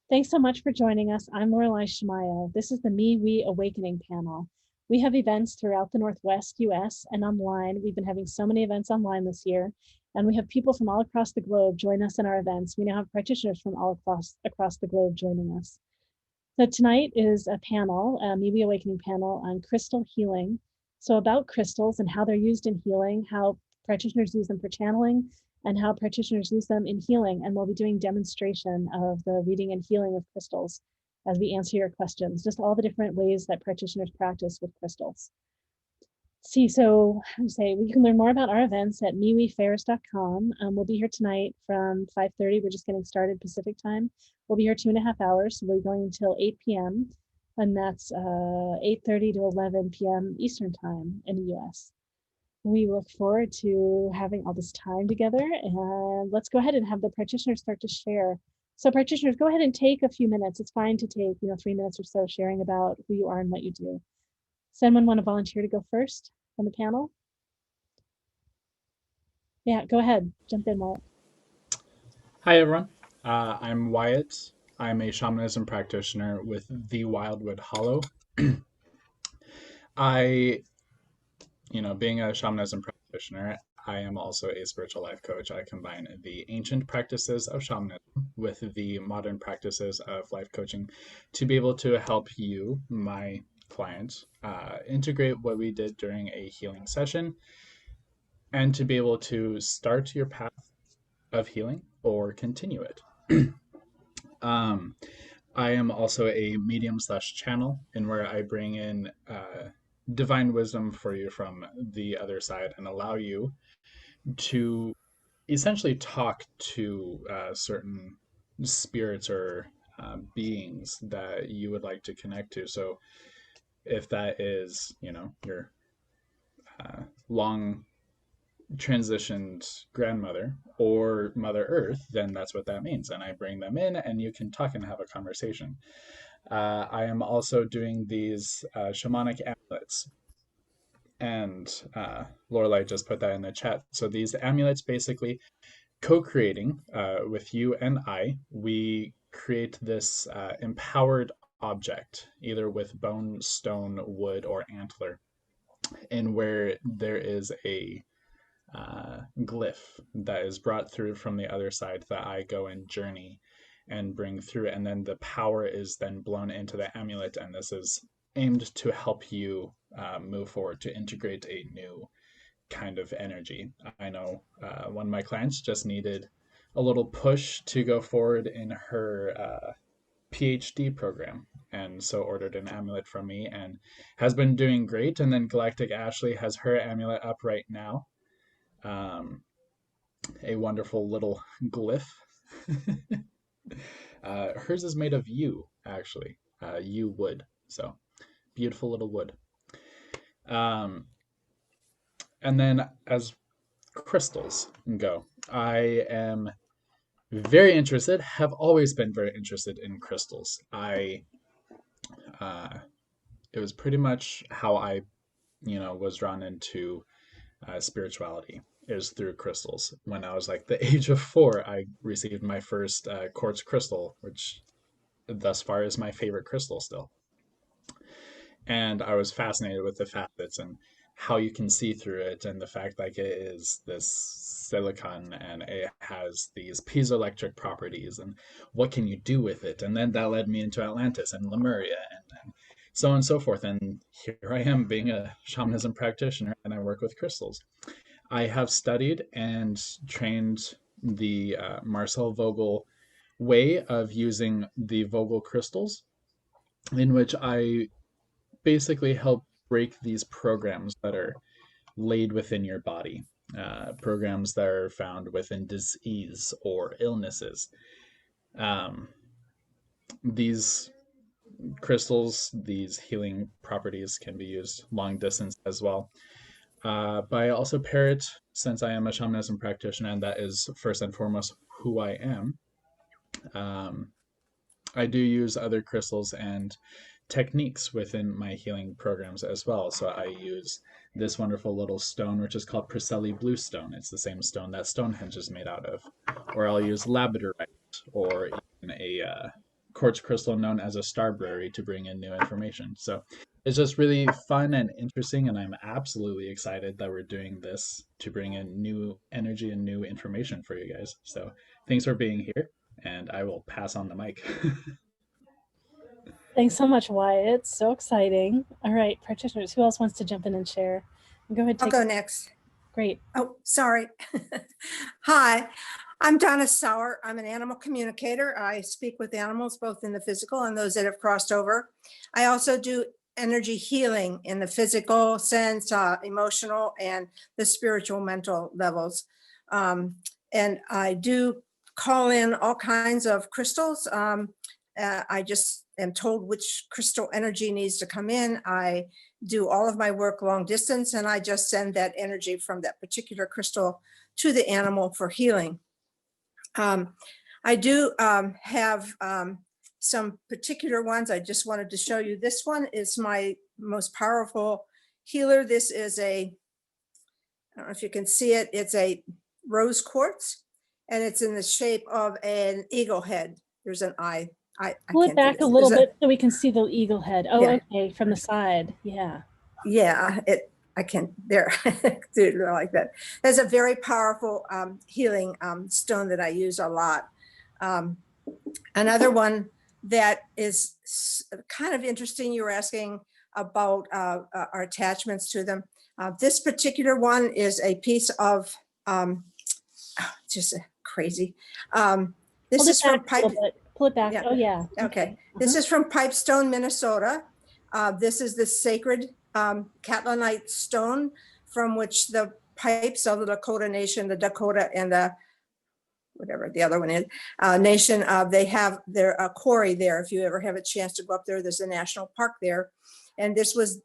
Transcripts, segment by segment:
Thanks so much for joining us. I'm Lorelei Shamayo. This is the MeWe Awakening panel. We have events throughout the Northwest US and online. We've been having so many events online this year, and we have people from all across the globe join us in our events. We now have practitioners from all across the globe joining us. So tonight is a panel, a MeWe Awakening panel on crystal healing. So about crystals and how they're used in healing, how practitioners use them for channeling, and how practitioners use them in healing. And we'll be doing demonstration of the reading and healing of crystals as we answer your questions, just all the different ways that practitioners practice with crystals. See, so you can learn more about our events at mewefairs.com. We'll be here tonight from 5:30. We're just getting started Pacific time. We'll be here 2.5 hours. So we'll be going until 8 p.m. And that's 8:30 to 11 p.m. Eastern time in the US. We look forward to having all this time together, and let's go ahead and have the practitioners start to share. So practitioners, go ahead and take a few minutes. It's fine to take, 3 minutes or so sharing about who you are and what you do. Does anyone want to volunteer to go first on the panel? Yeah, go ahead. Jump in, Walt. Hi, everyone. I'm Wyatt. I'm a shamanism practitioner with the Wildwood Hollow. I, being a shamanism practitioner, I am also a spiritual life coach. I combine the ancient practices of shamanism with the modern practices of life coaching to be able to help you, my client, integrate what we did during a healing session and to be able to start your path of healing or continue it. Um, I am also a medium slash channel in where I bring in divine wisdom for you from the other side and allow you to essentially talk to certain spirits or beings that you would like to connect to. So if that is, your long transitioned grandmother or Mother Earth, then that's what that means. And I bring them in and you can talk and have a conversation. I am also doing these shamanic amulets, and Lorelai just put that in the chat. So these amulets, basically co-creating with you and we create this empowered object, either with bone, stone, wood, or antler, in where there is a glyph that is brought through from the other side that I go and journey and bring through. And then the power is then blown into the amulet. And this is aimed to help you move forward, to integrate a new kind of energy. I know one of my clients just needed a little push to go forward in her PhD program. And so ordered an amulet from me and has been doing great. And then Galactic Ashley has her amulet up right now. A wonderful little glyph. Hers is made of yew, actually, yew wood. So beautiful little wood. Um, and then as crystals go, I am very interested, have always been very interested in crystals. Uh, it was pretty much how I, was drawn into spirituality is through crystals. When I was like the age of 4, I received my first quartz crystal, which thus far is my favorite crystal still. And I was fascinated with the facets and how you can see through it, and the fact like it is this silicon and it has these piezoelectric properties, and what can you do with it? And then that led me into Atlantis and Lemuria and so on and so forth. And here I am being a shamanism practitioner, and I work with crystals. I have studied and trained the Marcel Vogel way of using the Vogel crystals, in which I basically help break these programs that are laid within your body, programs that are found within disease or illnesses. Um, these crystals, these healing properties can be used long distance as well. But I also pair it, since I am a shamanism practitioner, and that is first and foremost who I am. Um, I do use other crystals and techniques within my healing programs as well. So I use this wonderful little stone, which is called Priscelli Bluestone. It's the same stone that Stonehenge is made out of. Or I'll use labradorite, or even a quartz crystal known as a starberry to bring in new information. So it's just really fun and interesting, and I'm absolutely excited that we're doing this to bring in new energy and new information for you guys. So thanks for being here, and I will pass on the mic. Thanks so much, Wyatt. So exciting. All right, practitioners, who else wants to jump in and share? Go ahead. I'll go next. Great. Oh, sorry. Hi, I'm Donna Sauer. I'm an animal communicator. I speak with animals, both in the physical and those that have crossed over. I also do energy healing in the physical sense, emotional, and the spiritual, mental levels. And I do call in all kinds of crystals. I just am told which crystal energy needs to come in. I do all of my work long distance, and I just send that energy from that particular crystal to the animal for healing. I do have some particular ones. I just wanted to show you. This one is my most powerful healer. This is I don't know if you can see it. It's a rose quartz, and it's in the shape of an eagle head. There's an eye. Pull it back a little bit so we can see the eagle head. Oh, yeah. Okay, from the side. Yeah. Yeah, I can there do it like that. There's a very powerful healing stone that I use a lot. Another one that is kind of interesting, you were asking about our attachments to them. This particular one is a piece of just crazy. This is from pipe. Pull it back. Yeah. Oh, yeah. Okay. This is from Pipestone, Minnesota. This is the sacred Catlinite stone from which the pipes of the Dakota Nation, the Dakota and the whatever the other one is, nation, they have their quarry there. If you ever have a chance to go up there, there's a national park there. And this was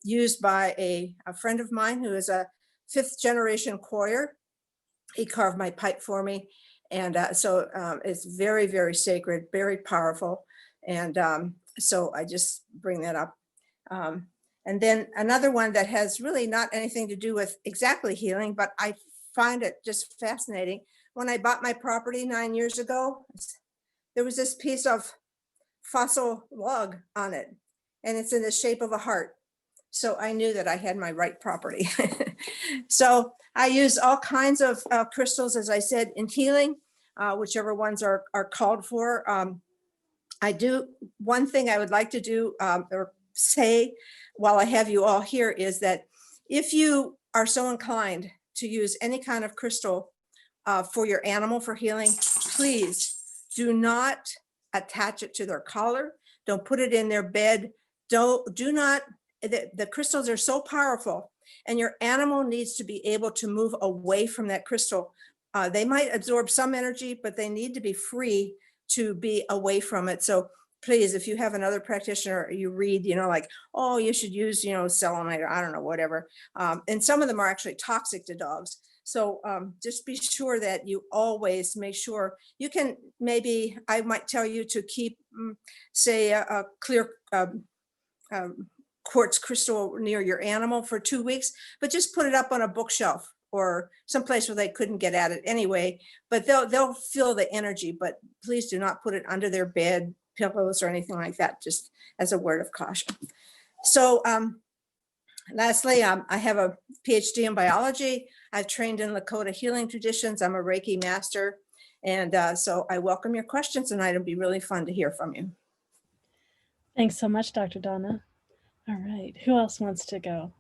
used by a friend of mine who is a 5th generation quarrier. He carved my pipe for me. And so it's very, very sacred, very powerful. And so I just bring that up. And then another one that has really not anything to do with exactly healing, but I find it just fascinating. When I bought my property 9 years ago, there was this piece of fossil log on it, and it's in the shape of a heart. So I knew that I had my right property. So I use all kinds of crystals, as I said, in healing, whichever ones are called for. I do, one thing I would like to do or say while I have you all here is that if you are so inclined to use any kind of crystal for your animal for healing, please do not attach it to their collar. Don't put it in their bed. Do not, the crystals are so powerful, and your animal needs to be able to move away from that crystal. They might absorb some energy, but they need to be free to be away from it. So please, if you have another practitioner, you read, like, oh, you should use, selenite, or I don't know, whatever. And some of them are actually toxic to dogs. So just be sure that you always make sure you can, maybe I might tell you to keep, say, a clear quartz crystal near your animal for 2 weeks, but just put it up on a bookshelf or someplace where they couldn't get at it anyway, but they'll feel the energy. But please do not put it under their bed, pillows, or anything like that, just as a word of caution. So lastly, I have a PhD in biology. I've trained in Lakota healing traditions. I'm a Reiki master. And so I welcome your questions tonight. It'll be really fun to hear from you. Thanks so much, Dr. Donna. All right, who else wants to go?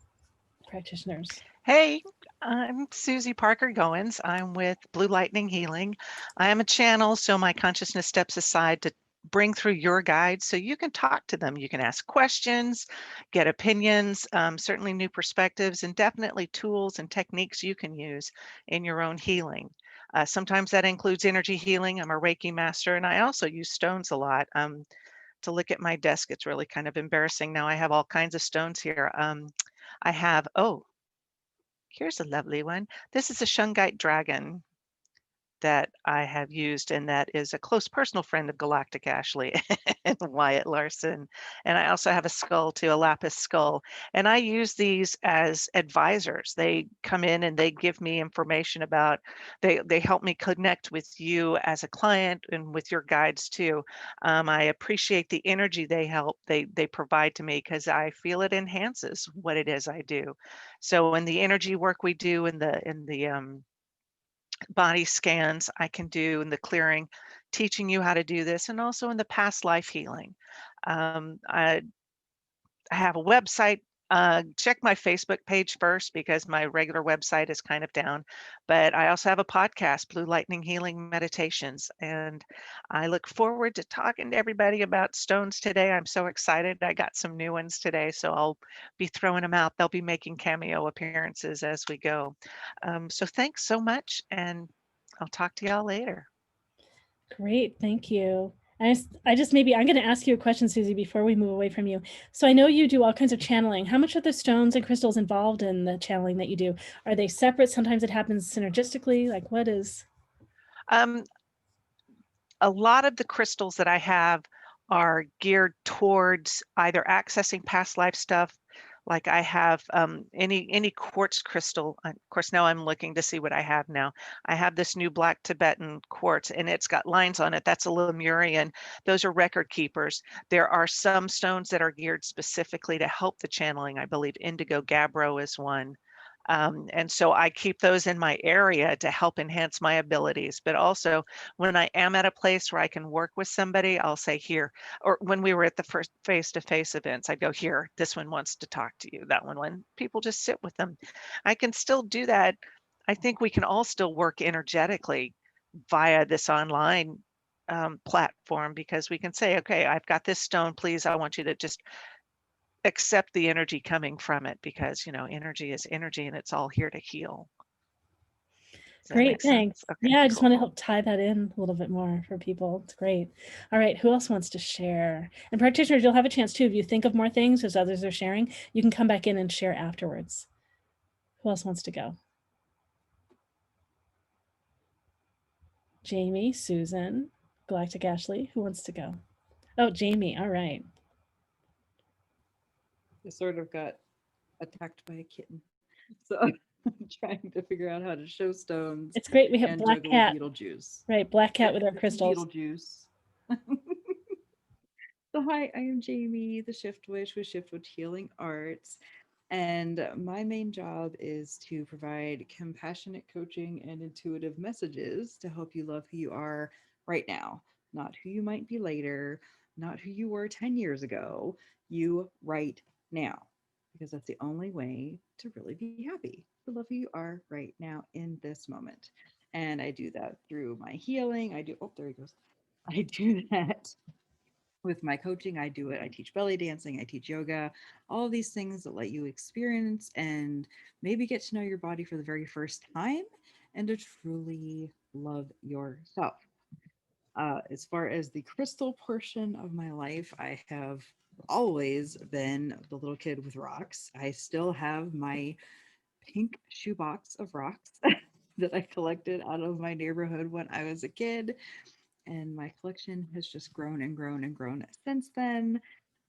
Practitioners. Hey, I'm Susie Parker Goins. I'm with Blue Lightning Healing. I am a channel, so my consciousness steps aside to bring through your guides so you can talk to them. You can ask questions, get opinions, certainly new perspectives, and definitely tools and techniques you can use in your own healing. Sometimes that includes energy healing. I'm a Reiki master, and I also use stones a lot. To look at my desk, it's really kind of embarrassing. Now I have all kinds of stones here. I have, oh, here's a lovely one. This is a shungite dragon. that I have used, and that is a close personal friend of Galactic Ashley and Wyatt Larson. And I also have a skull too, a lapis skull. And I use these as advisors. They come in and they give me information about, they help me connect with you as a client and with your guides too. I appreciate the energy they provide to me because I feel it enhances what it is I do. So in the energy work we do in the body scans I can do in the clearing, teaching you how to do this, and also in the past life healing. I have a website. Check my Facebook page first because my regular website is kind of down. But I also have a podcast, Blue Lightning Healing Meditations. And I look forward to talking to everybody about stones today. I'm so excited. I got some new ones today, so I'll be throwing them out. They'll be making cameo appearances as we go. So thanks so much. And I'll talk to y'all later. Great, thank you. I just maybe I'm going to ask you a question, Susie, before we move away from you. So I know you do all kinds of channeling. How much are the stones and crystals involved in the channeling that you do? Are they separate? Sometimes it happens synergistically. Like what is? Um, a lot of the crystals that I have are geared towards either accessing past life stuff. Like I have any quartz crystal. Of course, now I'm looking to see what I have now. I have this new black Tibetan quartz, and it's got lines on it. That's a Lemurian. Those are record keepers. There are some stones that are geared specifically to help the channeling. I believe indigo gabbro is one. And so I keep those in my area to help enhance my abilities. But also, when I am at a place where I can work with somebody, I'll say here, or when we were at the first face-to-face events, I'd go here, this one wants to talk to you, that one, when people just sit with them. I can still do that. I think we can all still work energetically via this online platform because we can say, okay, I've got this stone, please, I want you to just accept the energy coming from it because, energy is energy and it's all here to heal. Does that Great, make sense? thanks. Okay, Yeah, I just cool. want to help tie that in a little bit more for people. It's great. All right, who else wants to share? And practitioners, you'll have a chance too. If you think of more things as others are sharing, you can come back in and share afterwards. Who else wants to go? Jamie, Susan, Galactic Ashley, who wants to go? Oh, Jamie, all right. I sort of got attacked by a kitten. So I'm trying to figure out how to show stones It's great. We have and Black juggle Cat. Beetlejuice. Right, Black Cat with our crystals. Beetlejuice. So hi, I am Jamie, the Shift Witch with Shift Witch Healing Arts. And my main job is to provide compassionate coaching and intuitive messages to help you love who you are right now, not who you might be later, not who you were 10 years ago, you right now. Because that's the only way to really be happy, to love who you are right now in this moment. And I do that through my healing. Oh, there he goes. I do that with my coaching. I do it. I teach belly dancing, I teach yoga, all these things that let you experience and maybe get to know your body for the very first time and to truly love yourself. As far as the crystal portion of my life, I have always been the little kid with rocks. I still have my pink shoebox of rocks that I collected out of my neighborhood when I was a kid, and my collection has just grown and grown and grown since then.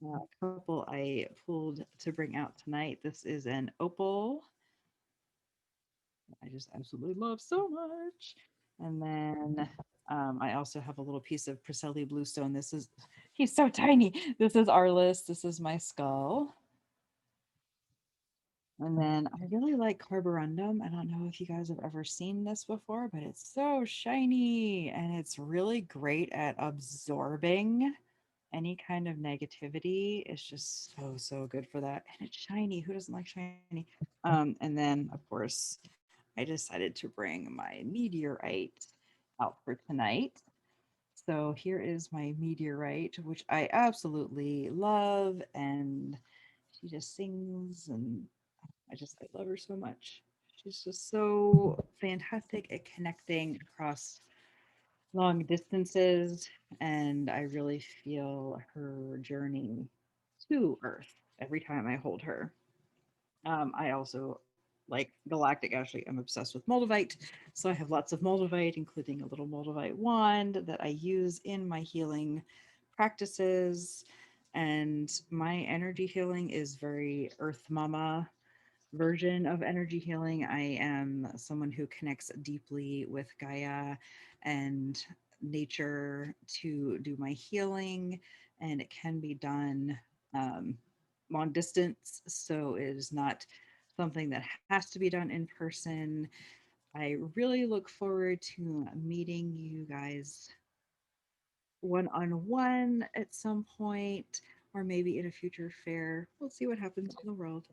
A couple I pulled to bring out tonight. This is an opal. I just absolutely love so much. And then I also have a little piece of Priscelli bluestone. He's so tiny. This is Arliss. This is my skull. And then I really like carborundum. I don't know if you guys have ever seen this before, but it's so shiny and it's really great at absorbing any kind of negativity. It's just so good for that. And it's shiny. Who doesn't like shiny? And then of course I decided to bring my meteorite out for tonight. So here is my meteorite, which I absolutely love, and she just sings, and I love her so much. She's just so fantastic at connecting across long distances, and I really feel her journey to Earth every time I hold her. I also like Galactic Ashley, I'm obsessed with Moldavite. So I have lots of Moldavite, including a little Moldavite wand that I use in my healing practices. And my energy healing is very Earth Mama version of energy healing. I am someone who connects deeply with Gaia and nature to do my healing, and it can be done long distance. So it is not something that has to be done in person. I really look forward to meeting you guys one on one at some point, or maybe in a future fair. We'll see what happens in the world.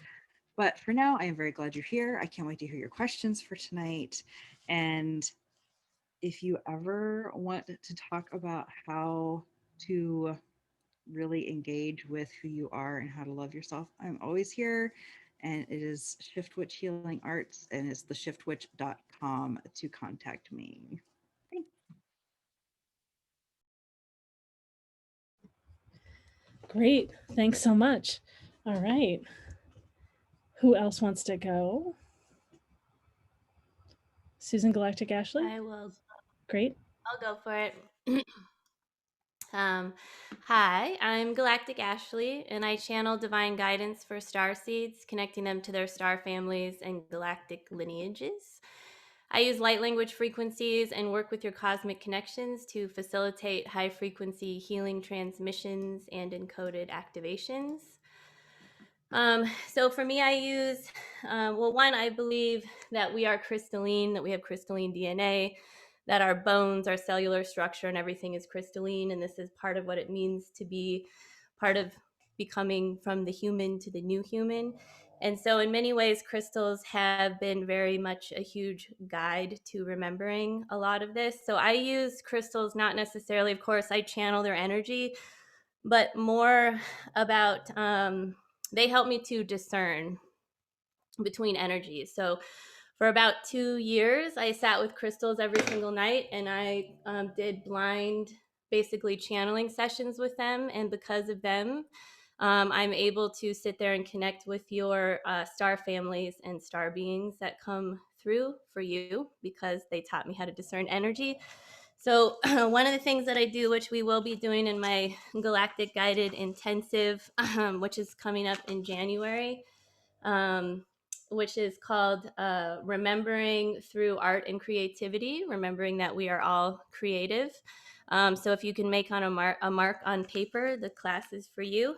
But for now, I am very glad you're here. I can't wait to hear your questions for tonight. And if you ever want to talk about how to really engage with who you are and how to love yourself, I'm always here. And it is Shift Witch Healing Arts, and it's theshiftwitch.com to contact me. Thanks. Great. Thanks so much. All right. Who else wants to go? Susan Galactic Ashley? I will. Great. I'll go for it. Hi, I'm Galactic Ashley, and I channel divine guidance for star seeds, connecting them to their star families and galactic lineages. I use light language frequencies and work with your cosmic connections to facilitate high frequency healing transmissions and encoded activations. So for me, I use, one, I believe that we are crystalline, that we have crystalline DNA, that our bones, our cellular structure, and everything is crystalline. And this is part of what it means to be part of becoming from the human to the new human. And so in many ways, crystals have been very much a huge guide to remembering a lot of this. So I use crystals, not necessarily, of course, I channel their energy, but more about, they help me to discern between energies. So for about 2 years, I sat with crystals every single night, and I did blind, basically channeling sessions with them. And because of them, I'm able to sit there and connect with your star families and star beings that come through for you, because they taught me how to discern energy. So one of the things that I do, which we will be doing in my Galactic Guided Intensive, which is coming up in January, which is called Remembering Through Art and Creativity, remembering that we are all creative. So if you can make on a mark on paper, the class is for you.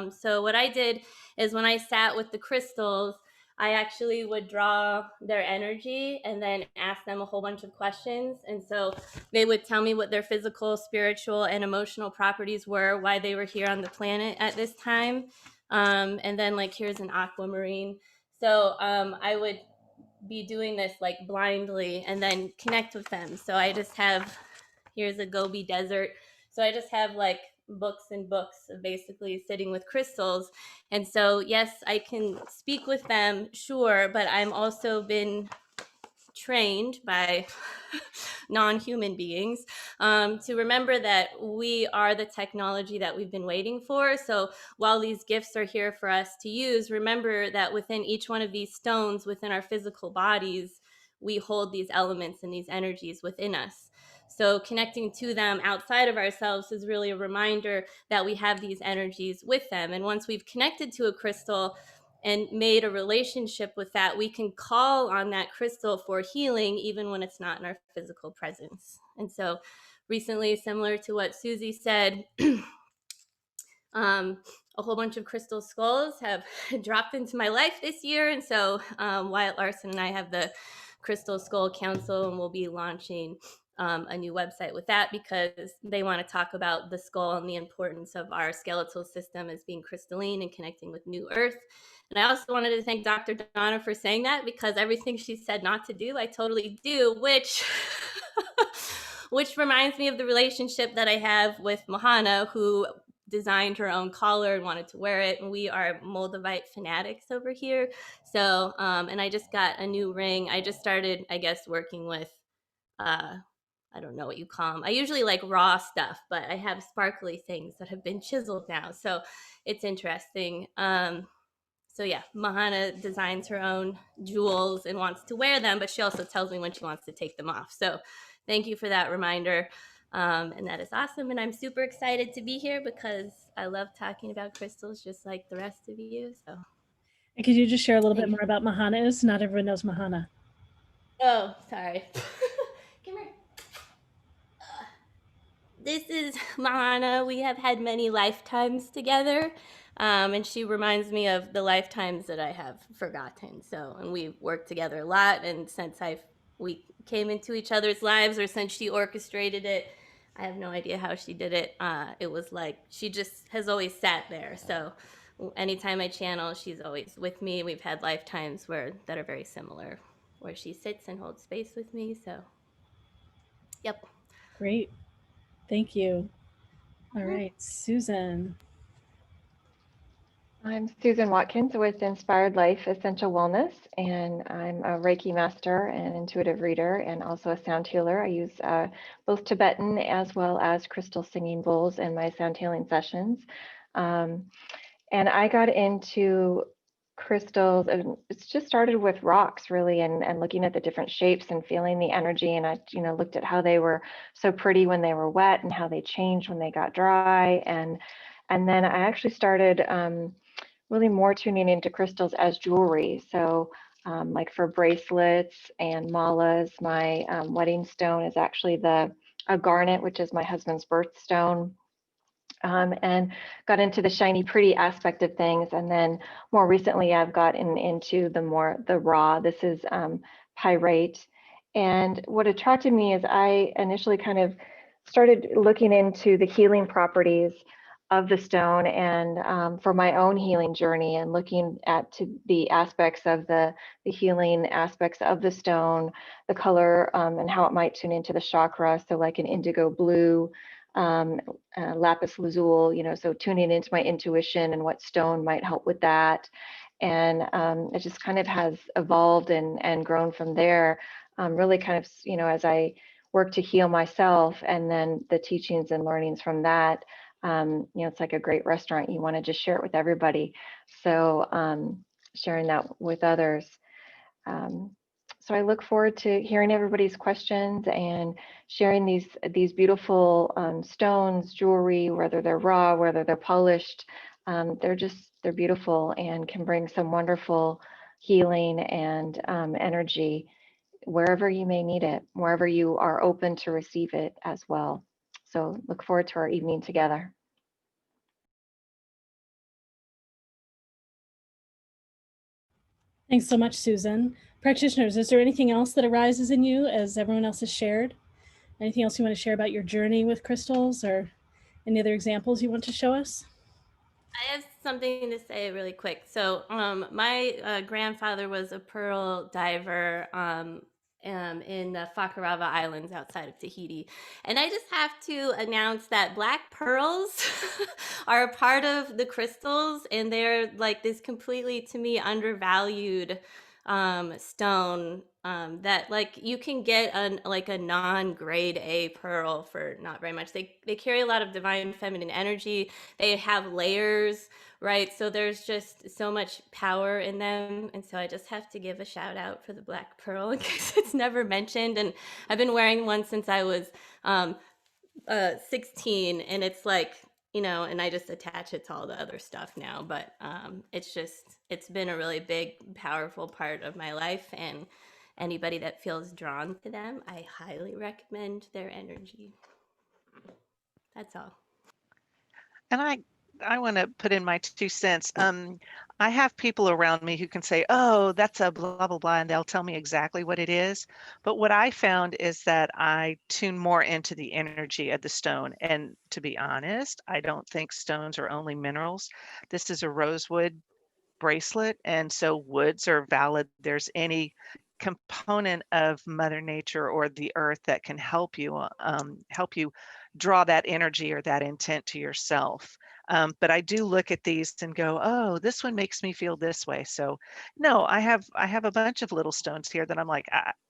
So what I did is, when I sat with the crystals, I actually would draw their energy and then ask them a whole bunch of questions. And so they would tell me what their physical, spiritual, and emotional properties were, why they were here on the planet at this time. And then, like, here's an aquamarine. So I would be doing this like blindly and then connect with them. So I just have, here's a Gobi Desert. So I just have like books and books of basically sitting with crystals. And so, yes, I can speak with them, sure, but I'm also been trained by non-human beings to remember that we are the technology that we've been waiting for. So while these gifts are here for us to use, remember that within each one of these stones, within our physical bodies, we hold these elements and these energies within us. So connecting to them outside of ourselves is really a reminder that we have these energies with them. And once we've connected to a crystal and made a relationship with that, we can call on that crystal for healing, even when it's not in our physical presence. And so recently, similar to what Susie said, a whole bunch of crystal skulls have dropped into my life this year. And so Wyatt Larson and I have the Crystal Skull Council, and we'll be launching a new website with that, because they want to talk about the skull and the importance of our skeletal system as being crystalline and connecting with New Earth. And I also wanted to thank Dr. Donna for saying that, because everything she said not to do, I totally do, which which reminds me of the relationship that I have with Mahana, who designed her own collar and wanted to wear it. And we are Moldavite fanatics over here. So, and I just got a new ring. I just started, I guess, working with, I don't know what you call them. I usually like raw stuff, but I have sparkly things that have been chiseled now. So it's interesting. So yeah, Mahana designs her own jewels and wants to wear them, but she also tells me when she wants to take them off. So thank you for that reminder. And that is awesome. And I'm super excited to be here because I love talking about crystals just like the rest of you. So And could you just share a little bit thank more about Mahana is? Not everyone knows Mahana. Oh, sorry. Come here. This is Mahana. We have had many lifetimes together. And she reminds me of the lifetimes that I have forgotten. So, and we've worked together a lot. And since we came into each other's lives, or since she orchestrated it, I have no idea how she did it. It was like she just has always sat there. So, anytime I channel, she's always with me. We've had lifetimes that are very similar, where she sits and holds space with me. So, yep. Great. Thank you. All right, Susan. I'm Susan Watkins with Inspired Life Essential Wellness, and I'm a Reiki master and intuitive reader and also a sound healer. I use both Tibetan as well as crystal singing bowls in my sound healing sessions. And I got into crystals, and it's just started with rocks really, and looking at the different shapes and feeling the energy. And I looked at how they were so pretty when they were wet and how they changed when they got dry. And then I actually started really more tuning into crystals as jewelry. So like for bracelets and malas, my wedding stone is actually a garnet, which is my husband's birthstone. And got into the shiny, pretty aspect of things. And then more recently, I've gotten into the raw. This is pyrite. And what attracted me is I initially kind of started looking into the healing properties of the stone, and for my own healing journey, and looking at the aspects of the healing aspects of the stone, the color, and how it might tune into the chakra. So like an indigo blue, lapis lazuli, so tuning into my intuition and what stone might help with that. And it just kind of has evolved and grown from there, really kind of, as I work to heal myself, and then the teachings and learnings from that. It's like a great restaurant. You want to just share it with everybody. So sharing that with others. So I look forward to hearing everybody's questions and sharing these beautiful stones, jewelry, whether they're raw, whether they're polished. They're beautiful and can bring some wonderful healing and energy wherever you may need it, wherever you are open to receive it as well. So look forward to our evening together. Thanks so much, Susan. Practitioners, is there anything else that arises in you as everyone else has shared? Anything else you want to share about your journey with crystals, or any other examples you want to show us? I have something to say really quick. So, my grandfather was a pearl diver in the Fakarava Islands outside of Tahiti. And I just have to announce that black pearls are a part of the crystals, and they're like this completely, to me, undervalued stone that like you can get a non-grade A pearl for not very much. They carry a lot of divine feminine energy. They have layers, right? So there's just so much power in them. And so I just have to give a shout out for the black pearl in case it's never mentioned. And I've been wearing one since I was 16, and it's like, and I just attach it to all the other stuff now. But it's been a really big, powerful part of my life. And anybody that feels drawn to them, I highly recommend their energy. That's all. And I want to put in my 2 cents. I have people around me who can say, "Oh, that's a blah blah blah," and they'll tell me exactly what it is. But what I found is that I tune more into the energy of the stone. And to be honest, I don't think stones are only minerals. This is a rosewood bracelet, and so woods are valid. There's any component of Mother Nature or the earth that can help you draw that energy or that intent to yourself. But I do look at these and go, oh, this one makes me feel this way. So no, I have a bunch of little stones here that I'm like,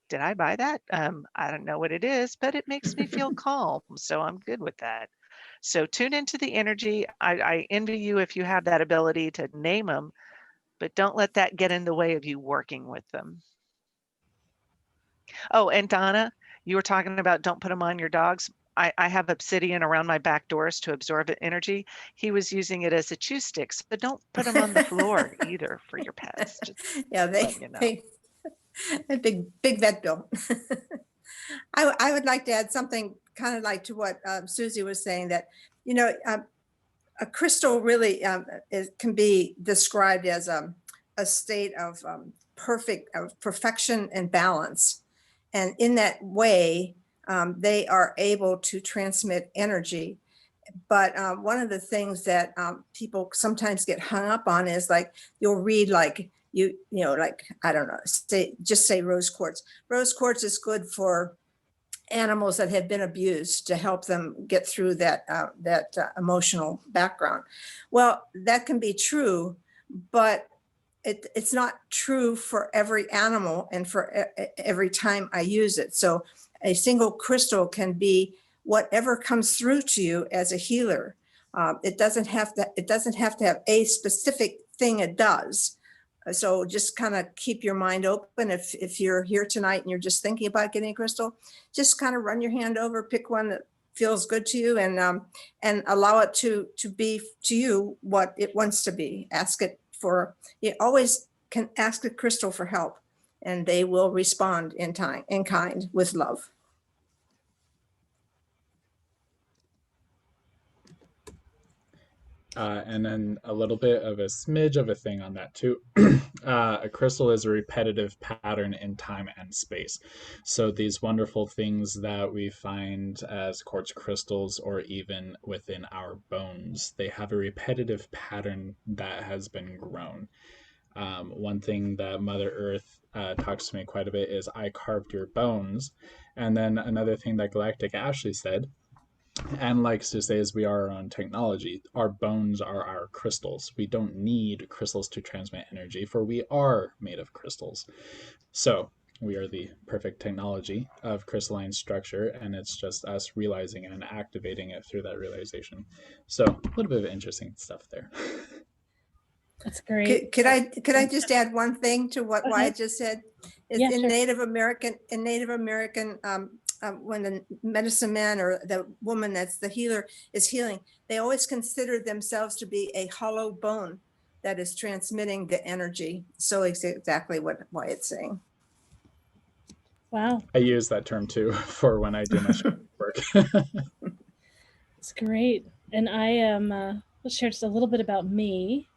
did I buy that? I don't know what it is, but it makes me feel calm. So I'm good with that. So tune into the energy. I envy you if you have that ability to name them, but don't let that get in the way of you working with them. Oh, and Donna, you were talking about don't put them on your dogs. I have obsidian around my back doors to absorb energy. He was using it as a chew stick, so don't put them on the floor either for your pets. Just Yeah, letting you know. a big vet bill. I would like to add something kind of like to what Susie was saying, that, you know, a crystal really can be described as a state of perfection and balance. And in that way, they are able to transmit energy. But one of the things that people sometimes get hung up on is, like, you'll read, like, you know, like, I don't know, say rose quartz. Rose quartz is good for animals that have been abused, to help them get through that emotional background. Well, that can be true, but it's not true for every animal and for every time I use it. So a single crystal can be whatever comes through to you as a healer. It doesn't have to have a specific thing it does. So just kind of keep your mind open. If you're here tonight and you're just thinking about getting a crystal, just kind of run your hand over, pick one that feels good to you, and allow it to be to you what it wants to be. Ask it for, you always can ask a crystal for help, and they will respond in kind, with love. And then a little bit of a smidge of a thing on that too. A crystal is a repetitive pattern in time and space. So these wonderful things that we find as quartz crystals, or even within our bones, they have a repetitive pattern that has been grown. One thing that Mother Earth talks to me quite a bit is, I carved your bones. And then another thing that Galactic Ashley said, and likes to say, is we are our own technology. Our bones are our crystals. We don't need crystals to transmit energy, for we are made of crystals. So we are the perfect technology of crystalline structure, and it's just us realizing and activating it through that realization. So a little bit of interesting stuff there. That's great. Could I just add one thing to what Wyatt just said? Yeah, in sure. Native American, when the medicine man or the woman that's the healer is healing, they always consider themselves to be a hollow bone that is transmitting the energy. So it's exactly what Wyatt's saying. Wow. I use that term too for when I do my work. It's great. And I am, let's share just a little bit about me.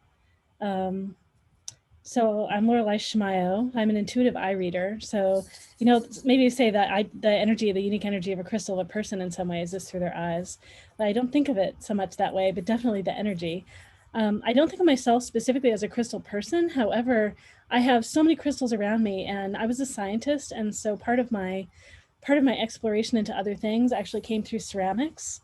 So I'm Lorelei Shmayo. I'm an intuitive eye reader. So, you know, maybe you say that the unique energy of a crystal, of a person in some ways, is through their eyes. But I don't think of it so much that way, but definitely the energy. I don't think of myself specifically as a crystal person. However, I have so many crystals around me, and I was a scientist. And so part of my exploration into other things actually came through ceramics.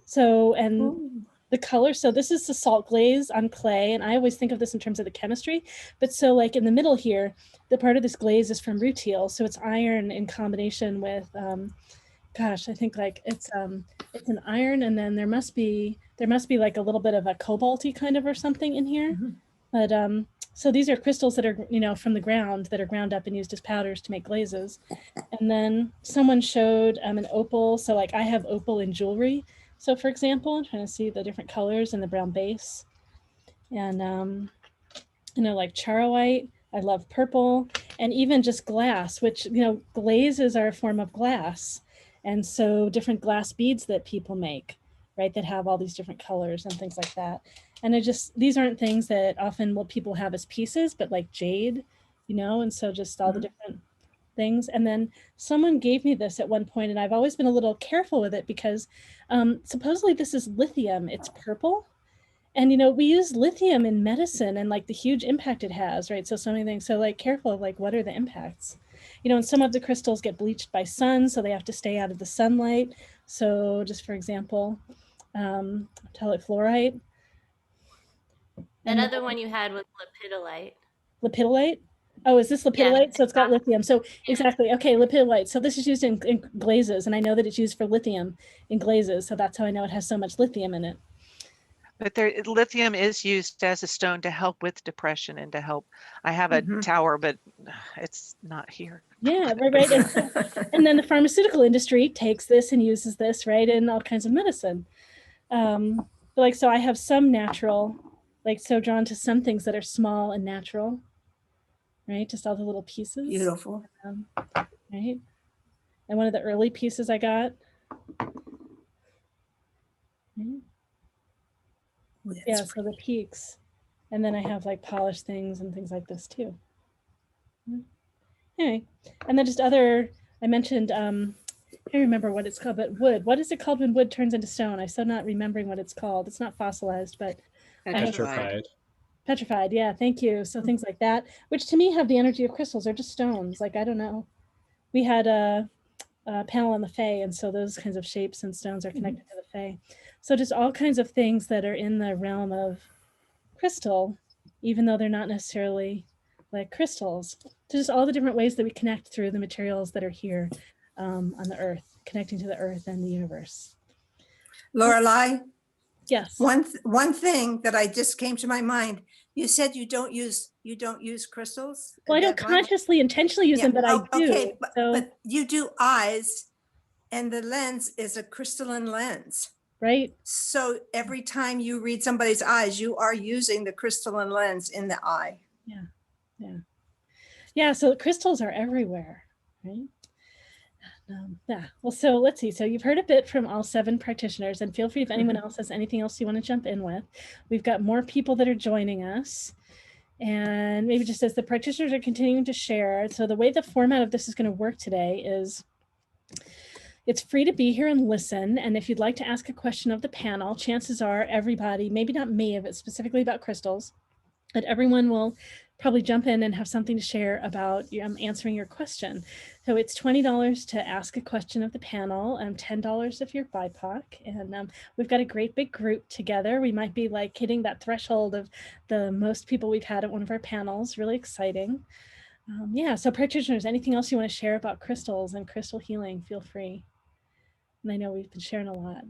So, and the color, so this is the salt glaze on clay, and I always think of this in terms of the chemistry, but so like in the middle here, the part of this glaze is from rutile, so it's iron in combination with I think like it's an iron, and then there must be like a little bit of a cobalty kind of or something in here. But so these are crystals that are, you know, from the ground, that are ground up and used as powders to make glazes. And then someone showed an opal, so like I have opal in jewelry. So for example, I'm trying to see the different colors and the brown base. And, you know, like charoite, I love purple, and even just glass, which, you know, glazes are a form of glass. And so different glass beads that people make, right, that have all these different colors and things like that. And these aren't things that often what people have as pieces, but like jade, you know, and so just all the different things. And then someone gave me this at one point, and I've always been a little careful with it because supposedly this is lithium. It's purple. And, you know, we use lithium in medicine and like the huge impact it has, right? So many things. So like careful of like, what are the impacts? You know, and some of the crystals get bleached by sun, so they have to stay out of the sunlight. So just for example, metallic fluorite. That other one you had was lepidolite. Lepidolite? Oh, is this lepidolite? Yeah. So it's got lithium. So exactly. Okay, lepidolite. So this is used in glazes, and I know that it's used for lithium in glazes. So that's how I know it has so much lithium in it. But there, lithium is used as a stone to help with depression and to help. I have a Mhm. tower, but it's not here. Yeah, right. And then the pharmaceutical industry takes this and uses this, right, in all kinds of medicine. But like, so I have some natural, like, so drawn to some things that are small and natural, right? Just all the little pieces. Beautiful. Right. And one of the early pieces I got. Right? Yeah, so the peaks. And then I have like polished things and things like this too. Anyway, and then just other, I mentioned, I can't remember what it's called, but wood. What is it called when wood turns into stone? I'm still not remembering what it's called. It's not fossilized, but Petrified. petrified. Yeah, thank you. So things like that, which to me have the energy of crystals. They're just stones. Like, I don't know. We had a panel on the Fae, and so those kinds of shapes and stones are connected to the Fae. So just all kinds of things that are in the realm of crystal, even though they're not necessarily like crystals. So just all the different ways that we connect through the materials that are here on the earth, connecting to the earth and the universe. Lorelei, Yes. one thing that I just came to my mind. You said you don't use crystals. Well, I don't consciously, intentionally use them, but I do. Okay, So, but you do eyes, and the lens is a crystalline lens. right. So every time you read somebody's eyes, you are using the crystalline lens in the eye. Yeah, so crystals are everywhere, right? Yeah, well, so let's see. So you've heard a bit from all 7 practitioners, and feel free if anyone else has anything else you want to jump in with. We've got more people that are joining us. And maybe just as the practitioners are continuing to share, so the way the format of this is going to work today is it's free to be here and listen. And if you'd like to ask a question of the panel, chances are everybody, maybe not me, if it's specifically about crystals, but everyone will probably jump in and have something to share about answering your question. So it's $20 to ask a question of the panel, and $10 if you're BIPOC. And we've got a great big group together. We might be like hitting that threshold of the most people we've had at one of our panels. Really exciting. Yeah, so practitioners, anything else you want to share about crystals and crystal healing, feel free. And I know we've been sharing a lot.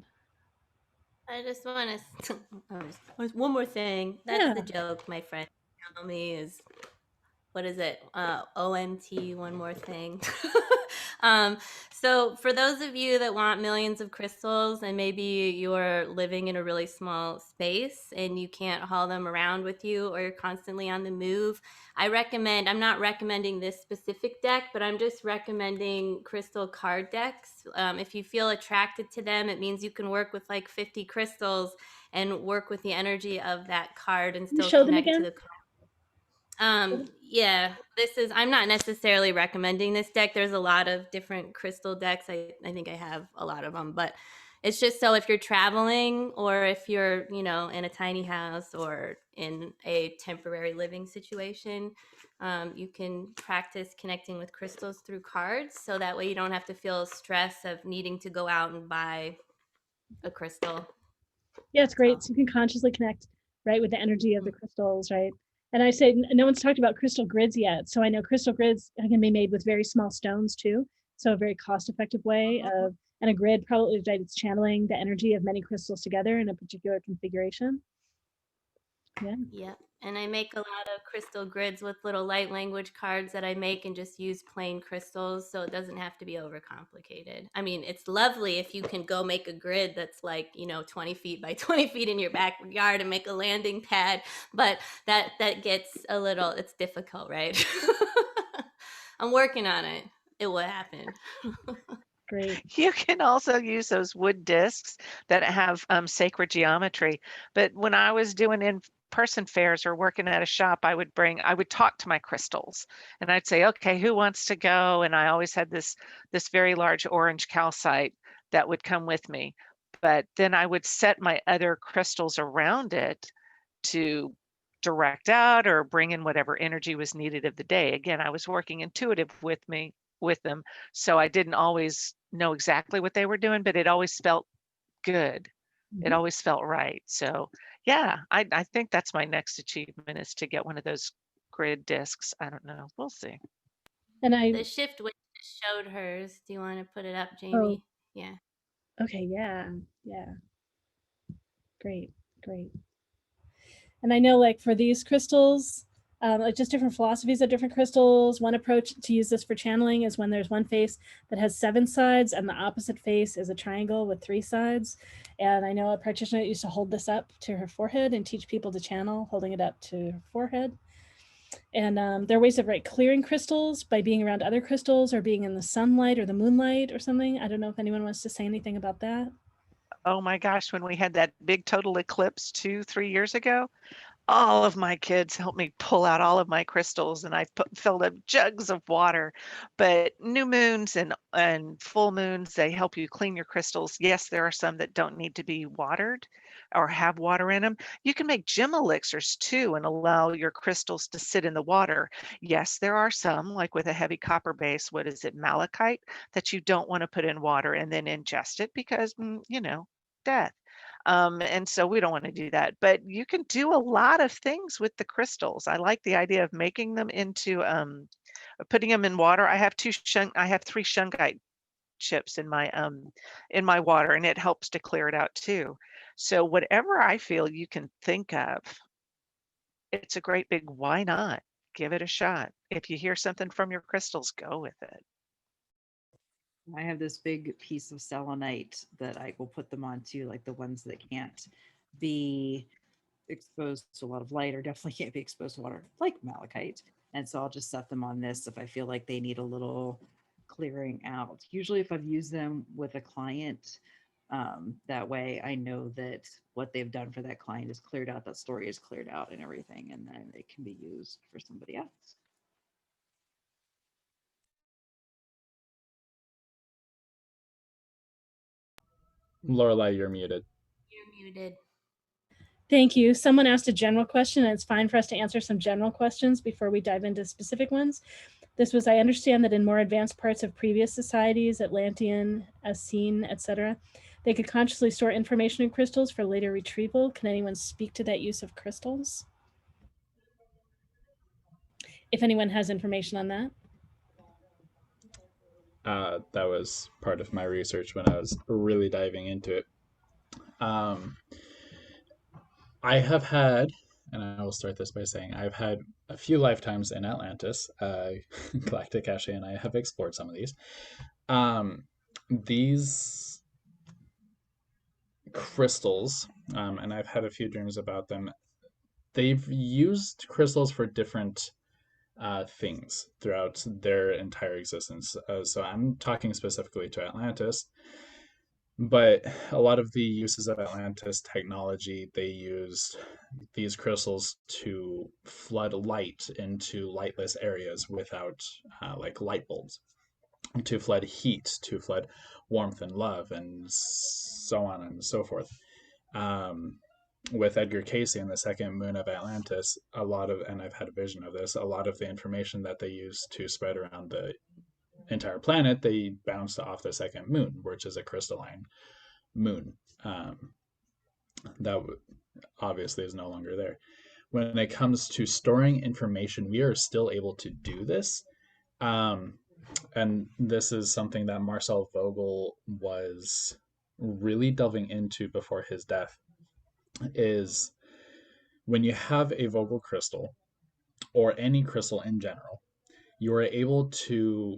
I just want to one more thing. That's the joke my friend tell me is, what is it? OMT, one more thing. So for those of you that want millions of crystals, and maybe you're living in a really small space and you can't haul them around with you, or you're constantly on the move, I'm not recommending this specific deck, but I'm just recommending crystal card decks. If you feel attracted to them, it means you can work with like 50 crystals and work with the energy of that card and still connect to the card. Yeah, I'm not necessarily recommending this deck. There's a lot of different crystal decks. I think I have a lot of them, but it's just so if you're traveling, or if you're, in a tiny house or in a temporary living situation, you can practice connecting with crystals through cards. So that way you don't have to feel stress of needing to go out and buy a crystal. Yeah, it's great. So you can consciously connect, right, with the energy of the crystals, right? And I say no one's talked about crystal grids yet. So I know crystal grids can be made with very small stones too. So a very cost-effective way of, and a grid probably, right, it's channeling the energy of many crystals together in a particular configuration. Yeah. And I make a lot of crystal grids with little light language cards that I make and just use plain crystals, so it doesn't have to be overcomplicated. I mean, it's lovely if you can go make a grid that's like, 20 feet by 20 feet in your backyard and make a landing pad, but that gets it's difficult, right? I'm working on it. It will happen. Great. You can also use those wood discs that have sacred geometry. But when I was doing in-person fairs or working at a shop, I would talk to my crystals, and I'd say, okay, who wants to go? And I always had this very large orange calcite that would come with me. But then I would set my other crystals around it to direct out or bring in whatever energy was needed of the day. Again, I was working intuitive with them. So I didn't always know exactly what they were doing, but it always felt good. It always felt right. So yeah, I think that's my next achievement, is to get one of those grid discs. I don't know. We'll see. And the shift witch showed hers. Do you want to put it up, Jamie? Oh. Yeah. Okay. Yeah. Great. Great. And I know, like, for these crystals, like just different philosophies of different crystals. One approach to use this for channeling is when there's one face that has 7 sides and the opposite face is a triangle with 3 sides. And I know a practitioner used to hold this up to her forehead and teach people to channel, holding it up to her forehead. And there are ways of clearing crystals by being around other crystals or being in the sunlight or the moonlight or something. I don't know if anyone wants to say anything about that. Oh my gosh, when we had that big total eclipse 2-3 years ago, all of my kids helped me pull out all of my crystals, and I filled up jugs of water. But new moons and full moons, they help you clean your crystals. Yes, there are some that don't need to be watered or have water in them. You can make gem elixirs too and allow your crystals to sit in the water. Yes, there are some, like with a heavy copper base, what is it, malachite, that you don't want to put in water and then ingest it because, death. And so we don't want to do that, but you can do a lot of things with the crystals. I like the idea of making them into, putting them in water. I have 3 shungite chips in my water, and it helps to clear it out too. So whatever I feel you can think of, it's a great big why not? Give it a shot. If you hear something from your crystals, go with it. I have this big piece of selenite that I will put them onto, like the ones that can't be exposed to a lot of light or definitely can't be exposed to water, like malachite. And so I'll just set them on this if I feel like they need a little clearing out. Usually, if I've used them with a client, that way I know that what they've done for that client is cleared out, that story is cleared out and everything, and then it can be used for somebody else. Lorelai, you're muted. You're muted. Thank you. Someone asked a general question, and it's fine for us to answer some general questions before we dive into specific ones. This was, I understand that in more advanced parts of previous societies, Atlantean, Essene, etc., they could consciously store information in crystals for later retrieval. Can anyone speak to that use of crystals? If anyone has information on that. That was part of my research when I was really diving into it. I have had, and I will start this by saying, I've had a few lifetimes in Atlantis. Galactic Cache and I have explored some of these. These crystals, and I've had a few dreams about them, they've used crystals for different things throughout their entire existence. So I'm talking specifically to Atlantis. But a lot of the uses of Atlantis technology, they used these crystals to flood light into lightless areas without like light bulbs, to flood heat, to flood warmth and love, and so on and so forth. With Edgar Cayce and the second moon of Atlantis, and I've had a vision of this, a lot of the information that they used to spread around the entire planet, they bounced off the second moon, which is a crystalline moon. That obviously is no longer there. When it comes to storing information, we are still able to do this. And this is something that Marcel Vogel was really delving into before his death, is when you have a Vogel crystal, or any crystal in general, you are able to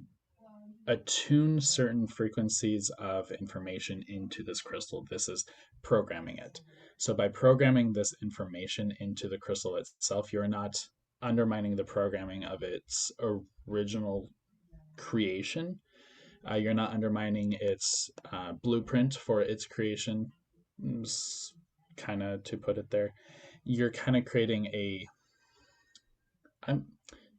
attune certain frequencies of information into this crystal. This is programming it. So by programming this information into the crystal itself, you're not undermining the programming of its original creation. You're not undermining its blueprint for its creation, kind of to put it there. You're kind of creating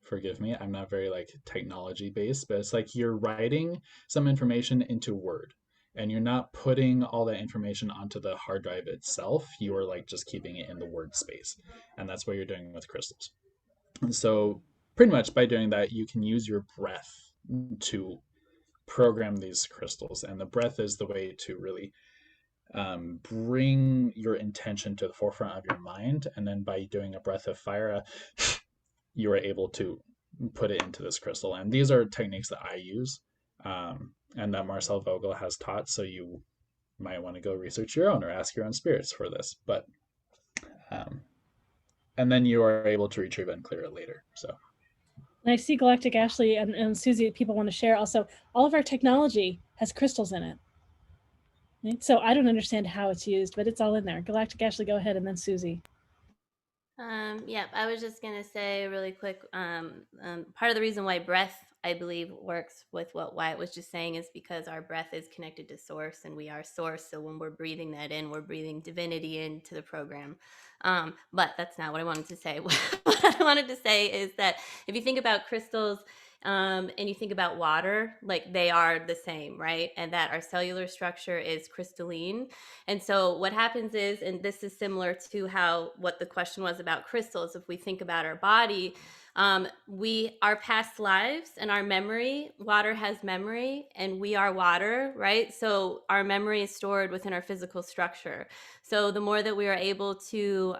forgive me, I'm not very like technology based, but it's like you're writing some information into Word, and you're not putting all that information onto the hard drive itself. You are like just keeping it in the Word space. And that's what you're doing with crystals. And so pretty much by doing that, you can use your breath to program these crystals. And the breath is the way to really bring your intention to the forefront of your mind. And then by doing a breath of fire, you are able to put it into this crystal. And these are techniques that I use, and that Marcel Vogel has taught. So you might want to go research your own or ask your own spirits for this. But and then you are able to retrieve and clear it later. So. And I see Galactic Ashley and Susie, people want to share also, all of our technology has crystals in it. Right? So I don't understand how it's used, but it's all in there. Galactic Ashley, go ahead, and then Susie. Yeah, I was just going to say really quick, part of the reason why breath, I believe, works with what Wyatt was just saying is because our breath is connected to source and we are source. So when we're breathing that in, we're breathing divinity into the program. But that's not what I wanted to say. What I wanted to say is that if you think about crystals, and you think about water, like they are the same, right? And that our cellular structure is crystalline. And so what happens is, and this is similar to how what the question was about crystals, if we think about our body, our past lives and our memory, water has memory and we are water, right? So our memory is stored within our physical structure. So the more that we are able to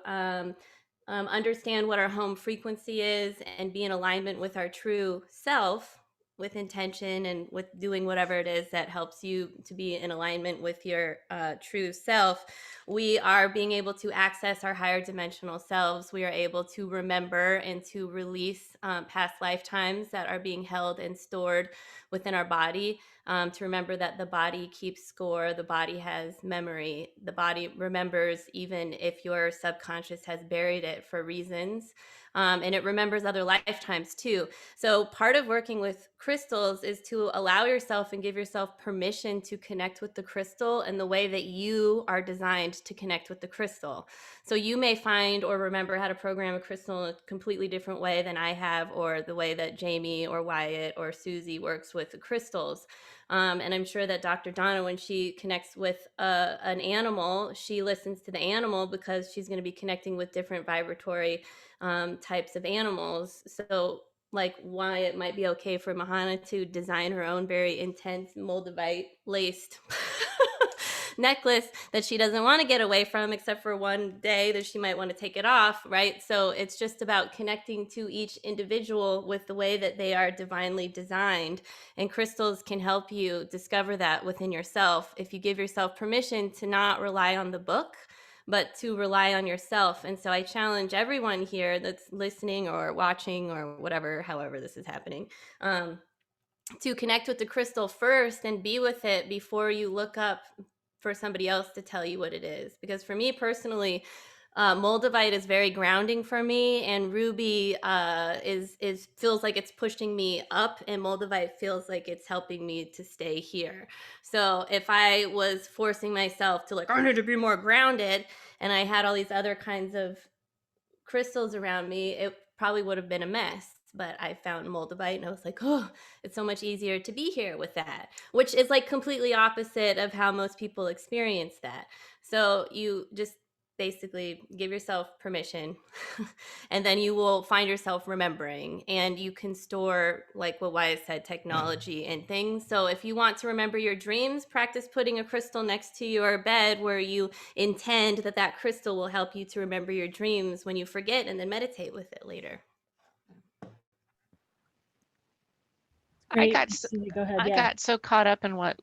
understand what our home frequency is and be in alignment with our true self, with intention and with doing whatever it is that helps you to be in alignment with your true self, we are being able to access our higher dimensional selves. We are able to remember and to release past lifetimes that are being held and stored within our body. To remember that the body keeps score, the body has memory, the body remembers even if your subconscious has buried it for reasons. And it remembers other lifetimes too. So part of working with crystals is to allow yourself and give yourself permission to connect with the crystal in the way that you are designed to connect with the crystal. So you may find or remember how to program a crystal in a completely different way than I have, or the way that Jamie or Wyatt or Susie works with the crystals. And I'm sure that Dr. Donna, when she connects with an animal, she listens to the animal because she's going to be connecting with different vibratory types of animals. So like why it might be okay for Mahana to design her own very intense moldavite laced necklace that she doesn't want to get away from, except for one day that she might want to take it off, right? So it's just about connecting to each individual with the way that they are divinely designed. And crystals can help you discover that within yourself if you give yourself permission to not rely on the book, but to rely on yourself. And so I challenge everyone here that's listening or watching or whatever, however this is happening, to connect with the crystal first and be with it before you look up for somebody else to tell you what it is. Because for me personally, moldavite is very grounding for me, and ruby is feels like it's pushing me up, and moldavite feels like it's helping me to stay here. So if I was forcing myself to like, I need to be more grounded, and I had all these other kinds of crystals around me, it probably would have been a mess. But I found moldavite and I was like, oh, it's so much easier to be here with that, which is like completely opposite of how most people experience that. So you just basically give yourself permission and then you will find yourself remembering, and you can store, like what Wyatt said, technology and things. So if you want to remember your dreams, practice putting a crystal next to your bed where you intend that that crystal will help you to remember your dreams when you forget, and then meditate with it later. Great. I Susie, go ahead. Yeah. got so caught up in what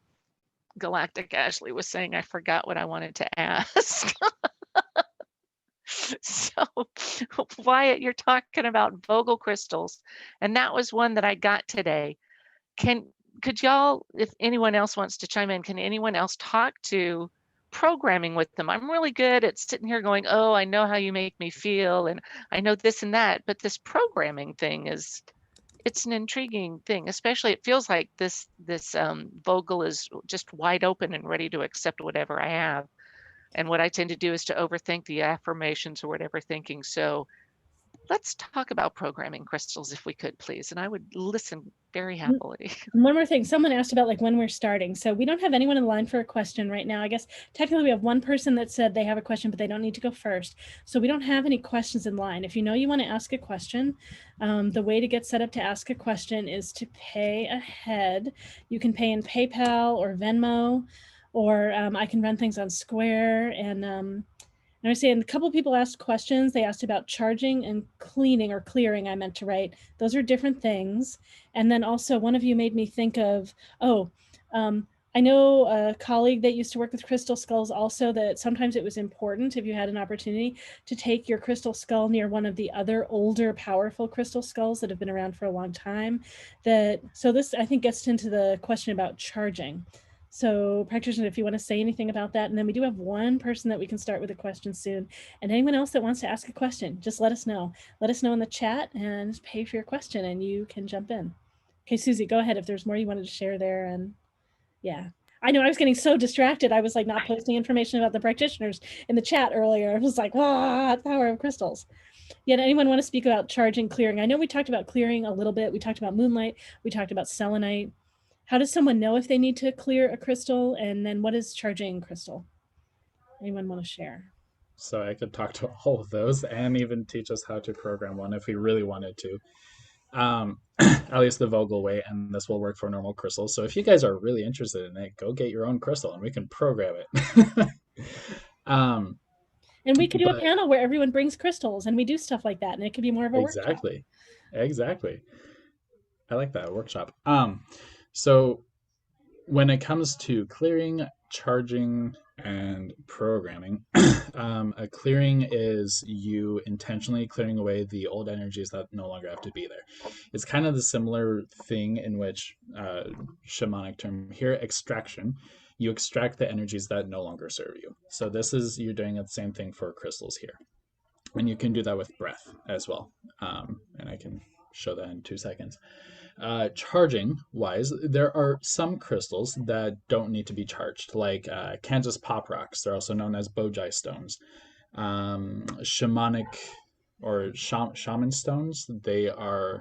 Galactic Ashley was saying, I forgot what I wanted to ask. So Wyatt, you're talking about Vogel crystals, and that was one that I got today. Could y'all, if anyone else wants to chime in, can anyone else talk to programming with them? I'm really good at sitting here going, oh, I know how you make me feel, and I know this and that, but this programming thing it's an intriguing thing, especially it feels like this Vogel is just wide open and ready to accept whatever I have. And what I tend to do is to overthink the affirmations or whatever thinking. So let's talk about programming crystals if we could, please. And I would listen very happily. One more thing, someone asked about like when we're starting. So we don't have anyone in line for a question right now. I guess technically we have one person that said they have a question, but they don't need to go first. So we don't have any questions in line. If you know you want to ask a question, the way to get set up to ask a question is to pay ahead. You can pay in PayPal or Venmo, or I can run things on Square. And I was saying a couple of people asked questions. They asked about charging and cleaning, or clearing, I meant to write. Those are different things. And then also one of you made me think of, I know a colleague that used to work with crystal skulls also, that sometimes it was important, if you had an opportunity, to take your crystal skull near one of the other older, powerful crystal skulls that have been around for a long time. So this, I think, gets into the question about charging. So practitioner, if you want to say anything about that, and then we do have one person that we can start with a question soon. And anyone else that wants to ask a question, just let us know. Let us know in the chat and pay for your question and you can jump in. Okay, Susie, go ahead if there's more you wanted to share there. And yeah, I know I was getting so distracted. I was like not posting information about the practitioners in the chat earlier. I was like, wow, power of crystals. Yet anyone want to speak about charging, clearing? I know we talked about clearing a little bit. We talked about moonlight. We talked about selenite. How does someone know if they need to clear a crystal? And then what is charging crystal? Anyone want to share? So I could talk to all of those and even teach us how to program one if we really wanted to. At least the Vogel way, and this will work for normal crystals. So if you guys are really interested in it, go get your own crystal and we can program it. And we could do a panel where everyone brings crystals and we do stuff like that, and it could be more of a workshop. Exactly. I like that, workshop. So when it comes to clearing, charging, and programming, a clearing is you intentionally clearing away the old energies that no longer have to be there. It's kind of the similar thing in which shamanic term here, extraction. You extract the energies that no longer serve you. So this is, you're doing the same thing for crystals here. And you can do that with breath as well. And I can show that in 2 seconds. Charging wise, there are some crystals that don't need to be charged, like Kansas pop rocks. They're also known as bojai stones. Shamanic or shaman stones, they are,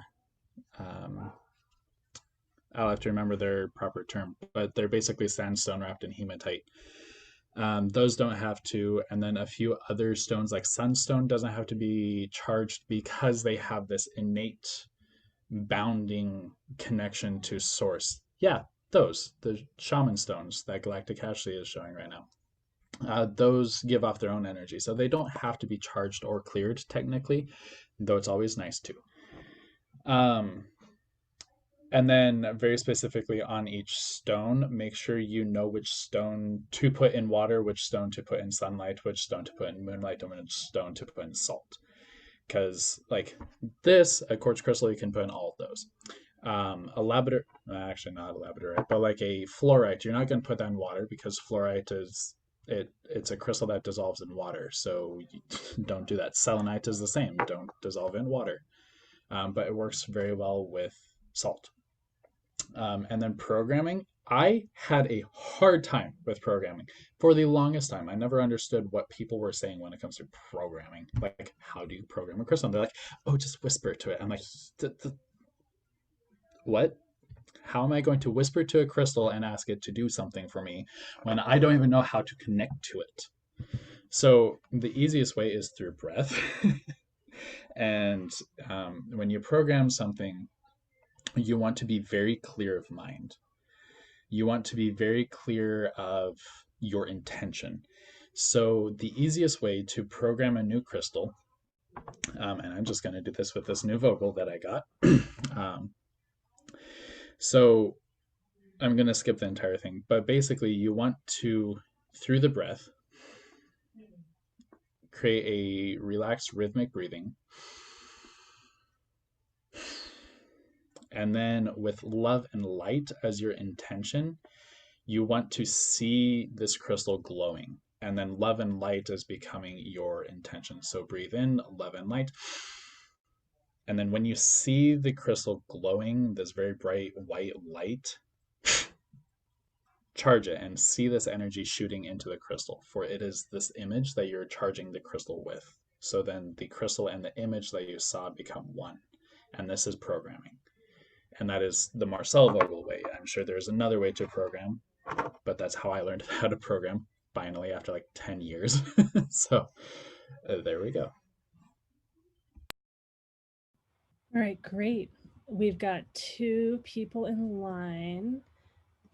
I'll have to remember their proper term, but they're basically sandstone wrapped in hematite. Those don't have to. And then a few other stones like sunstone doesn't have to be charged because they have this innate bounding connection to source. Yeah, the shaman stones that Galactic Ashley is showing right now. Those give off their own energy, so they don't have to be charged or cleared technically, though it's always nice to. And then very specifically on each stone, make sure you know which stone to put in water, which stone to put in sunlight, which stone to put in moonlight, and which stone to put in salt. Because like this, a quartz crystal, you can put in all of those. A labradorite, actually not a labradorite, but like a fluorite, you're not going to put that in water because fluorite is, it's a crystal that dissolves in water. So don't do that. Selenite is the same. Don't dissolve in water. But it works very well with salt. And then programming, I had a hard time with programming for the longest time. I never understood what people were saying when it comes to programming. Like, how do you program a crystal? And they're like, oh, just whisper to it. I'm like, what? How am I going to whisper to a crystal and ask it to do something for me when I don't even know how to connect to it? So the easiest way is through breath. And when you program something, you want to be very clear of mind. You want to be very clear of your intention. So the easiest way to program a new crystal, and I'm just going to do this with this new Vogel that I got. So I'm going to skip the entire thing, but basically you want to, through the breath, create a relaxed rhythmic breathing. And then with love and light as your intention, you want to see this crystal glowing. And then love and light is becoming your intention. So breathe in, love and light. And then when you see the crystal glowing, this very bright white light, charge it and see this energy shooting into the crystal, for it is this image that you're charging the crystal with. So then the crystal and the image that you saw become one. And this is programming. And that is the Marcel Vogel way. I'm sure there's another way to program, but that's how I learned how to program finally after like 10 years. So there we go. All right, great. We've got 2 people in line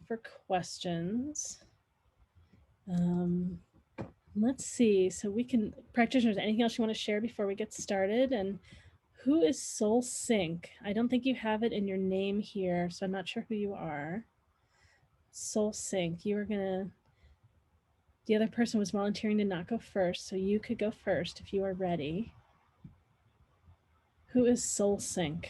for questions. Let's see. So we can, practitioners, anything else you want to share before we get started? And who is Soul Sync? I don't think you have it in your name here, so I'm not sure who you are. Soul Sync, you were gonna, the other person was volunteering to not go first, so you could go first if you are ready. Who is Soul Sync?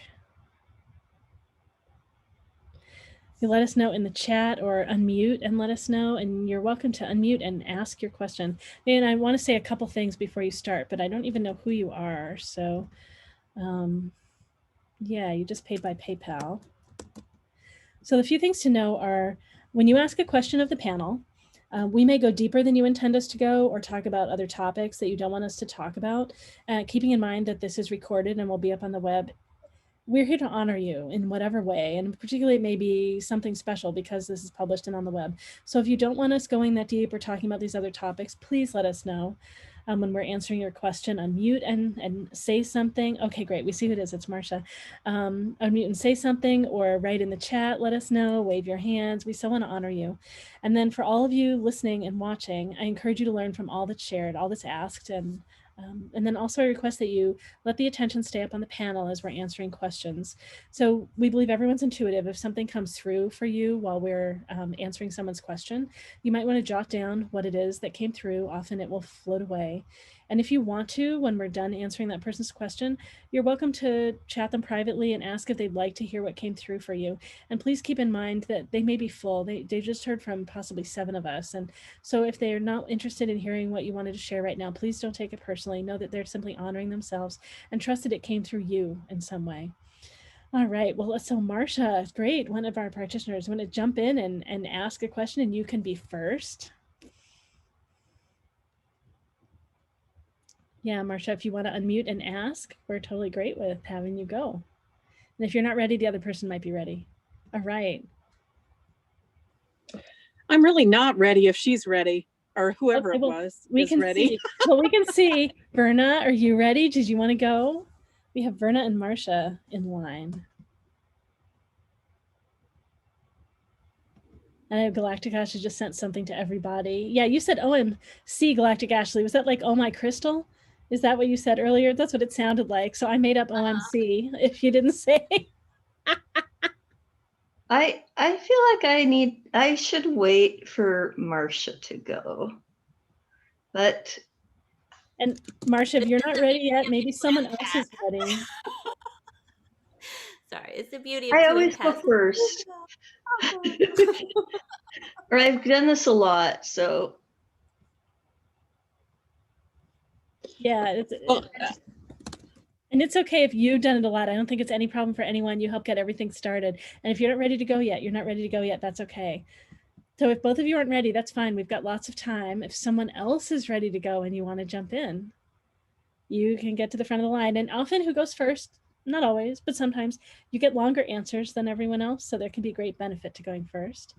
You let us know in the chat or unmute and let us know, and you're welcome to unmute and ask your question. And I want to say a couple things before you start, but I don't even know who you are. So yeah, you just paid by PayPal. So the few things to know are when you ask a question of the panel, we may go deeper than you intend us to go or talk about other topics that you don't want us to talk about, keeping in mind that this is recorded and will be up on the web. We're here to honor you in whatever way, and particularly it may be something special because this is published and on the web. So if you don't want us going that deep or talking about these other topics, please let us know. When we're answering your question, unmute and say something. Okay, great. We see who it is. It's Marcia. Unmute and say something or write in the chat. Let us know. Wave your hands. We so want to honor you. And then for all of you listening and watching, I encourage you to learn from all that's shared, all that's asked, and then also I request that you let the attention stay up on the panel as we're answering questions. So we believe everyone's intuitive. If something comes through for you while we're answering someone's question, you might want to jot down what it is that came through. Often it will float away. And if you want to, when we're done answering that person's question, you're welcome to chat them privately and ask if they'd like to hear what came through for you. And please keep in mind that they may be full. They just heard from possibly 7 of us. And so if they're not interested in hearing what you wanted to share right now, please don't take it personally. Know that they're simply honoring themselves and trust that it came through you in some way. All right, well, so Marcia, great, one of our practitioners, want to jump in and ask a question, and you can be first. Yeah, Marcia, if you want to unmute and ask, we're totally great with having you go. And if you're not ready, the other person might be ready. All right. I'm really not ready if she's ready, or whoever Okay, it well, was we is can ready. see. Well, we can see. Verna, are you ready? Did you want to go? We have Verna and Marcia in line. I know Galactic Ashley just sent something to everybody. Yeah, you said OMC, Galactic Ashley. Was that like Oh My Crystal? Is that what you said earlier? That's what it sounded like. So I made up OMC if you didn't say. I feel like I should wait for Marcia to go. But And Marcia, if you're not ready yet, maybe someone else is ready. Sorry, it's the beauty of I twin always go cast. first. Or I've done this a lot, so Yeah, and it's okay if you've done it a lot. I don't think it's any problem for anyone. You help get everything started. And if you're not ready to go yet, you're not ready to go yet, that's okay. So if both of you aren't ready, that's fine. We've got lots of time. If someone else is ready to go and you want to jump in, you can get to the front of the line. And often who goes first, not always, but sometimes you get longer answers than everyone else. So there can be great benefit to going first.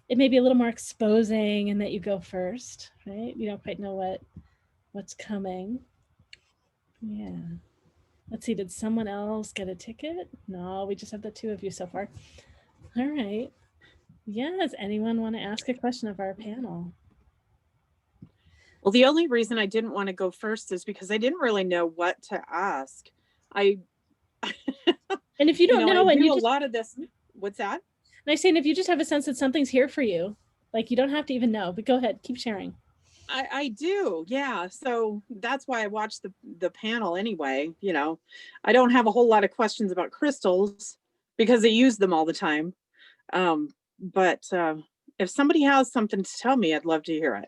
It may be a little more exposing in that you go first, right? You don't quite know what's coming. Yeah. Let's see, did someone else get a ticket? No, we just have the 2 of you so far. All right. Yeah, does anyone want to ask a question of our panel? Well, the only reason I didn't want to go first is because I didn't really know what to ask. And if you don't know, I and do you a just, lot of this. What's that? and I say, and if you just have a sense that something's here for you, like you don't have to even know, but go ahead, keep sharing. I do, yeah. So that's why I watched the panel anyway. I don't have a whole lot of questions about crystals because I use them all the time. But if somebody has something to tell me, I'd love to hear it.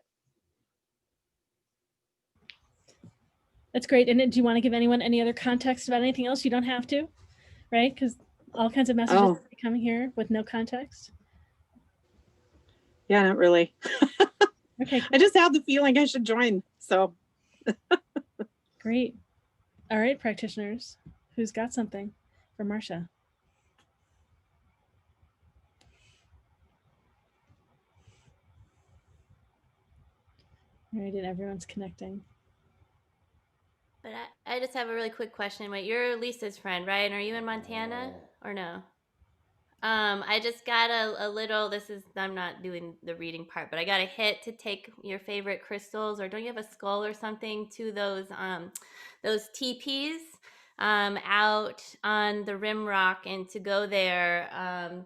That's great. And do you want to give anyone any other context about anything else? You don't have to, right? Because all kinds of messages coming here with no context. Yeah, not really. Okay. I just have the feeling I should join. So great. All right, practitioners, who's got something for Marcia? All right, and everyone's connecting. But I just have a really quick question. Wait, you're Lisa's friend, right? And are you in Montana or no? I just got a little, I'm not doing the reading part, but I got a hit to take your favorite crystals, or don't you have a skull or something to those teepees? out on the Rim Rock, and to go there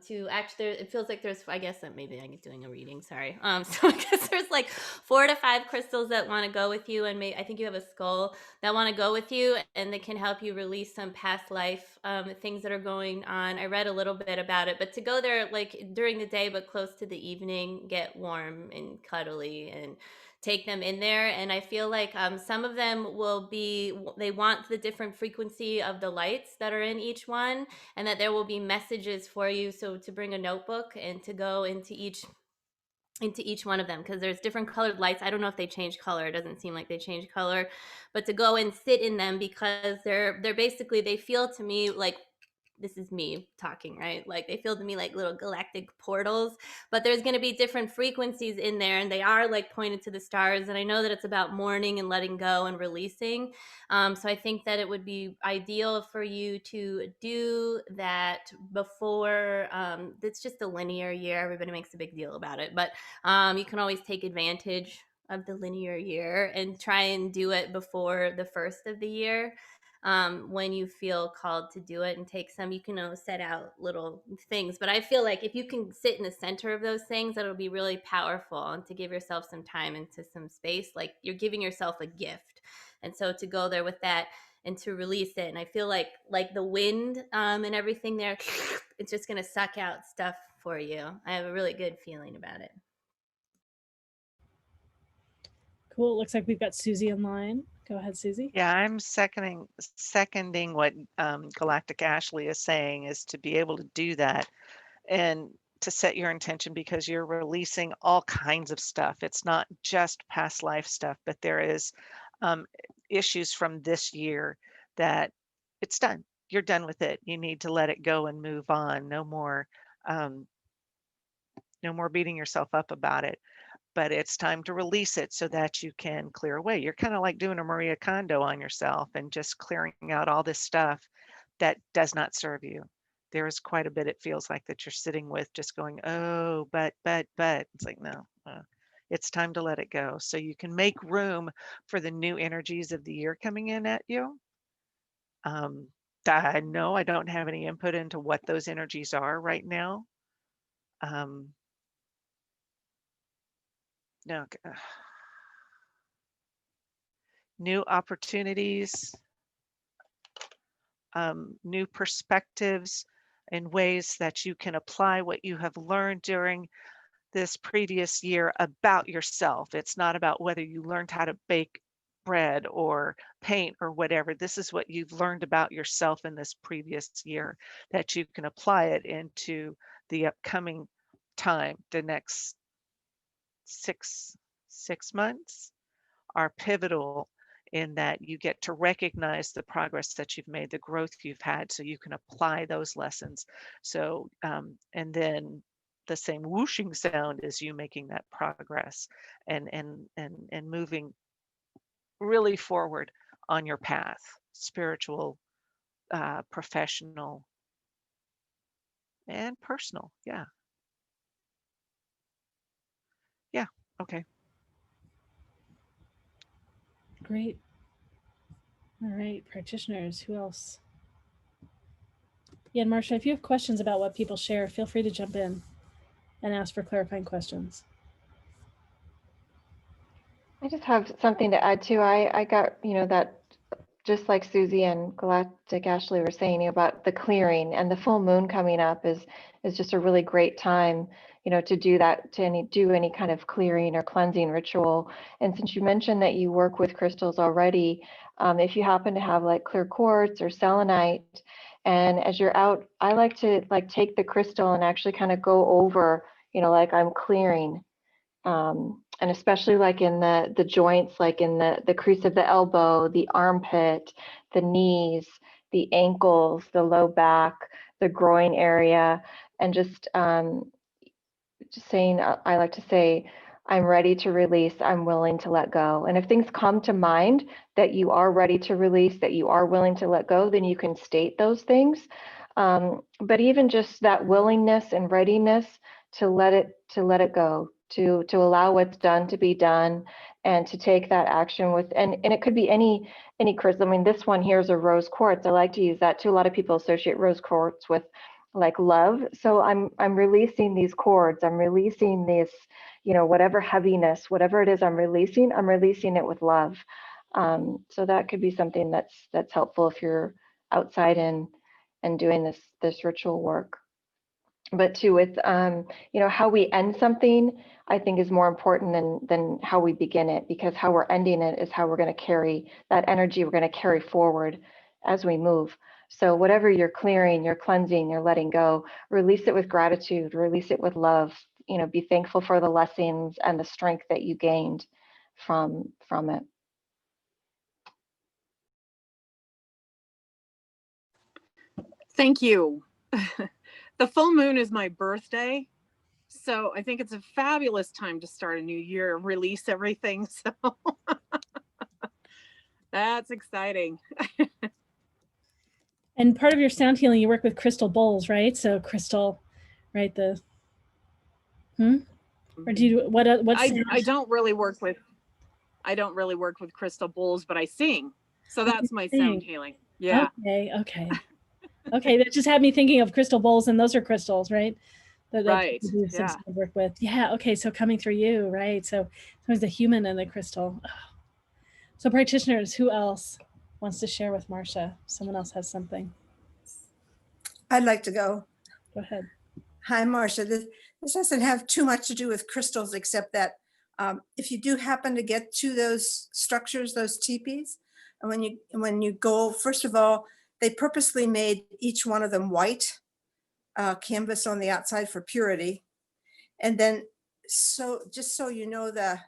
to actually, it feels like there's, I guess that maybe I'm doing a reading, sorry. So I guess there's like 4 to 5 crystals that want to go with you, and I think you have a skull that want to go with you, and they can help you release some past life things that are going on. I read a little bit about it, but to go there like during the day but close to the evening, get warm and cuddly, and take them in there. And I feel like some of them will be, they want the different frequency of the lights that are in each one, and that there will be messages for you. So to bring a notebook and to go into each one of them, because there's different colored lights. I don't know if they change color. It doesn't seem like they change color, but to go and sit in them, because they're basically, they feel to me like, this is me talking, right? Like they feel to me like little galactic portals, but there's going to be different frequencies in there, and they are like pointed to the stars. And I know that it's about mourning and letting go and releasing. So I think that it would be ideal for you to do that before. It's just a linear year. Everybody makes a big deal about it, but you can always take advantage of the linear year and try and do it before the first of the year. When you feel called to do it, and take some, you can set out little things. But I feel like if you can sit in the center of those things, that'll be really powerful. And to give yourself some time into some space, like you're giving yourself a gift. And so to go there with that and to release it. And I feel like the wind and everything there, it's just going to suck out stuff for you. I have a really good feeling about it. Cool. Looks like we've got Susie online. Go ahead, Susie. Yeah, I'm seconding what Galactic Ashley is saying, is to be able to do that and to set your intention, because you're releasing all kinds of stuff. It's not just past life stuff, but there is issues from this year that it's done. You're done with it. You need to let it go and move on. No more beating yourself up about it. But it's time to release it so that you can clear away. You're kind of like doing a Maria Kondo on yourself and just clearing out all this stuff that does not serve you. There is quite a bit, it feels like, that you're sitting with, just going, oh, but. It's like, no, it's time to let it go so you can make room for the new energies of the year coming in at you. I know I don't have any input into what those energies are right now. No, new opportunities, new perspectives, and ways that you can apply what you have learned during this previous year about yourself. It's not about whether you learned how to bake bread or paint or whatever. This is what you've learned about yourself in this previous year, that you can apply it into the upcoming time. The next six months are pivotal in that you get to recognize the progress that you've made, the growth you've had, so you can apply those lessons. So, and then the same whooshing sound is you making that progress and moving really forward on your path, spiritual, professional, and personal. Yeah. Yeah. Okay. Great. All right, practitioners, who else? Yeah, and Marcia, if you have questions about what people share, feel free to jump in and ask for clarifying questions. I just have something to add too. I got, that just like Susie and Galactic Ashley were saying about the clearing, and the full moon coming up is just a really great time, to do that, to do any kind of clearing or cleansing ritual. And since you mentioned that you work with crystals already, if you happen to have like clear quartz or selenite, and as you're out, I like to take the crystal and actually kind of go over, like I'm clearing. And especially like in the joints, like in the crease of the elbow, the armpit, the knees, the ankles, the low back, the groin area, and just saying, I like to say, I'm ready to release, I'm willing to let go. And if things come to mind that you are ready to release, that you are willing to let go, then you can state those things. But even just that willingness and readiness to let it go, to allow what's done to be done, and to take that action with, and it could be any crystal. I mean, this one here is a rose quartz. I like to use that too. A lot of people associate rose quartz with like love. So I'm releasing these cords. I'm releasing this, you know, whatever heaviness, whatever it is I'm releasing it with love. So that could be something that's helpful if you're outside and doing this ritual work. But too, with you know, how we end something, I think is more important than how we begin it, because how we're ending it is how we're going to carry that energy. We're going to carry forward as we move. So whatever you're clearing, you're cleansing, you're letting go, release it with gratitude, release it with love. You know, be thankful for the lessons and the strength that you gained from it. Thank you. The full moon is my birthday, so I think it's a fabulous time to start a new year, release everything. So that's exciting. And part of your sound healing, you work with crystal bowls, right? So crystal, right? Or do you what I don't really work with crystal bowls, but I sing. So that's my sound healing. Yeah. Okay. Okay, that just had me thinking of crystal bowls, and those are crystals, right? Right. Do some Yeah. sort of work with. Yeah. Okay. So coming through you, right? So there's the human and the crystal. Oh. So practitioners, who else wants to share with Marsha? Someone else has something. I'd like to go. Go ahead. Hi, Marsha. This doesn't have too much to do with crystals, except that if you do happen to get to those structures, those teepees, and when you go, first of all, they purposely made each one of them white canvas on the outside for purity. And then, so just so you know the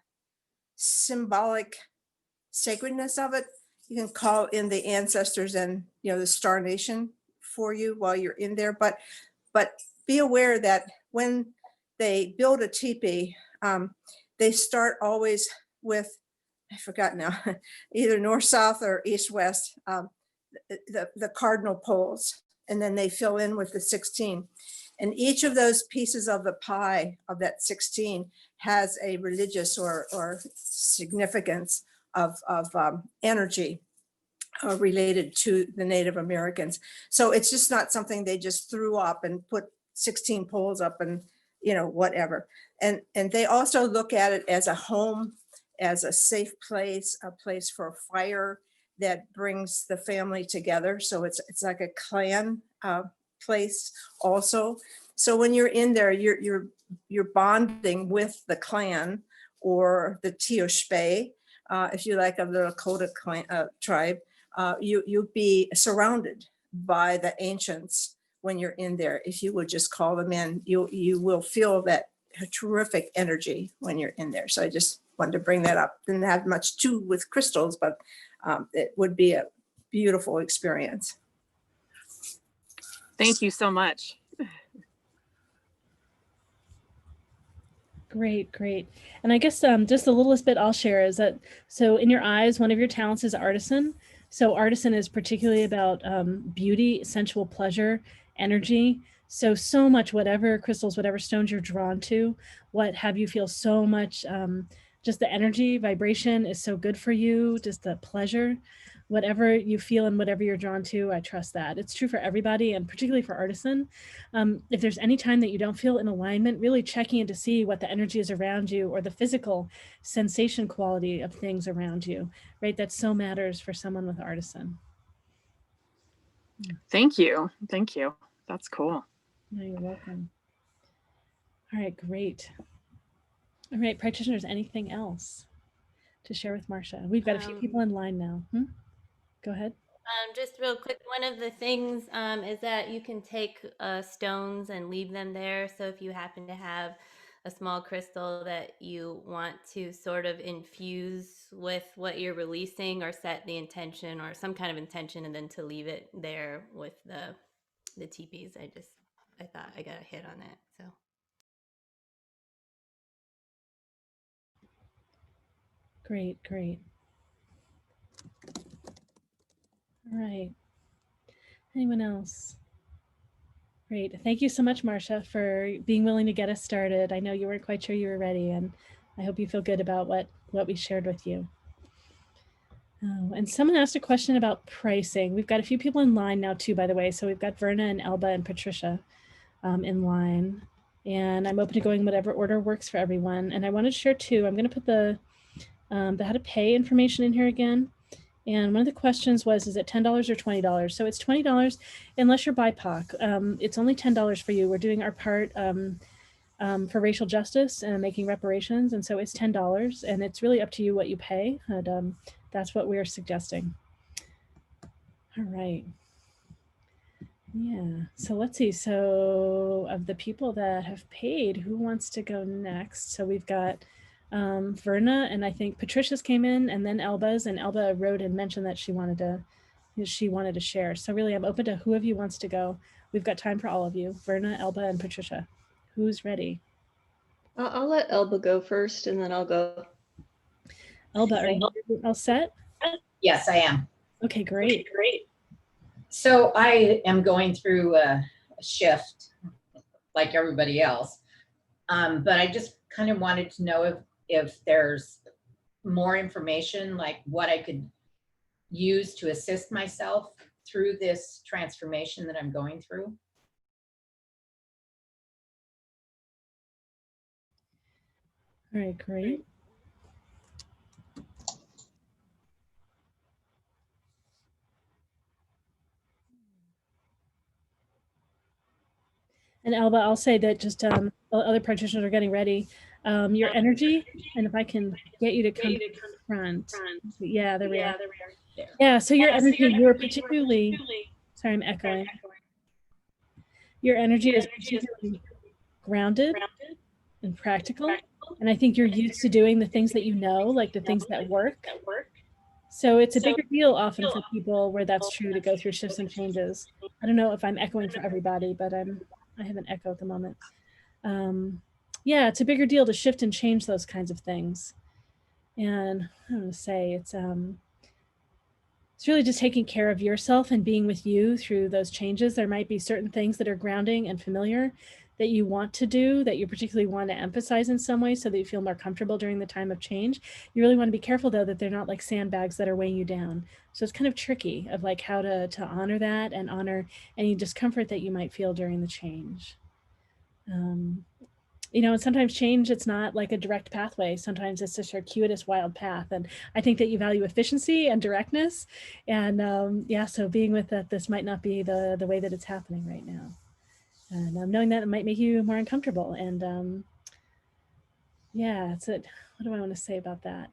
symbolic sacredness of it, you can call in the ancestors and, you know, the Star Nation for you while you're in there. But be aware that when they build a teepee, they start always with, I forgot now, either north, south, or east, west, the cardinal poles, and then they fill in with the 16. And each of those pieces of the pie of that 16 has a religious or significance of energy related to the Native Americans. So it's just not something they just threw up and put 16 poles up and, you know, whatever. And they also look at it as a home, as a safe place, a place for fire that brings the family together. So it's like a clan place also. So when you're in there, you're bonding with the clan or the Tioshpe, if you like, of the Lakota clan, tribe. You'll be surrounded by the ancients when you're in there. If you would just call them in, you will feel that terrific energy when you're in there. So I just wanted to bring that up. Didn't have much to do with crystals, but it would be a beautiful experience. Thank you so much. Great. And I guess just the littlest bit I'll share is that, so in your eyes, one of your talents is artisan. So artisan is particularly about beauty, sensual pleasure, energy. So much, whatever crystals, whatever stones you're drawn to, what have you feel so much, just the energy, vibration is so good for you, just the pleasure. Whatever you feel and whatever you're drawn to, I trust that. It's true for everybody, and particularly for artisan. If there's any time that you don't feel in alignment, really checking in to see what the energy is around you or the physical sensation quality of things around you, right? That so matters for someone with artisan. Thank you. That's cool. No, you're welcome. All right, great. All right, practitioners, anything else to share with Marsha? We've got a few people in line now. Go ahead. Just real quick, one of the things is that you can take stones and leave them there. So if you happen to have a small crystal that you want to sort of infuse with what you're releasing, or set the intention or some kind of intention, and then to leave it there with the teepees. I thought I got a hit on that. So. Great. All right. Anyone else? Great. Thank you so much, Marsha, for being willing to get us started. I know you weren't quite sure you were ready, and I hope you feel good about what what we shared with you. Oh, and someone asked a question about pricing. We've got a few people in line now too, by the way. So we've got Verna and Elba and Patricia in line. And I'm open to going whatever order works for everyone. And I wanted to share too, I'm going to put the how to pay information in here again. And one of the questions was, is it $10 or $20? So it's $20 unless you're BIPOC. It's only $10 for you. We're doing our part for racial justice and making reparations. And so it's $10 and it's really up to you what you pay. And that's what we're suggesting. All right. Yeah, so let's see. So of the people that have paid, who wants to go next? So we've got Verna, and I think Patricia's came in, and then Elba's, and Elba wrote and mentioned that she wanted to share. So really, I'm open to who of you wants to go. We've got time for all of you. Verna, Elba, and Patricia. Who's ready? I'll let Elba go first, and then I'll go. Elba, are you all set? Yes, I am. Okay, great. So I am going through a shift like everybody else. But I just kind of wanted to know if there's more information, like what I could use to assist myself through this transformation that I'm going through. All right, great. And Elba, I'll say that just other practitioners are getting ready. Your energy, and if I can get you to come front. Yeah, there we are. Yeah, so your energy, you're particularly, sorry, I'm echoing. Your energy is particularly grounded and practical. And I think you're used to doing the things that you know, like the things that work. So it's a bigger deal often for people where that's true to go through shifts and changes. I don't know if I'm echoing for everybody, but I have an echo at the moment. Yeah, it's a bigger deal to shift and change those kinds of things. And I don't want to say it's really just taking care of yourself and being with you through those changes. There might be certain things that are grounding and familiar that you want to do, that you particularly want to emphasize in some way so that you feel more comfortable during the time of change. You really want to be careful though that they're not like sandbags that are weighing you down. So it's kind of tricky of like how to honor that and honor any discomfort that you might feel during the change. You know, and sometimes change, it's not like a direct pathway. Sometimes it's a circuitous wild path. And I think that you value efficiency and directness. And yeah, so being with that, this might not be the way that it's happening right now. And knowing that it might make you more uncomfortable. And yeah, what do I want to say about that?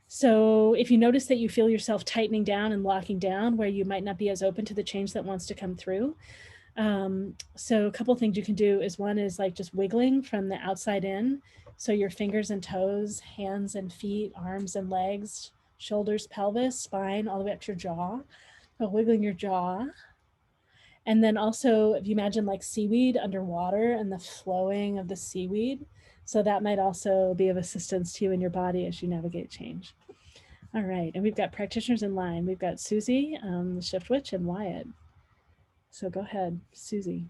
So if you notice that you feel yourself tightening down and locking down where you might not be as open to the change that wants to come through, so a couple of things you can do is one is like just wiggling from the outside in. So your fingers and toes, hands and feet, arms and legs, shoulders, pelvis, spine, all the way up to your jaw. So wiggling your jaw. And then also if you imagine like seaweed underwater and the flowing of the seaweed. So that might also be of assistance to you in your body as you navigate change. All right, and we've got practitioners in line. We've got Susie, the Shift Witch, and Wyatt. So go ahead, Susie.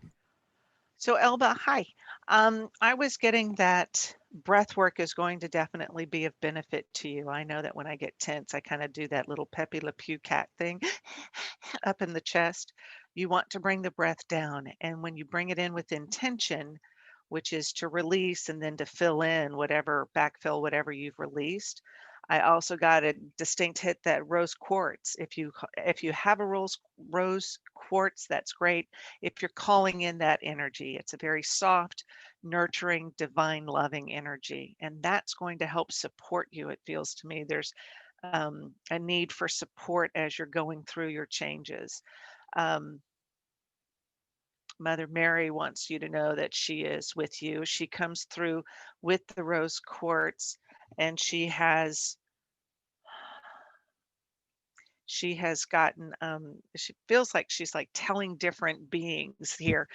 So Elba, hi. I was getting that breath work is going to definitely be of benefit to you. I know that when I get tense, I kind of do that little Pepe Le Pew cat thing up in the chest. You want to bring the breath down. And when you bring it in with intention, which is to release and then to fill in whatever, backfill whatever you've released. I also got a distinct hit that rose quartz. If you have a rose quartz, that's great. If you're calling in that energy, it's a very soft, nurturing, divine, loving energy, and that's going to help support you. It feels to me there's a need for support as you're going through your changes. Mother Mary wants you to know that she is with you. She comes through with the rose quartz, and she has gotten, she feels like she's like telling different beings here.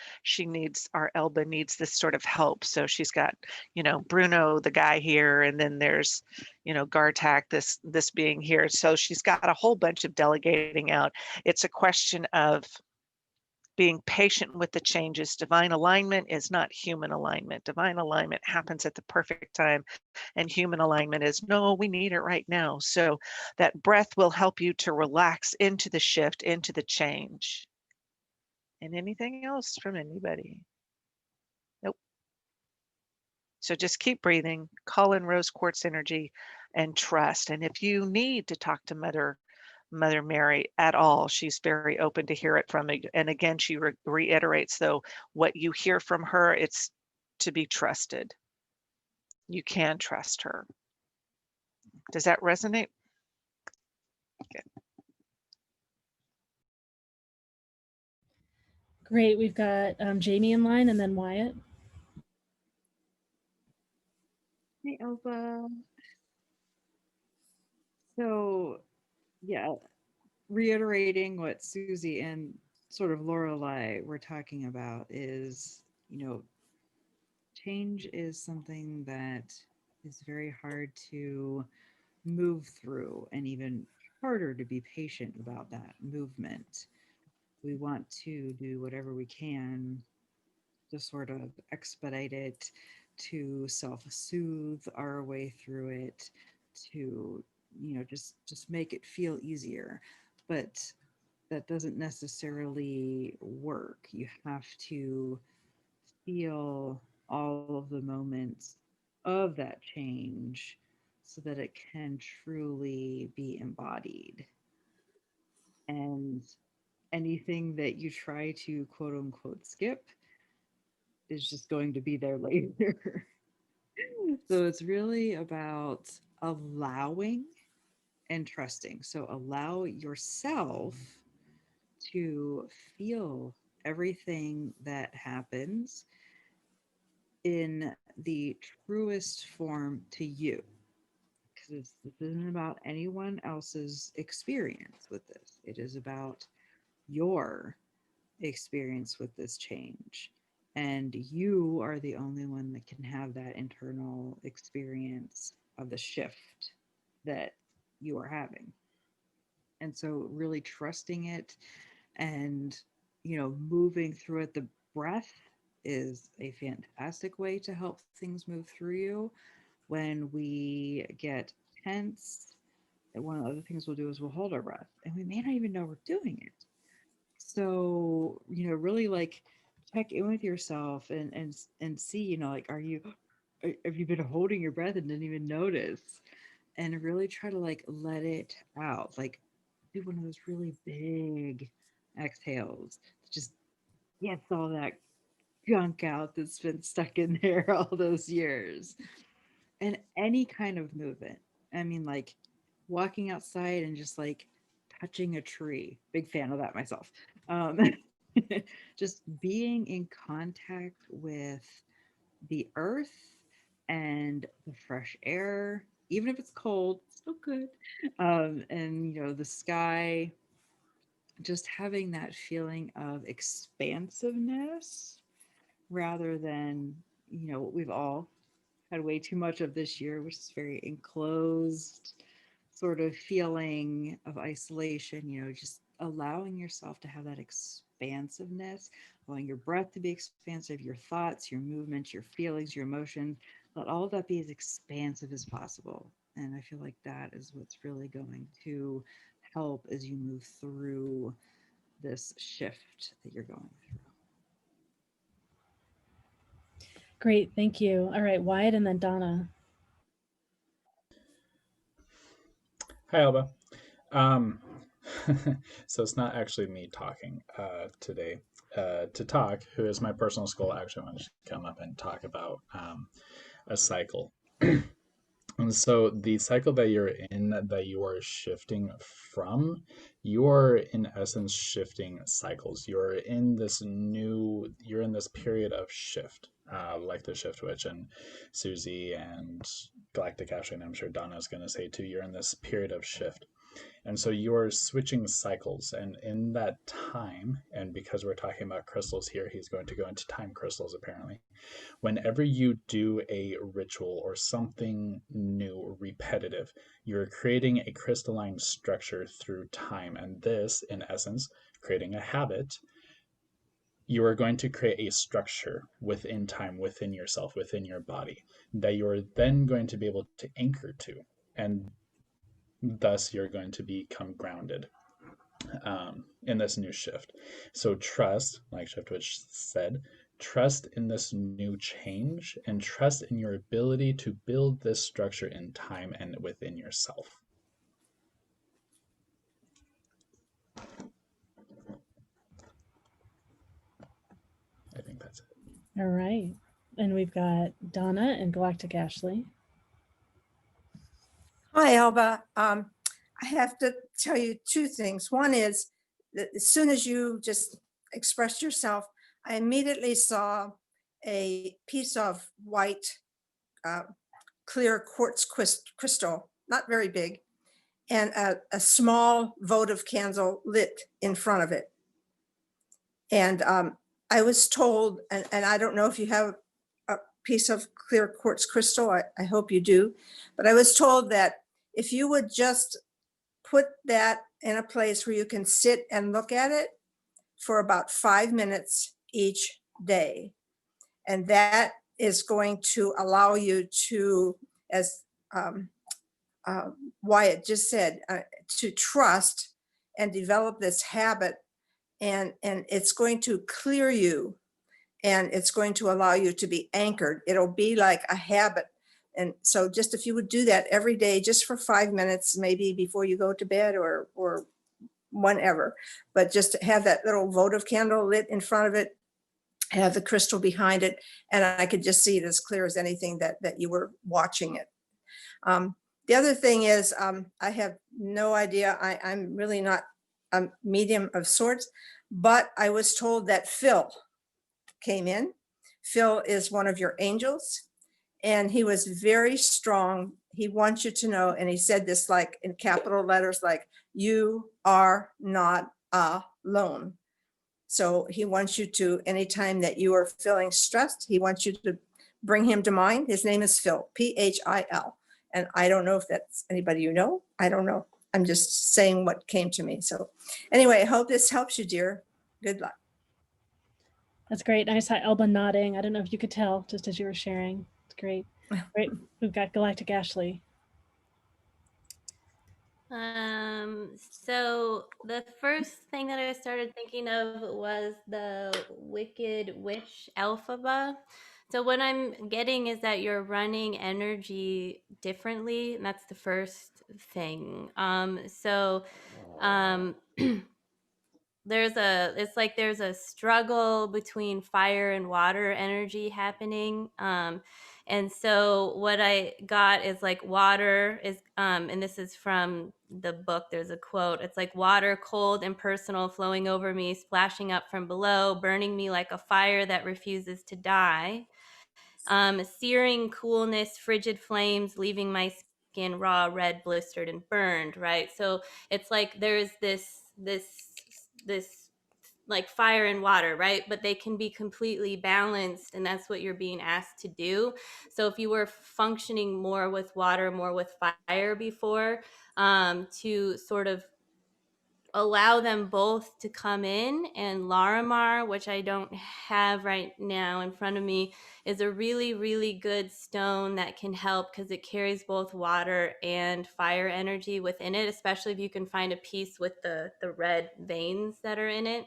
Our Elba needs this sort of help. So she's got, Bruno, the guy here, and then there's, Gartak, this being here. So she's got a whole bunch of delegating out. It's a question of being patient with the changes. Divine alignment is not human alignment. Divine alignment happens at the perfect time, and human alignment is, no, we need it right now. So that breath will help you to relax into the shift, into the change. And anything else from anybody? Nope. So just keep breathing, call in rose quartz energy, and trust. And if you need to talk to Mother Mary at all, she's very open to hear it from you. And again, she reiterates, though, what you hear from her, it's to be trusted. You can trust her. Does that resonate? Okay. Great. We've got Jamie in line and then Wyatt. Hey, Elba. So, yeah, reiterating what Susie and sort of Lorelei were talking about is, change is something that is very hard to move through and even harder to be patient about that movement. We want to do whatever we can to sort of expedite it, to self-soothe our way through it, to just make it feel easier. But that doesn't necessarily work. You have to feel all of the moments of that change so that it can truly be embodied. And anything that you try to quote unquote skip is just going to be there later. So it's really about allowing and trusting. So allow yourself to feel everything that happens in the truest form to you. Because this isn't about anyone else's experience with this. It is about your experience with this change. And you are the only one that can have that internal experience of the shift that you are having. And so, really trusting it and, moving through it. The breath is a fantastic way to help things move through you. When we get tense, one of the other things we'll do is we'll hold our breath and we may not even know we're doing it. So, really like check in with yourself and see, like, have you been holding your breath and didn't even notice? And really try to like let it out. Like do one of those really big exhales. Just gets all that gunk out that's been stuck in there all those years. And any kind of movement. I mean, like walking outside and just like touching a tree. Big fan of that myself. Um, just being in contact with the earth and the fresh air, even if it's cold, still good. And the sky, just having that feeling of expansiveness rather than what we've all had way too much of this year, which is very enclosed sort of feeling of isolation, just allowing yourself to have that expansiveness, allowing your breath to be expansive, your thoughts, your movements, your feelings, your emotions, let all of that be as expansive as possible. And I feel like that is what's really going to help as you move through this shift that you're going through. Great. Thank you. All right, Wyatt and then Donna. Hi, Alba. Um, so it's not actually me talking today. To talk, who is my personal school, actually wanted to come up and talk about a cycle. And so the cycle that you're in, that you are shifting from, you are in essence shifting cycles. You're in this period of shift, like the Shift Witch and Susie and Galactic Ashley, and I'm sure Donna's going to say too, you're in this period of shift. And so you're switching cycles. And in that time, and because we're talking about crystals here, he's going to go into time crystals apparently. Whenever you do a ritual or something new, repetitive, you're creating a crystalline structure through time. And this, in essence, creating a habit, you are going to create a structure within time, within yourself, within your body, that you're then going to be able to anchor to. And thus you're going to become grounded in this new shift. So trust, like Shiftwitch said, trust in this new change and trust in your ability to build this structure in time and within yourself. I think that's it. All right. And we've got Donna and Galactic Ashley. Hi, Alba. I have to tell you two things. One is that as soon as you just expressed yourself, I immediately saw a piece of white, clear quartz crystal, not very big, and a small votive candle lit in front of it. And I was told, and I don't know if you have a piece of clear quartz crystal, I hope you do, but I was told that if you would just put that in a place where you can sit and look at it for about 5 minutes each day. And that is going to allow you to, as Wyatt just said, to trust and develop this habit. And it's going to clear you, and it's going to allow you to be anchored. It'll be like a habit. And so just if you would do that every day, just for 5 minutes, maybe before you go to bed or whenever, but just to have that little votive candle lit in front of it, have the crystal behind it, and I could just see it as clear as anything that you were watching it. The other thing is, I have no idea. I'm really not a medium of sorts, but I was told that Phil came in. Phil is one of your angels, and he was very strong. He wants you to know, and he said this like in capital letters, like, you are not alone. So he wants you to, anytime that you are feeling stressed, he wants you to bring him to mind. His name is Phil, Phil. And I don't know if that's anybody you know. I don't know. I'm just saying what came to me. So anyway, I hope this helps you, dear. Good luck. That's great. I saw Elba nodding. I don't know if you could tell just as you were sharing. It's great. Great. We've got Galactic Ashley. So the first thing that I started thinking of was the Wicked Witch Alphaba. So what I'm getting is that you're running energy differently, and that's the first thing. There's a struggle between fire and water energy happening. And so what I got is like water is, and this is from the book, there's a quote. It's like water, cold, impersonal, flowing over me, splashing up from below, burning me like a fire that refuses to die. Searing coolness, frigid flames, leaving my skin raw, red, blistered, and burned, right? So it's like there's this like fire and water, right? But they can be completely balanced, and that's what you're being asked to do. So if you were functioning more with water, more with fire before, to sort of allow them both to come in, and Larimar, which I don't have right now in front of me, is a really, really good stone that can help because it carries both water and fire energy within it, especially if you can find a piece with the red veins that are in it.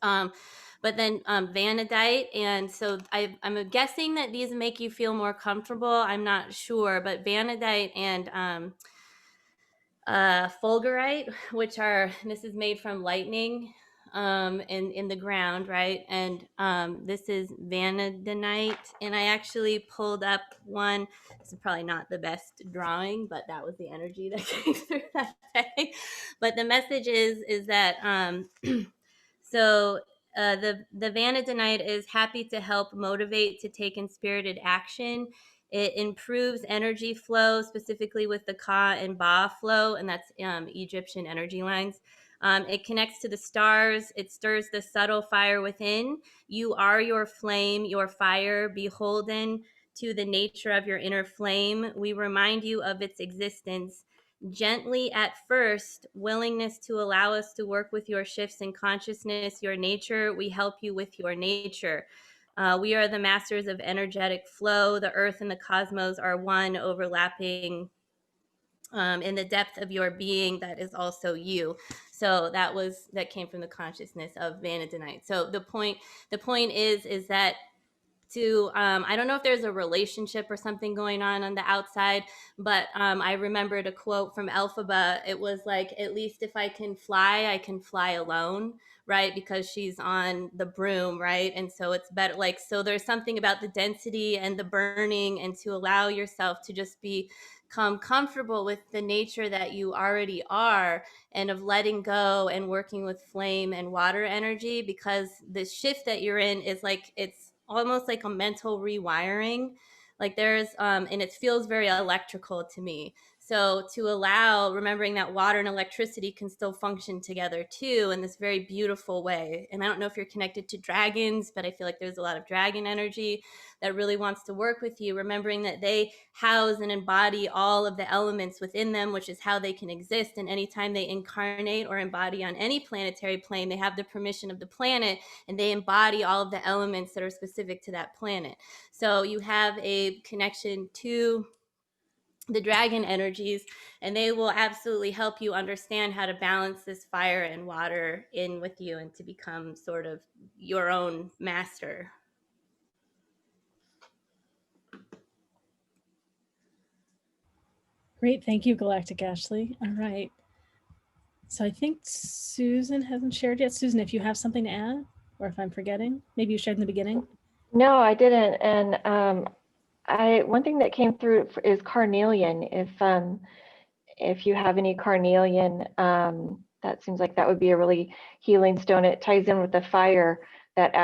But then vanadite, and so I'm guessing that these make you feel more comfortable. I'm not sure, but vanadite and fulgurite, which are, this is made from lightning in the ground, right? And this is vanadinite, and I actually pulled up one. This is probably not the best drawing, but that was the energy that came through that day. But the message is that so the vanadinite is happy to help motivate to take inspirited action. It improves energy flow, specifically with the Ka and Ba flow, and that's Egyptian energy lines. It connects to the stars. It stirs the subtle fire within. You are your flame, your fire, beholden to the nature of your inner flame. We remind you of its existence. gently at first, willingness to allow us to work with your shifts in consciousness, your nature. We help you with your nature. We are the masters of energetic flow. The earth and the cosmos are one, overlapping in the depth of your being that is also you. So that came from the consciousness of Vanadinite. So the point is that I don't know if there's a relationship or something going on the outside, but I remembered a quote from Elphaba. It was like, at least if I can fly alone, right? Because she's on the broom, right? And so it's better, like, so there's something about the density and the burning, and to allow yourself to just become comfortable with the nature that you already are, and of letting go and working with flame and water energy, because the shift that you're in is like, it's almost like a mental rewiring. Like there's and it feels very electrical to me. So to allow, remembering that water and electricity can still function together too, in this very beautiful way. And I don't know if you're connected to dragons, but I feel like there's a lot of dragon energy that really wants to work with you, remembering that they house and embody all of the elements within them, which is how they can exist. And anytime they incarnate or embody on any planetary plane, they have the permission of the planet, and they embody all of the elements that are specific to that planet. So you have a connection to the dragon energies, and they will absolutely help you understand how to balance this fire and water in with you, and to become sort of your own master. Great. Thank you, Galactic Ashley. All right. So I think Susan hasn't shared yet. Susan, if you have something to add, or if I'm forgetting, maybe you shared in the beginning. No, I didn't. And one thing that came through is carnelian. If you have any carnelian, that seems like that would be a really healing stone. It ties in with the fire that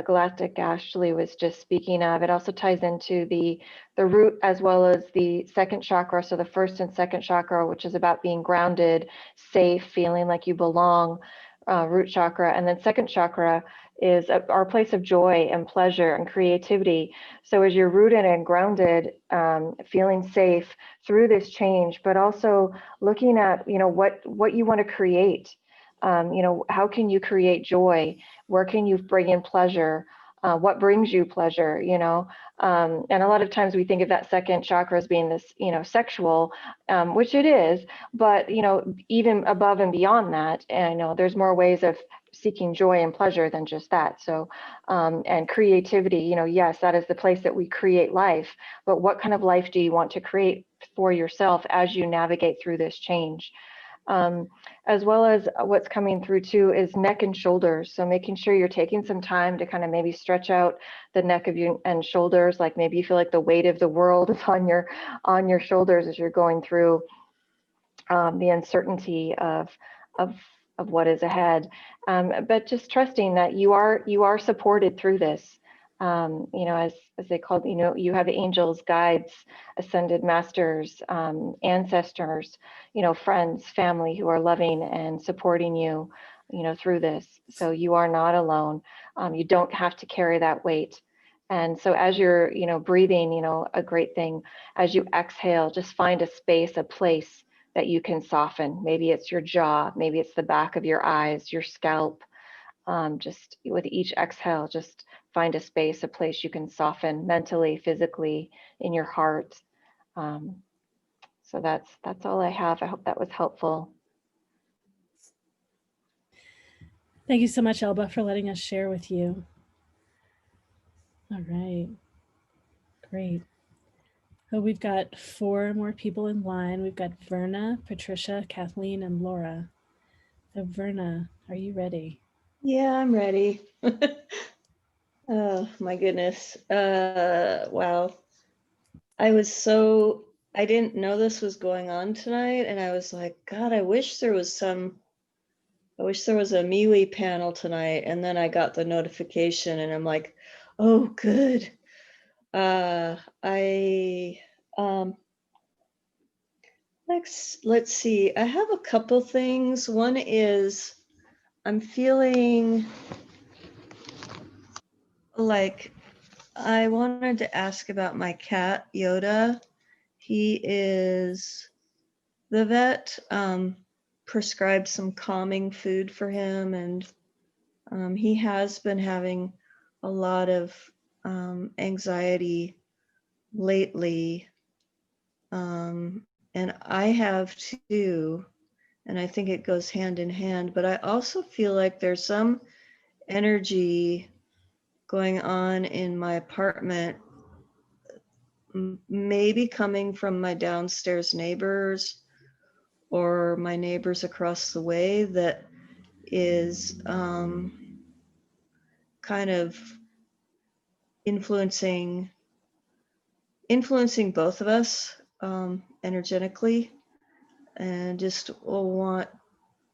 Galactic Ashley was just speaking of. It also ties into the root as well as the second chakra. So the first and second chakra, which is about being grounded, safe, feeling like you belong, root chakra. And then second chakra is our place of joy and pleasure and creativity. So as you're rooted and grounded, feeling safe through this change, but also looking at, what you want to create. How can you create joy? Where can you bring in pleasure? What brings you pleasure? And a lot of times we think of that second chakra as being this, sexual, which it is, but even above and beyond that, and there's more ways of seeking joy and pleasure than just that. So, and creativity, yes, that is the place that we create life, but what kind of life do you want to create for yourself as you navigate through this change? As well as what's coming through too is neck and shoulders. So making sure you're taking some time to kind of maybe stretch out the neck of you and shoulders, like maybe you feel like the weight of the world is on your shoulders as you're going through the uncertainty of what is ahead. But just trusting that you are supported through this. As they call, you have angels, guides, ascended masters, ancestors, friends, family who are loving and supporting you, through this. So you are not alone. You don't have to carry that weight. And so as you're, breathing, a great thing, as you exhale, just find a space, a place that you can soften. Maybe it's your jaw, maybe it's the back of your eyes, your scalp. Just with each exhale, just find a space, a place you can soften mentally, physically, in your heart. So that's all I have. I hope that was helpful. Thank you so much, Elba, for letting us share with you. All right. Great. So we've got 4 more people in line. We've got Verna, Patricia, Kathleen, and Laura. So Verna, are you ready? Yeah, I'm ready. Oh my goodness. Wow. I didn't know this was going on tonight, and I was like, God, I wish there was a MeWe panel tonight. And then I got the notification and I'm like, oh, good. Let's see. I have a couple things. One is I'm feeling like I wanted to ask about my cat, Yoda. He is the vet prescribed some calming food for him, and he has been having a lot of anxiety lately. And I have too, and I think it goes hand in hand, but I also feel like there's some energy going on in my apartment, maybe coming from my downstairs neighbors or my neighbors across the way, that is kind of influencing both of us energetically, and just will want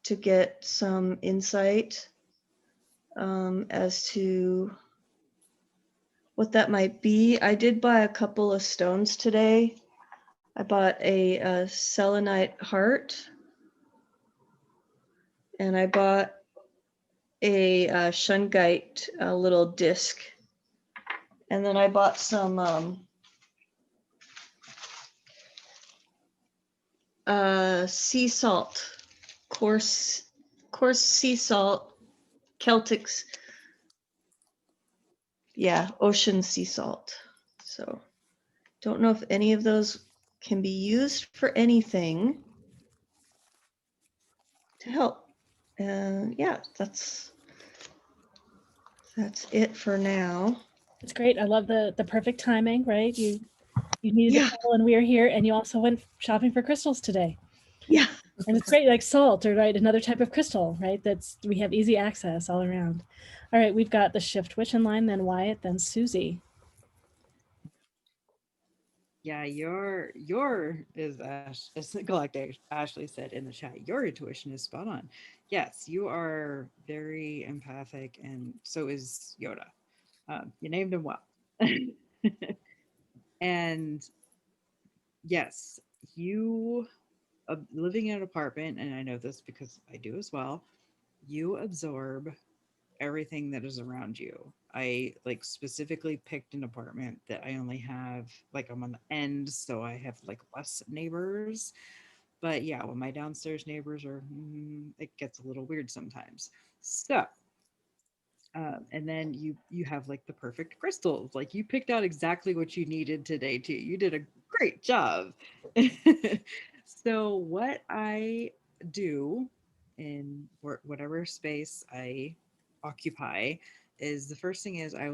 to get some insight as to what that might be. I did buy a couple of stones today. I bought a selenite heart, and I bought a shungite, a little disc, and then I bought some sea salt, coarse sea salt, Celtics, yeah, ocean sea salt. So don't know if any of those can be used for anything to help. Yeah, that's it for now. It's great. I love the perfect timing, right? You needed Yeah. a call and we are here, and you also went shopping for crystals today. Yeah. And it's great, like salt, or right, another type of crystal, right? We have easy access all around. All right, we've got the Shift Witch in line, then Wyatt, then Susie. Yeah, your is as Galactic Ashley said in the chat, your intuition is spot on. Yes, you are very empathic, and so is Yoda. You named him well. And yes, you living in an apartment, and I know this because I do as well, you absorb everything that is around you. I like specifically picked an apartment that I only have, like, I'm on the end, so I have like less neighbors. But yeah, when my downstairs neighbors are, it gets a little weird sometimes. So, and then you have like the perfect crystals. Like, you picked out exactly what you needed today too. You did a great job. So what I do in whatever space I occupy is, the first thing is I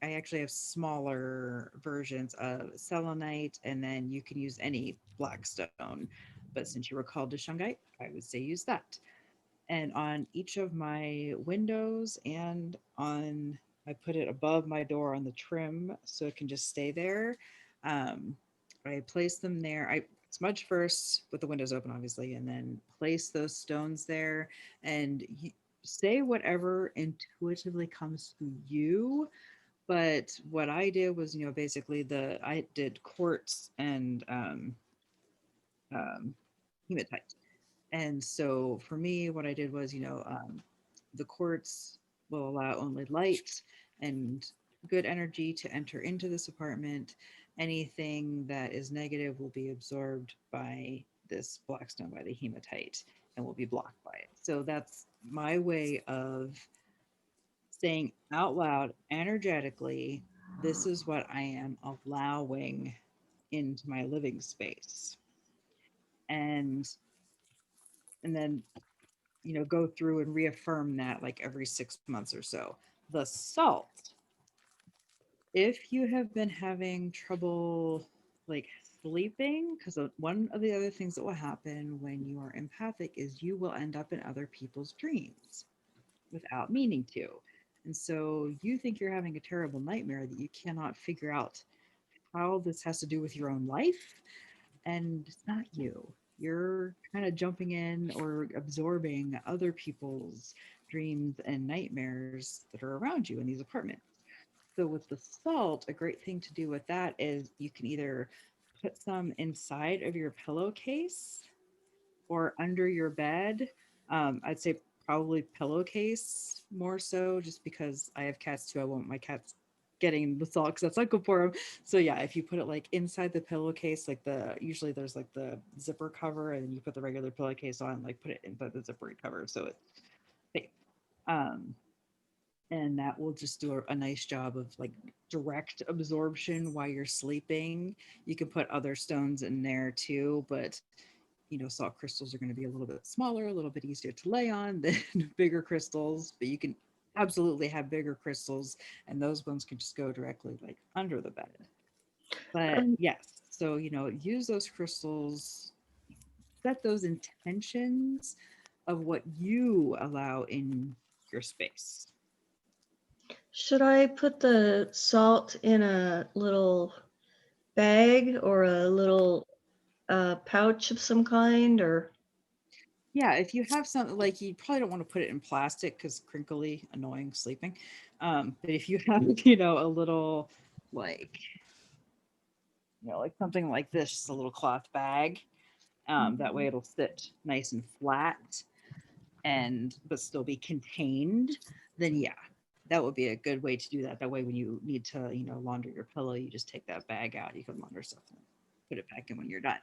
actually have smaller versions of selenite, and then you can use any black stone. But since you were called to shungite, I would say use that. And on each of my windows, and on, I put it above my door on the trim so it can just stay there. Um, I place them there. I smudge first with the windows open, obviously, and then place those stones there, and say whatever intuitively comes to you. But what I did was, basically I did quartz and um, hematite. And so for me, what I did was, the quartz will allow only light and good energy to enter into this apartment. Anything that is negative will be absorbed by this blackstone, by the hematite, and will be blocked by it. So that's my way of saying out loud, energetically, this is what I am allowing into my living space. And then go through and reaffirm that like every 6 months or so. The salt, if you have been having trouble like sleeping, because one of the other things that will happen when you are empathic is you will end up in other people's dreams without meaning to. And so you think you're having a terrible nightmare that you cannot figure out how this has to do with your own life, and it's not you. You're kind of jumping in or absorbing other people's dreams and nightmares that are around you in these apartments. So with the salt, a great thing to do with that is you can either put some inside of your pillowcase or under your bed. I'd say probably pillowcase more so, just because I have cats too. I want my cats getting the salt because that's not good for them. So yeah, if you put it like inside the pillowcase, like usually there's like the zipper cover, and then you put the regular pillowcase on, like put it inside the zipper cover so it's safe. And that will just do a nice job of like direct absorption while you're sleeping. You can put other stones in there too, but salt crystals are going to be a little bit smaller, a little bit easier to lay on than bigger crystals, but you can absolutely have bigger crystals, and those ones can just go directly like under the bed. But yes, so use those crystals, set those intentions of what you allow in your space. Should I put the salt in a little bag or a little pouch of some kind, or? Yeah, if you have something like, you probably don't want to put it in plastic because crinkly, annoying sleeping. But if you have, a little like, like something like this, just a little cloth bag, that way it'll sit nice and flat but still be contained, then yeah, that would be a good way to do that. That way when you need to, launder your pillow, you just take that bag out, you can launder stuff and put it back in when you're done.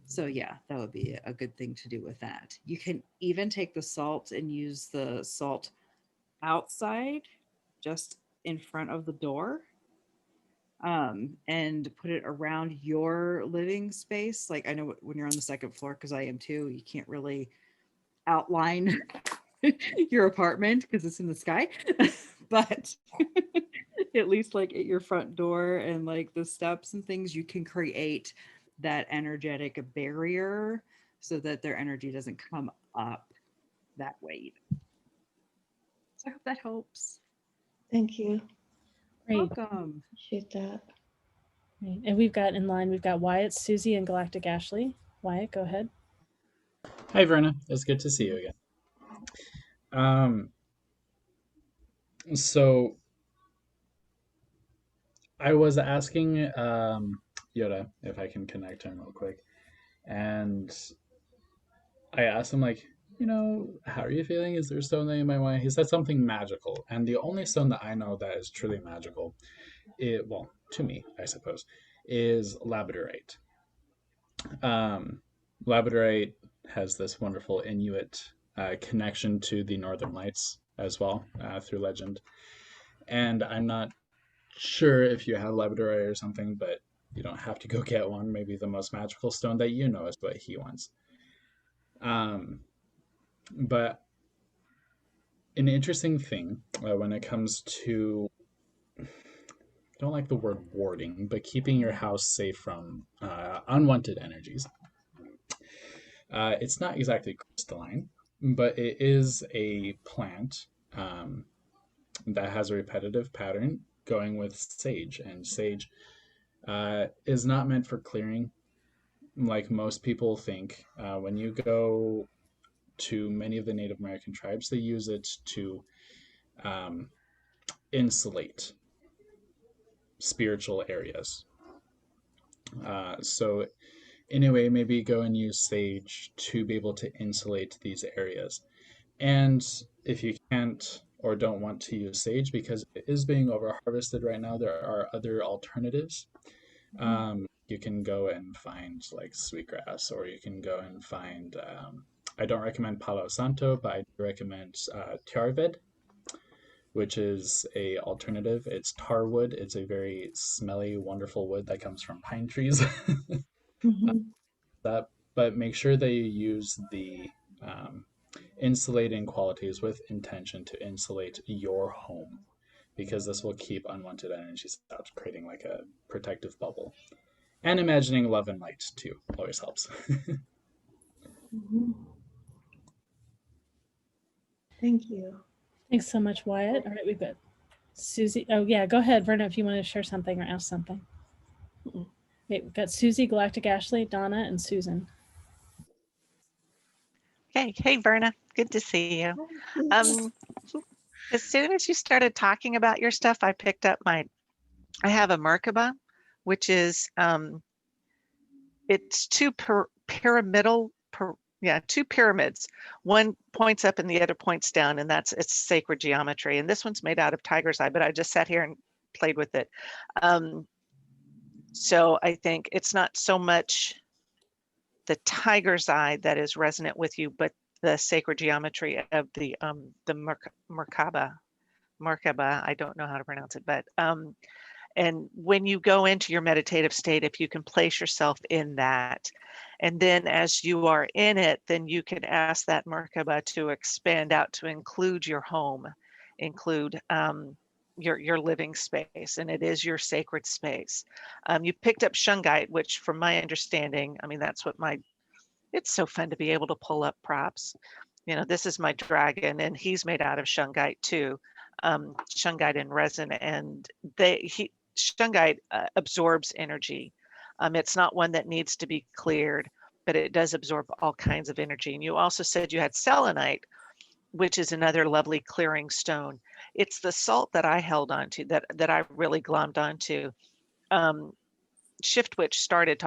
So yeah, that would be a good thing to do with that. You can even take the salt and use the salt outside, just in front of the door, and put it around your living space. Like I know when you're on the second floor, because I am too, you can't really outline your apartment because it's in the sky, but at least like at your front door and like the steps and things, you can create that energetic barrier so that their energy doesn't come up that way either. So I hope that helps. Thank you. Great. Welcome. Appreciate that. Great. And we've got Wyatt, Susie, and Galactic Ashley. Wyatt, go ahead. Hi, Verna. It's good to see you again. So I was asking Yoda if I can connect him real quick, and I asked him like, how are you feeling? Is there a stone that you might want? He said something magical, and the only stone that I know that is truly magical, well, to me, I suppose, is labradorite. Labradorite has this wonderful Inuit connection to the Northern Lights as well, through legend. And I'm not sure if you have labradorite or something, but you don't have to go get one. Maybe the most magical stone that you know is what he wants. But an interesting thing when it comes to, I don't like the word warding, but keeping your house safe from unwanted energies. It's not exactly crystalline, but it is a plant that has a repetitive pattern going with sage. And sage is not meant for clearing like most people think. When you go to many of the Native American tribes, they use it to insulate spiritual areas. So anyway, maybe go and use sage to be able to insulate these areas. And if you can't or don't want to use sage because it is being over harvested right now, there are other alternatives. You can go and find like sweetgrass, or you can go and find, I don't recommend Palo Santo, but I do recommend Tiarved, which is a alternative. It's tar wood. It's a very smelly, wonderful wood that comes from pine trees. But make sure that you use the insulating qualities with intention to insulate your home, because this will keep unwanted energies out, creating like a protective bubble. And imagining love and light too always helps. Thank you. Thanks so much, Wyatt. All right, we've got Susie. Oh yeah, go ahead, Verna, if you want to share something or ask something. Okay, we've got Susie, Galactic Ashley, Donna, and Susan. Hey, Verna, good to see you. As soon as you started talking about your stuff, I picked up I have a Merkaba, which is, it's two pyramids. One points up and the other points down, and it's sacred geometry. And this one's made out of tiger's eye, but I just sat here and played with it. So I think it's not so much the tiger's eye that is resonant with you, but the sacred geometry of the Merkaba. I don't know how to pronounce it, but and when you go into your meditative state, if you can place yourself in that, and then as you are in it, then you can ask that Merkaba to expand out to include your home, include your living space, and it is your sacred space. You picked up shungite, which from my understanding, I mean, that's what it's so fun to be able to pull up props. This is my dragon, and he's made out of shungite too, shungite and resin, and shungite absorbs energy. It's not one that needs to be cleared, but it does absorb all kinds of energy. And you also said you had selenite, which is another lovely clearing stone. It's the salt that I held onto, that I really glommed onto. Shift Witch started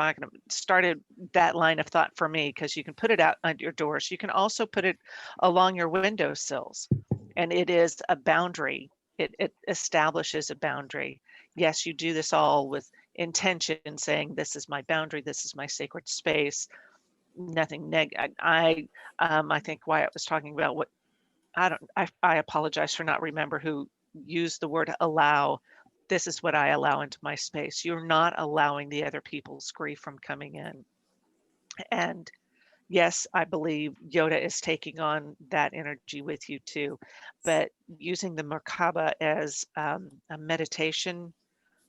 that line of thought for me, because you can put it out on your doors. You can also put it along your windowsills, and it is a boundary. It establishes a boundary. Yes, you do this all with intention, saying this is my boundary, this is my sacred space. Nothing I think Wyatt was talking about what I apologize for not remember who used the word allow. This is what I allow into my space. You're not allowing the other people's grief from coming in. And yes, I believe Yoda is taking on that energy with you too, but using the Merkaba as a meditation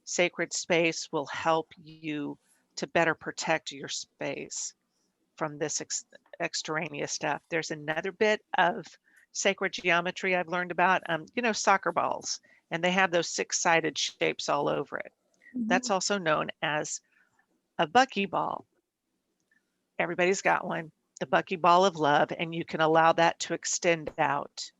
sacred space will help you to better protect your space from this extraneous stuff. There's another bit of sacred geometry I've learned about, soccer balls, and they have those 6-sided shapes all over it. That's also known as a buckyball. Everybody's got one, the buckyball of love, and you can allow that to extend out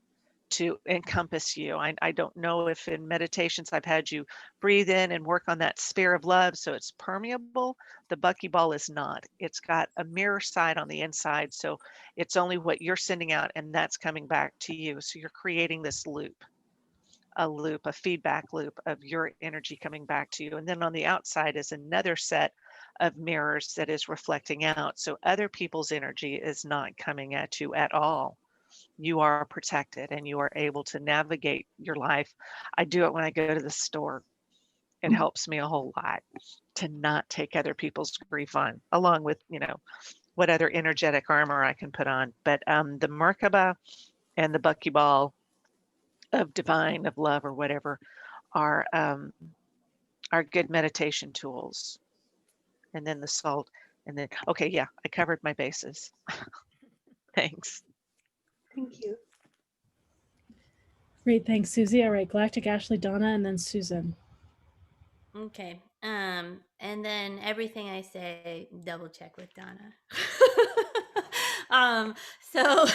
to encompass you. I don't know if in meditations I've had you breathe in and work on that sphere of love so it's permeable. The buckyball is not. It's got a mirror side on the inside, so it's only what you're sending out and that's coming back to you. So you're creating this loop, a feedback loop of your energy coming back to you. And then on the outside is another set of mirrors that is reflecting out. So other people's energy is not coming at you at all. You are protected and you are able to navigate your life. I do it when I go to the store. It helps me a whole lot to not take other people's grief on, along with, what other energetic armor I can put on. But the Merkaba and the buckyball of divine, of love, or whatever, are good meditation tools. And then the salt, and then, okay, yeah, I covered my bases. Thanks. Thank you. Great, thanks, Susie. All right, Galactic Ashley, Donna, and then Susan. Okay. And then everything I say, double check with Donna. So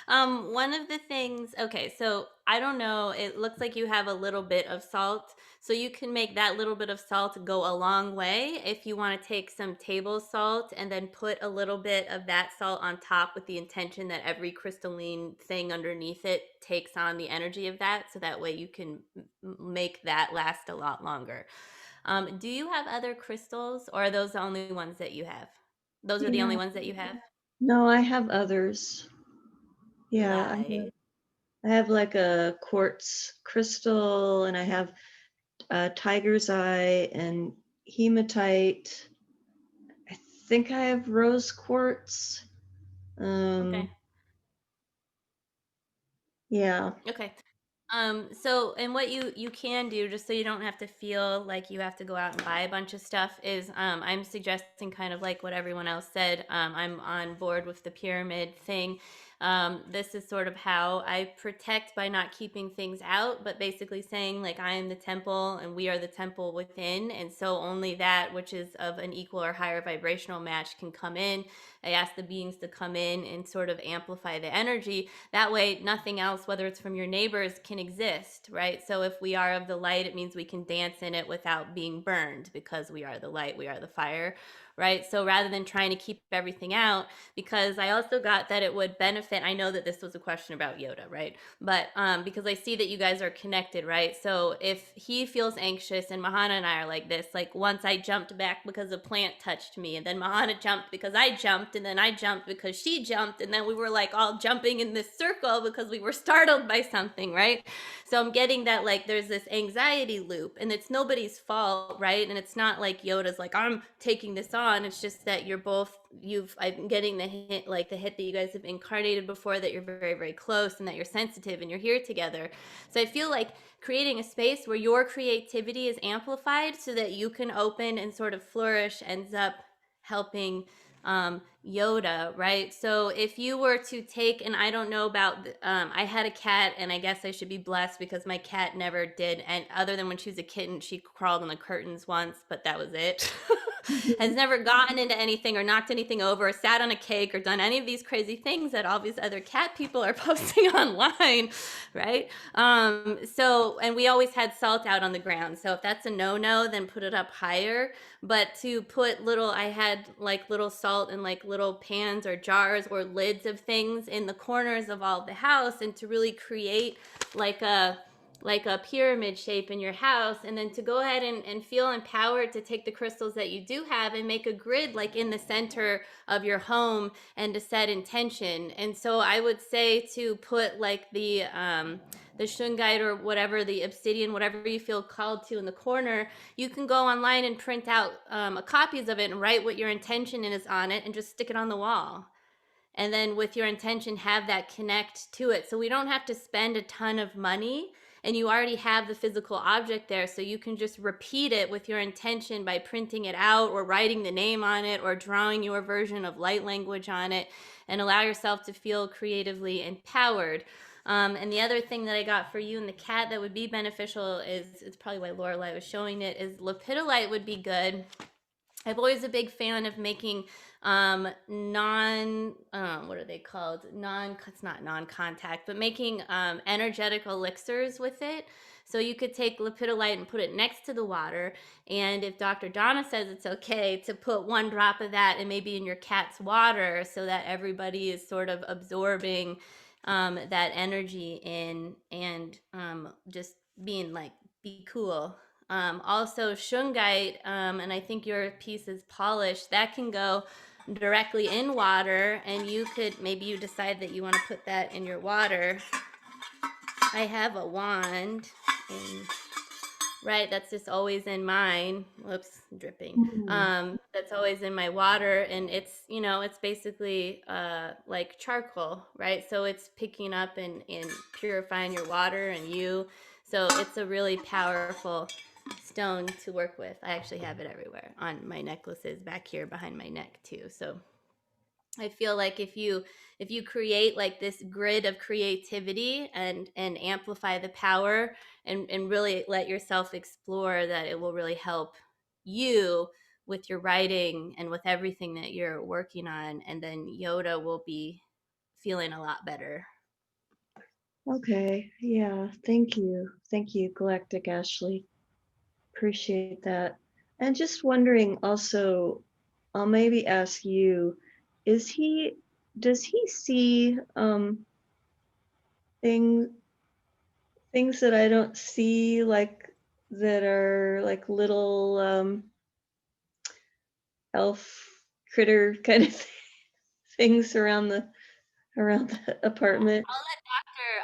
one of the things, okay, so I don't know, it looks like you have a little bit of salt. So you can make that little bit of salt go a long way if you want to take some table salt and then put a little bit of that salt on top with the intention that every crystalline thing underneath it takes on the energy of that. So that way you can make that last a lot longer. Do you have other crystals, or are those the only ones that you have? Those are the only ones that you have? No, I have others. Yeah, Nice. I have like a quartz crystal, and I have tiger's eye and hematite. I think I have rose quartz. Okay. Yeah. Okay. So, and what you can do, just so you don't have to feel like you have to go out and buy a bunch of stuff, is I'm suggesting kind of like what everyone else said. I'm on board with the pyramid thing. This is sort of how I protect, by not keeping things out, but basically saying like I am the temple and we are the temple within, and so only that which is of an equal or higher vibrational match can come in. I ask the beings to come in and sort of amplify the energy. That way, nothing else, whether it's from your neighbors, can exist, right? So if we are of the light, it means we can dance in it without being burned, because we are the light, we are the fire, right? So rather than trying to keep everything out, because I also got that it would benefit, I know that this was a question about Yoda, right? But because I see that you guys are connected, right? So if he feels anxious, and Mahana and I are like this, like once I jumped back because a plant touched me, and then Mahana jumped because I jumped, and then I jumped because she jumped, and then we were like all jumping in this circle because we were startled by something, right? So I'm getting that like there's this anxiety loop, and it's nobody's fault, right? And it's not like Yoda's like, I'm taking this on. It's just that you're both, I'm getting the hint, like the hit that you guys have incarnated before, that you're very, very close, and that you're sensitive, and you're here together. So I feel like creating a space where your creativity is amplified so that you can open and sort of flourish ends up helping Yoda, right? So if you were to take, and I don't know about, I had a cat, and I guess I should be blessed because my cat never did, and other than when she was a kitten, she crawled on the curtains once, but that was it. Has never gotten into anything or knocked anything over or sat on a cake or done any of these crazy things that all these other cat people are posting online, right? So, and we always had salt out on the ground. So if that's a no-no, then put it up higher. But to put little, I had like little salt in like little pans or jars or lids of things in the corners of all the house, and to really create like a pyramid shape in your house, and then to go ahead and feel empowered to take the crystals that you do have and make a grid like in the center of your home, and to set intention. And so I would say to put like the shungite or whatever, the obsidian, whatever you feel called to, in the corner. You can go online and print out copies of it and write what your intention is on it, and just stick it on the wall. And then with your intention, have that connect to it. So we don't have to spend a ton of money, and you already have the physical object there. So you can just repeat it with your intention by printing it out, or writing the name on it, or drawing your version of light language on it, and allow yourself to feel creatively empowered. And the other thing that I got for you and the cat that would be beneficial is, it's probably why Lorelai was showing it, is lepidolite would be good. I'm always a big fan of making what are they called? It's not non-contact, but making energetic elixirs with it. So you could take lepidolite and put it next to the water. And if Dr. Donna says it's okay to put one drop of that and maybe in your cat's water, so that everybody is sort of absorbing that energy in, and just being like, be cool. Also shungite, and I think your piece is polished, that can go directly in water, and you could, maybe you decide that you want to put that in your water. I have a wand, and right, that's just always in mine. Whoops, dripping. That's always in my water, and it's, it's basically like charcoal, right? So it's picking up and purifying your water and you. So it's a really powerful stone to work with. I actually have it everywhere on my necklaces back here behind my neck too. So I feel like if you create like this grid of creativity and amplify the power, and really let yourself explore, that it will really help you with your writing and with everything that you're working on, and then Yoda will be feeling a lot better. Okay, yeah, thank you. Thank you, Galactic Ashley. Appreciate that. And just wondering also, I'll maybe ask you, does he see things that I don't see, like that are like little elf critter kind of things around the apartment?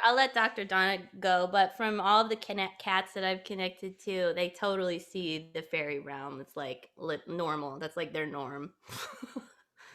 I'll let Dr. Donna go, but from all of the cats that I've connected to, they totally see the fairy realm. It's like normal. That's like their norm.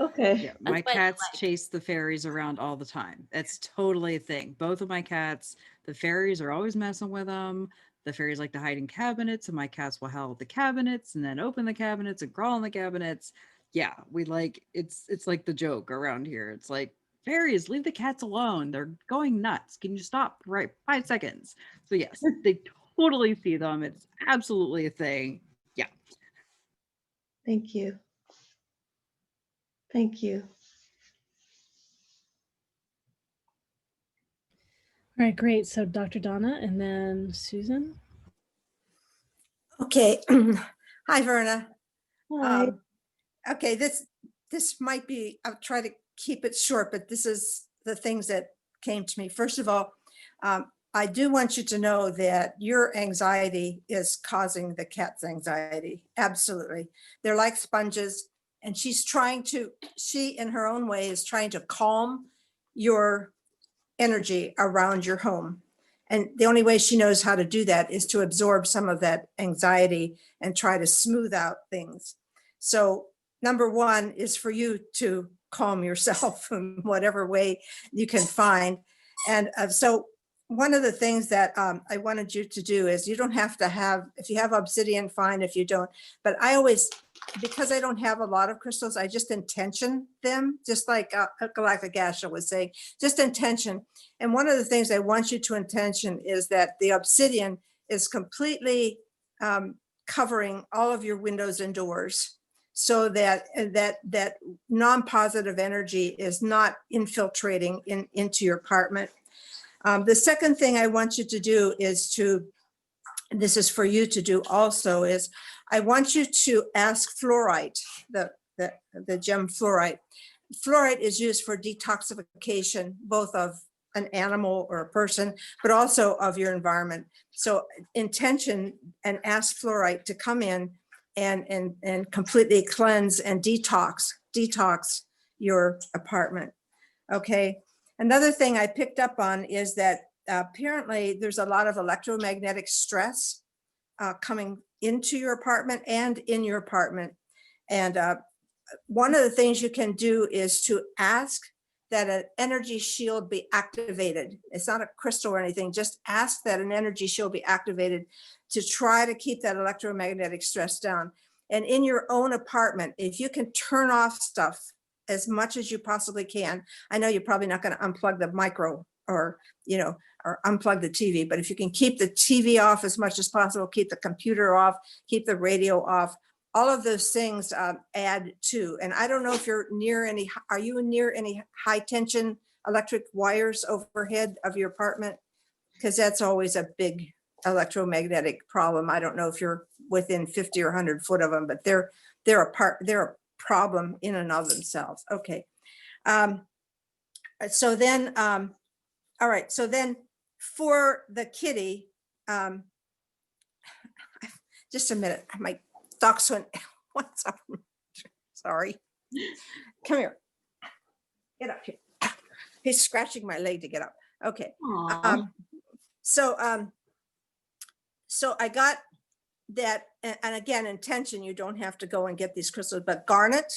Okay. Yeah, my cats chase the fairies around all the time. That's totally a thing. Both of my cats, the fairies are always messing with them. The fairies like to hide in cabinets, and my cats will howl at the cabinets and then open the cabinets and crawl in the cabinets. Yeah, we like it's like the joke around here. It's like, fairies, leave the cats alone. They're going nuts. Can you stop right 5 seconds? So yes, they totally see them. It's absolutely a thing. Yeah. Thank you. Thank you. All right, great. So Dr. Donna and then Susan. Okay. Hi, Verna. Hi. Okay, this might be, I'll try to keep it short, but this is the things that came to me. First of all, I do want you to know that your anxiety is causing the cat's anxiety. Absolutely. They're like sponges, and she in her own way is trying to calm your energy around your home. And the only way she knows how to do that is to absorb some of that anxiety and try to smooth out things. So number one is for you to calm yourself in whatever way you can find. And so one of the things that I wanted you to do is, you don't have to have, if you have obsidian, fine. If you don't, but I always, because I don't have a lot of crystals, I just intention them, just like Galactic Asha was saying, just intention. And one of the things I want you to intention is that the obsidian is completely covering all of your windows and doors, so that non-positive energy is not infiltrating into your apartment. The second thing I want you to do is this is for you to do also, is I want you to ask fluorite, the gem fluorite. Fluorite is used for detoxification, both of an animal or a person, but also of your environment. So intention and ask fluorite to come in and completely cleanse and detox your apartment. Okay. Another thing I picked up on is that apparently there's a lot of electromagnetic stress coming into your apartment and in your apartment. And one of the things you can do is to ask that an energy shield be activated. It's not a crystal or anything, just ask that an energy shield be activated to try to keep that electromagnetic stress down. And in your own apartment, if you can turn off stuff as much as you possibly can. I know you're probably not going to unplug the micro or unplug the TV, but if you can keep the TV off as much as possible, keep the computer off, keep the radio off, all of those things add to. And I don't know if you're near are you near any high tension electric wires overhead of your apartment? Because that's always a big electromagnetic problem. I don't know if you're within 50 or 100 foot of them, but they're a problem in and of themselves. Okay. So then, all right. So then for the kitty, just a minute. My dog's went, what's up? Sorry. Come here. Get up here. He's scratching my leg to get up. Okay. So I got that, and again, intention, you don't have to go and get these crystals, but garnet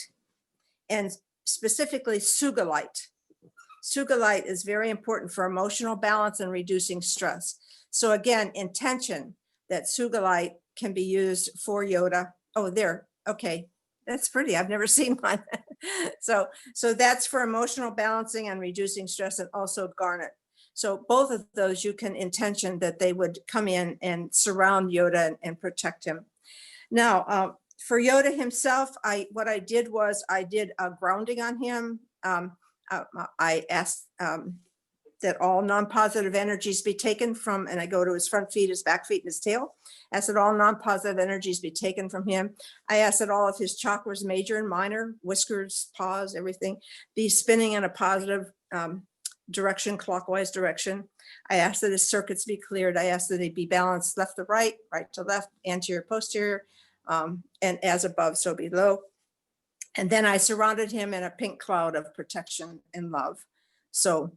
and specifically sugilite. Sugilite is very important for emotional balance and reducing stress. So again, intention that sugilite can be used for Yoda. Oh, there. Okay. That's pretty. I've never seen one. So that's for emotional balancing and reducing stress, and also garnet. So both of those you can intention that they would come in and surround Yoda and protect him. Now, for Yoda himself, what I did was I did a grounding on him. I asked that all non-positive energies be taken from, and I go to his front feet, his back feet, and his tail. Asked that all non-positive energies be taken from him. I asked that all of his chakras, major and minor, whiskers, paws, everything, be spinning in a positive direction, clockwise direction. I asked that his circuits be cleared. I asked that they be balanced left to right, right to left, anterior, posterior, and as above, so below. And then I surrounded him in a pink cloud of protection and love. So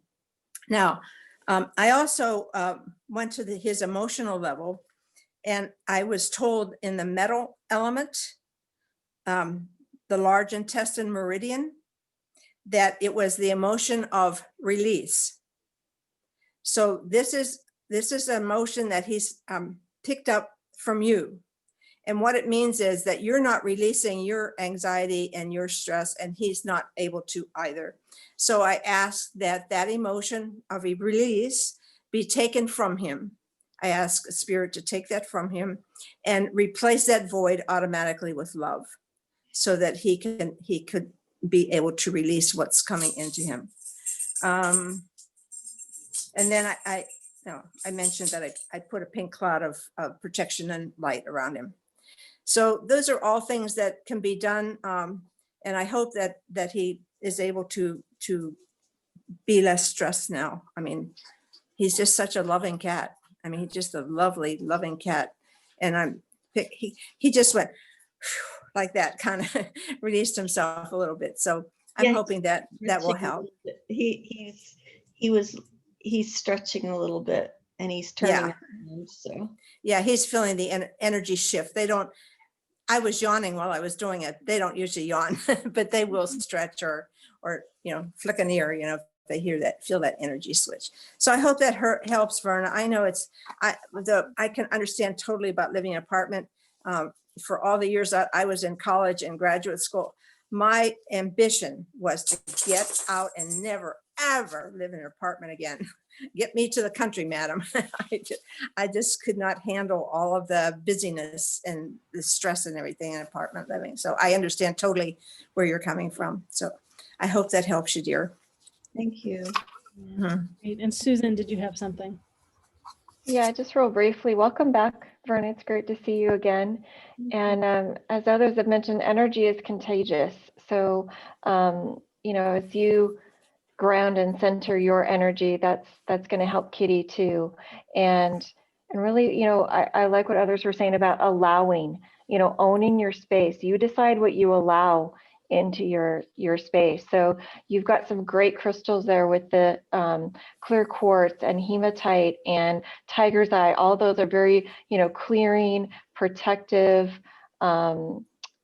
now I also went to his emotional level, and I was told in the metal element, the large intestine meridian, that it was the emotion of release. So this is an emotion that he's picked up from you. And what it means is that you're not releasing your anxiety and your stress, and he's not able to either. So I ask that emotion of a release be taken from him. I ask Spirit to take that from him and replace that void automatically with love, so that he could be able to release what's coming into him. And then no, I mentioned that I put a pink cloud of protection and light around him. So those are all things that can be done. And I hope that he is able to be less stressed now. I mean, he's just such a loving cat. I mean, he's just a lovely, loving cat. And he just went like that, kind of released himself a little bit. So I'm hoping that will help. He's stretching a little bit and he's turning around, so yeah, he's feeling the energy shift. I was yawning while I was doing it. They don't usually yawn, but they will stretch or flick an ear, if they feel that energy switch. So I hope that helps, Verna. I know I can understand totally about living in an apartment. For all the years that I was in college and graduate school, my ambition was to get out and never, ever live in an apartment again. Get me to the country, madam. I just could not handle all of the busyness and the stress and everything in apartment living. So I understand totally where you're coming from. So I hope that helps you, dear. thank you. Great. And Susan, did you have something? Yeah, just real briefly, welcome back, Verna. It's great to see you again. And as others have mentioned, energy is contagious. So, as you ground and center your energy, that's going to help Kitty too. And really, I like what others were saying about allowing, owning your space. You decide what you allow into your space. So you've got some great crystals there with the clear quartz and hematite and tiger's eye. All those are very, clearing, protective,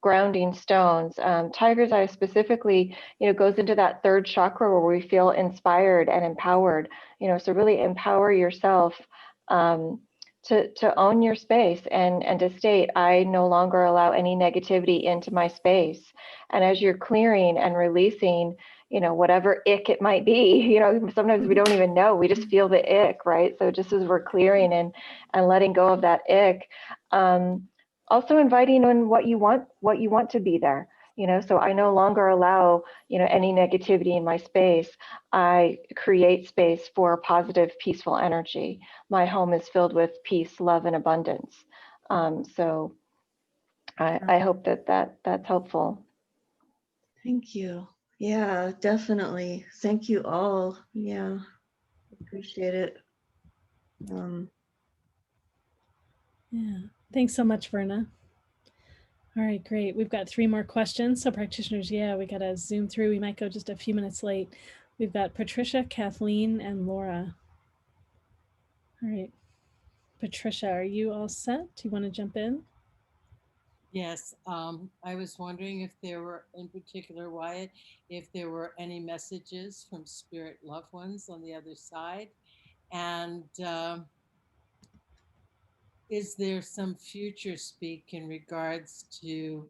grounding stones. Tiger's eye specifically, goes into that third chakra where we feel inspired and empowered. So really empower yourself to own your space and to state, I no longer allow any negativity into my space. And as you're clearing and releasing, whatever ick it might be, sometimes we don't even know, we just feel the ick, right? So just as we're clearing and letting go of that ick, also inviting in what you want to be there. So I no longer allow, any negativity in my space. I create space for positive, peaceful energy. My home is filled with peace, love, and abundance. So I hope that's helpful. Thank you. Yeah, definitely. Thank you all. Yeah, appreciate it. Yeah. Thanks so much, Verna. All right, great. We've got 3 more questions. So practitioners, we got to zoom through. We might go just a few minutes late. We've got Patricia, Kathleen, and Laura. All right. Patricia, are you all set? Do you want to jump in? Yes, I was wondering if there were, in particular, Wyatt, if there were any messages from spirit loved ones on the other side. And is there some future speak in regards to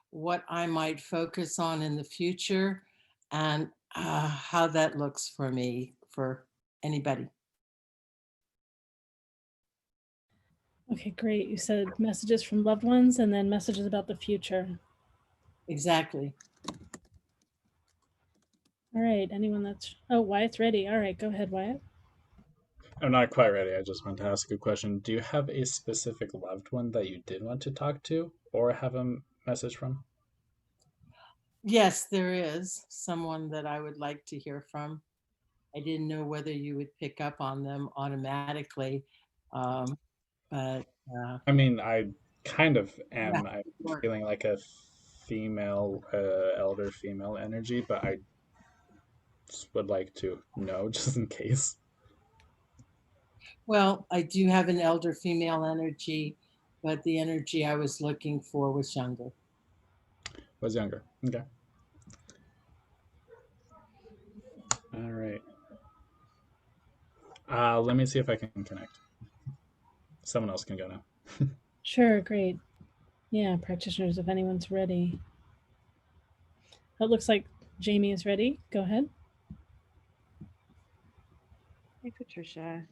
what I might focus on in the future and how that looks for me, for anybody? Okay, great. You said messages from loved ones and then messages about the future. Exactly. All right, anyone Wyatt's ready. All right, go ahead, Wyatt. I'm not quite ready. I just wanted to ask a question. Do you have a specific loved one that you did want to talk to or have a message from? Yes, there is someone that I would like to hear from. I didn't know whether you would pick up on them automatically, but I mean, I kind of am. yeah, I'm sure. feeling like a female, elder female energy, but I just would like to know just in case. Well, I do have an elder female energy, but the energy I was looking for was younger. Was younger. Okay. All right. Let me see if I can connect. Someone else can go now. Sure, great. Yeah, practitioners, if anyone's ready. It looks like Jamie is ready. Go ahead. Hey, Patricia.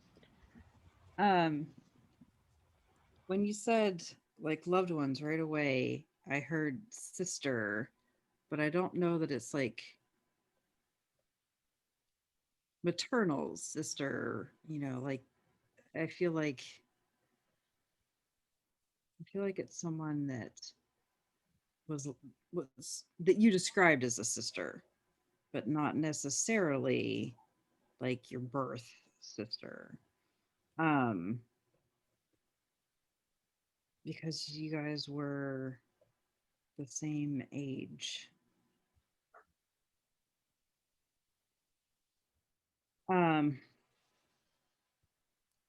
When you said like loved ones right away, I heard sister, but I don't know that it's like maternal sister, like I feel like it's someone that was that you described as a sister, but not necessarily like your birth sister. Um because you guys were the same age. Um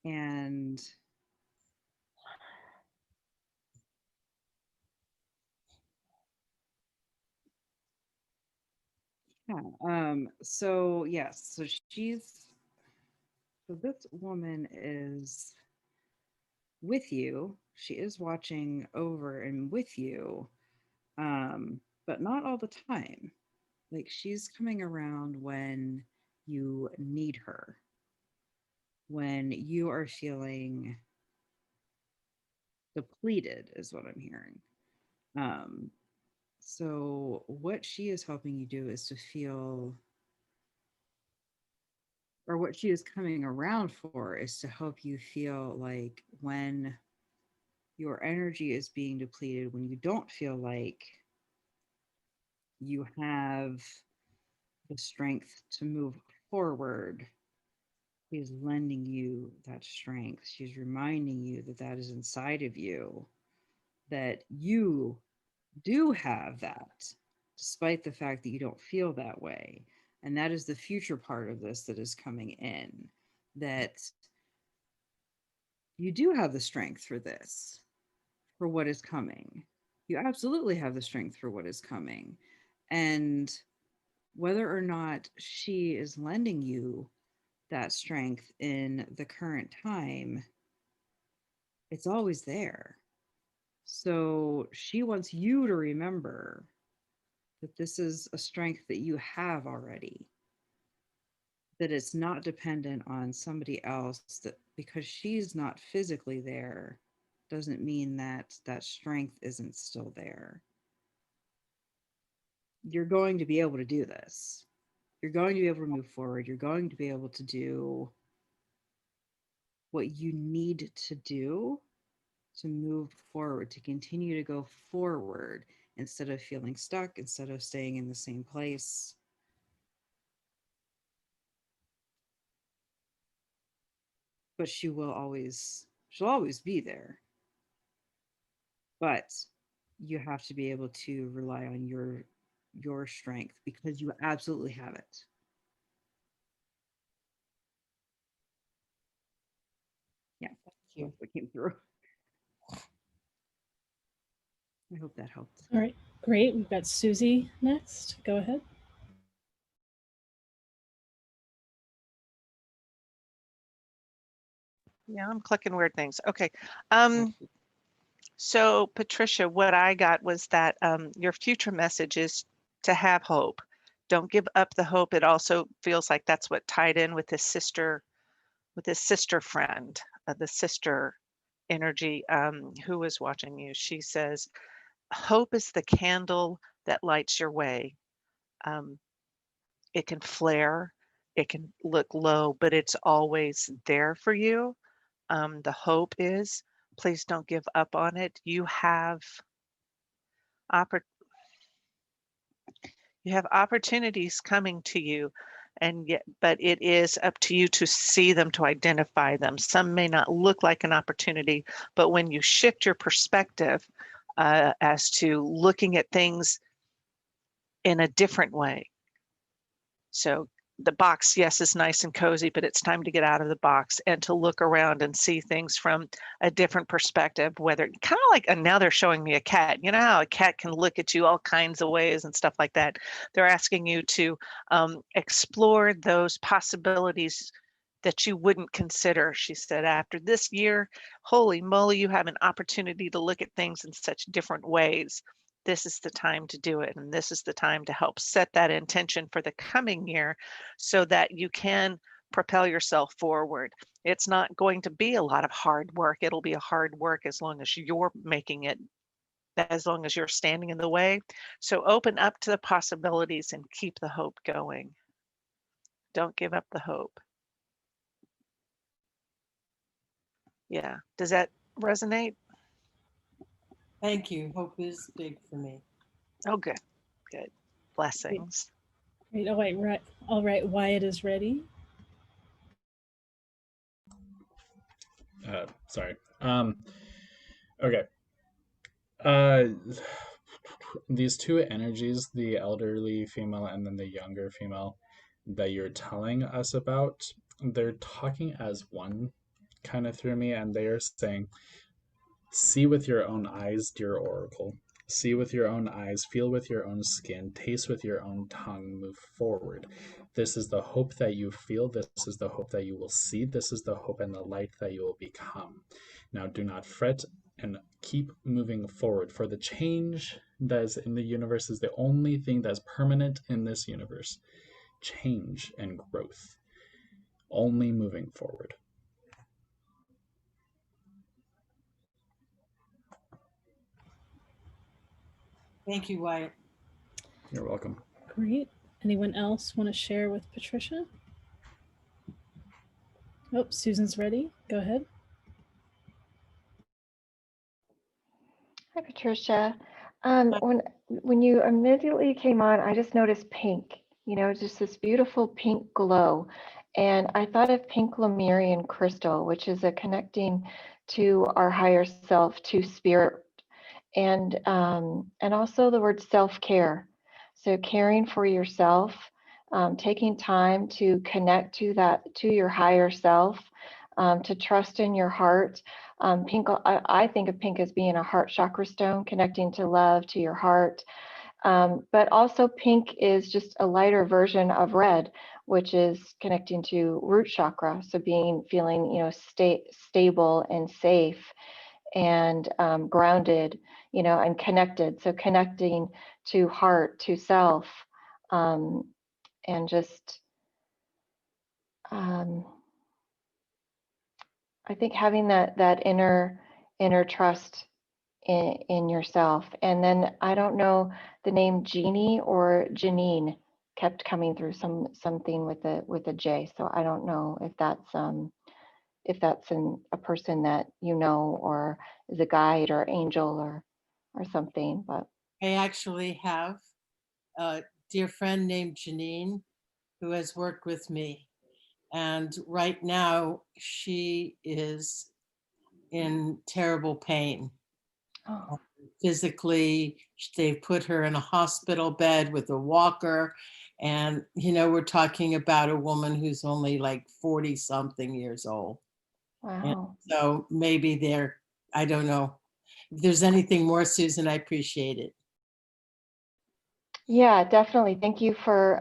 and yeah, so yes, so this woman is with you. She is watching over and with you, but not all the time. Like she's coming around when you need her, when you are feeling depleted, is what I'm hearing. Um, so, what she is helping you do is to feel, or what she is coming around for is to help you feel like when your energy is being depleted, when you don't feel like you have the strength to move forward, she's lending you that strength. She's reminding you that that is inside of you, that you do have that, despite the fact that you don't feel that way. And that is the future part of this that is coming in, that you do have the strength for this, for what is coming. You absolutely have the strength for what is coming. And whether or not she is lending you that strength in the current time, it's always there. So she wants you to remember that this is a strength that you have already, that it's not dependent on somebody else, that because she's not physically there doesn't mean that that strength isn't still there. You're going to be able to do this. You're going to be able to move forward. You're going to be able to do what you need to do to move forward, to continue to go forward instead of feeling stuck, instead of staying in the same place. But she'll always be there. But you have to be able to rely on your strength because you absolutely have it. Yeah, that's what came through. I hope that helped. All right, great. We've got Susie next. Go ahead. Yeah, I'm clicking weird things. Okay. So Patricia, what I got was that your future message is to have hope. Don't give up the hope. It also feels like that's what tied in with his sister friend, the sister energy who is watching you. She says, hope is the candle that lights your way. It can flare, it can look low, but it's always there for you. The hope is, please don't give up on it. You have opportunities coming to you, and yet, but it is up to you to see them, to identify them. Some may not look like an opportunity, but when you shift your perspective as to looking at things in a different way. So the box, yes, is nice and cozy, but it's time to get out of the box and to look around and see things from a different perspective, whether kind of like, and now they're showing me a cat. You know how a cat can look at you all kinds of ways and stuff like that. They're asking you to explore those possibilities that you wouldn't consider. She said, after this year, holy moly, you have an opportunity to look at things in such different ways. This is the time to do it. And this is the time to help set that intention for the coming year so that you can propel yourself forward. It's not going to be a lot of hard work. It'll be a hard work as long as you're making it, as long as you're standing in the way. So open up to the possibilities and keep the hope going. Don't give up the hope. Yeah. Does that resonate? Thank you. Hope is big for me. Oh, good. Good. Blessings. Great. All right. Wyatt is ready. Sorry. Okay. Uh, these two energies, the elderly female and then the younger female that you're telling us about, they're talking as one kind of through me, and they are saying, see with your own eyes, dear Oracle. See with your own eyes, feel with your own skin, taste with your own tongue, move forward. This is the hope that you feel. This is the hope that you will see. This is the hope and the light that you will become. Now, do not fret and keep moving forward, for the change that is in the universe is the only thing that's permanent in this universe. Change and growth. Only moving forward. Thank you, Wyatt. You're welcome. Great. Anyone else want to share with Patricia? Oh, Susan's ready. Go ahead. Hi, Patricia. When you immediately came on, I just noticed pink, just this beautiful pink glow. And I thought of pink Lemurian crystal, which is a connecting to our higher self, to spirit, and also the word self-care. So caring for yourself, taking time to connect to your higher self, to trust in your heart. Pink, I think of pink as being a heart chakra stone, connecting to love, to your heart. But also pink is just a lighter version of red, which is connecting to root chakra. So feeling, stable and safe and grounded, and connected. So connecting to heart, to self, and just, I think having that inner trust in yourself. And then I don't know, the name Jeannie or Janine kept coming through something with a J. So I don't know if that's a person that or is a guide or angel or something. But I actually have a dear friend named Janine who has worked with me. And right now she is in terrible pain. oh, Physically, they've put her in a hospital bed with a walker. And, we're talking about a woman who's only like 40 something years old. And wow. so maybe I don't know. If there's anything more, Susan, I appreciate it. Yeah, definitely. Thank you for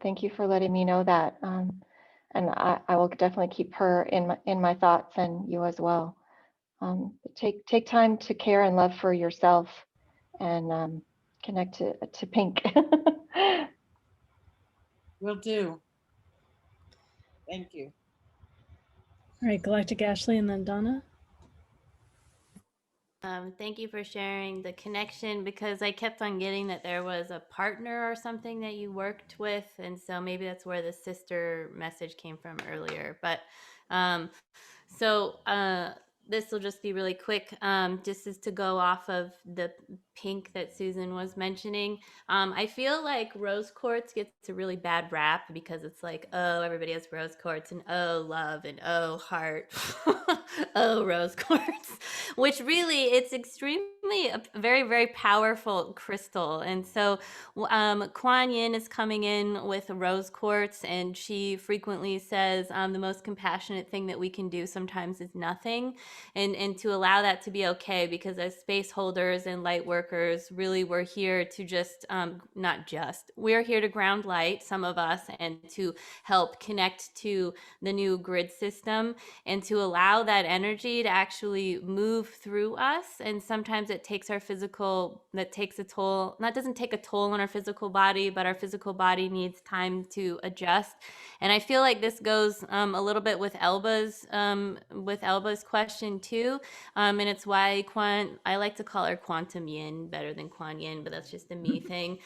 letting me know that. And I will definitely keep her in my thoughts, and you as well. Take time to care and love for yourself, and connect to pink. Will do. Thank you. All right, Galactic Ashley and then Donna. Thank you for sharing the connection, because I kept on getting that there was a partner or something that you worked with. And so maybe that's where the sister message came from earlier. But this will just be really quick. Just as to go off of the pink that Susan was mentioning. I feel like rose quartz gets a really bad rap because it's like, oh, everybody has rose quartz, and oh, love, and oh, heart. Oh, rose quartz, which really, it's extremely a very, very powerful crystal. And so Kuan Yin is coming in with rose quartz, and she frequently says the most compassionate thing that we can do sometimes is nothing. And to allow that to be okay, because as space holders and light workers, really we're here to just we're here to ground light, some of us, and to help connect to the new grid system, and to allow that energy to actually move through us. And sometimes it takes takes a toll, doesn't take a toll on our physical body, but our physical body needs time to adjust. And I feel like this goes a little bit with Elba's question connection too. And it's why I like to call her Quantum Yin better than Kuan Yin, but that's just a me thing.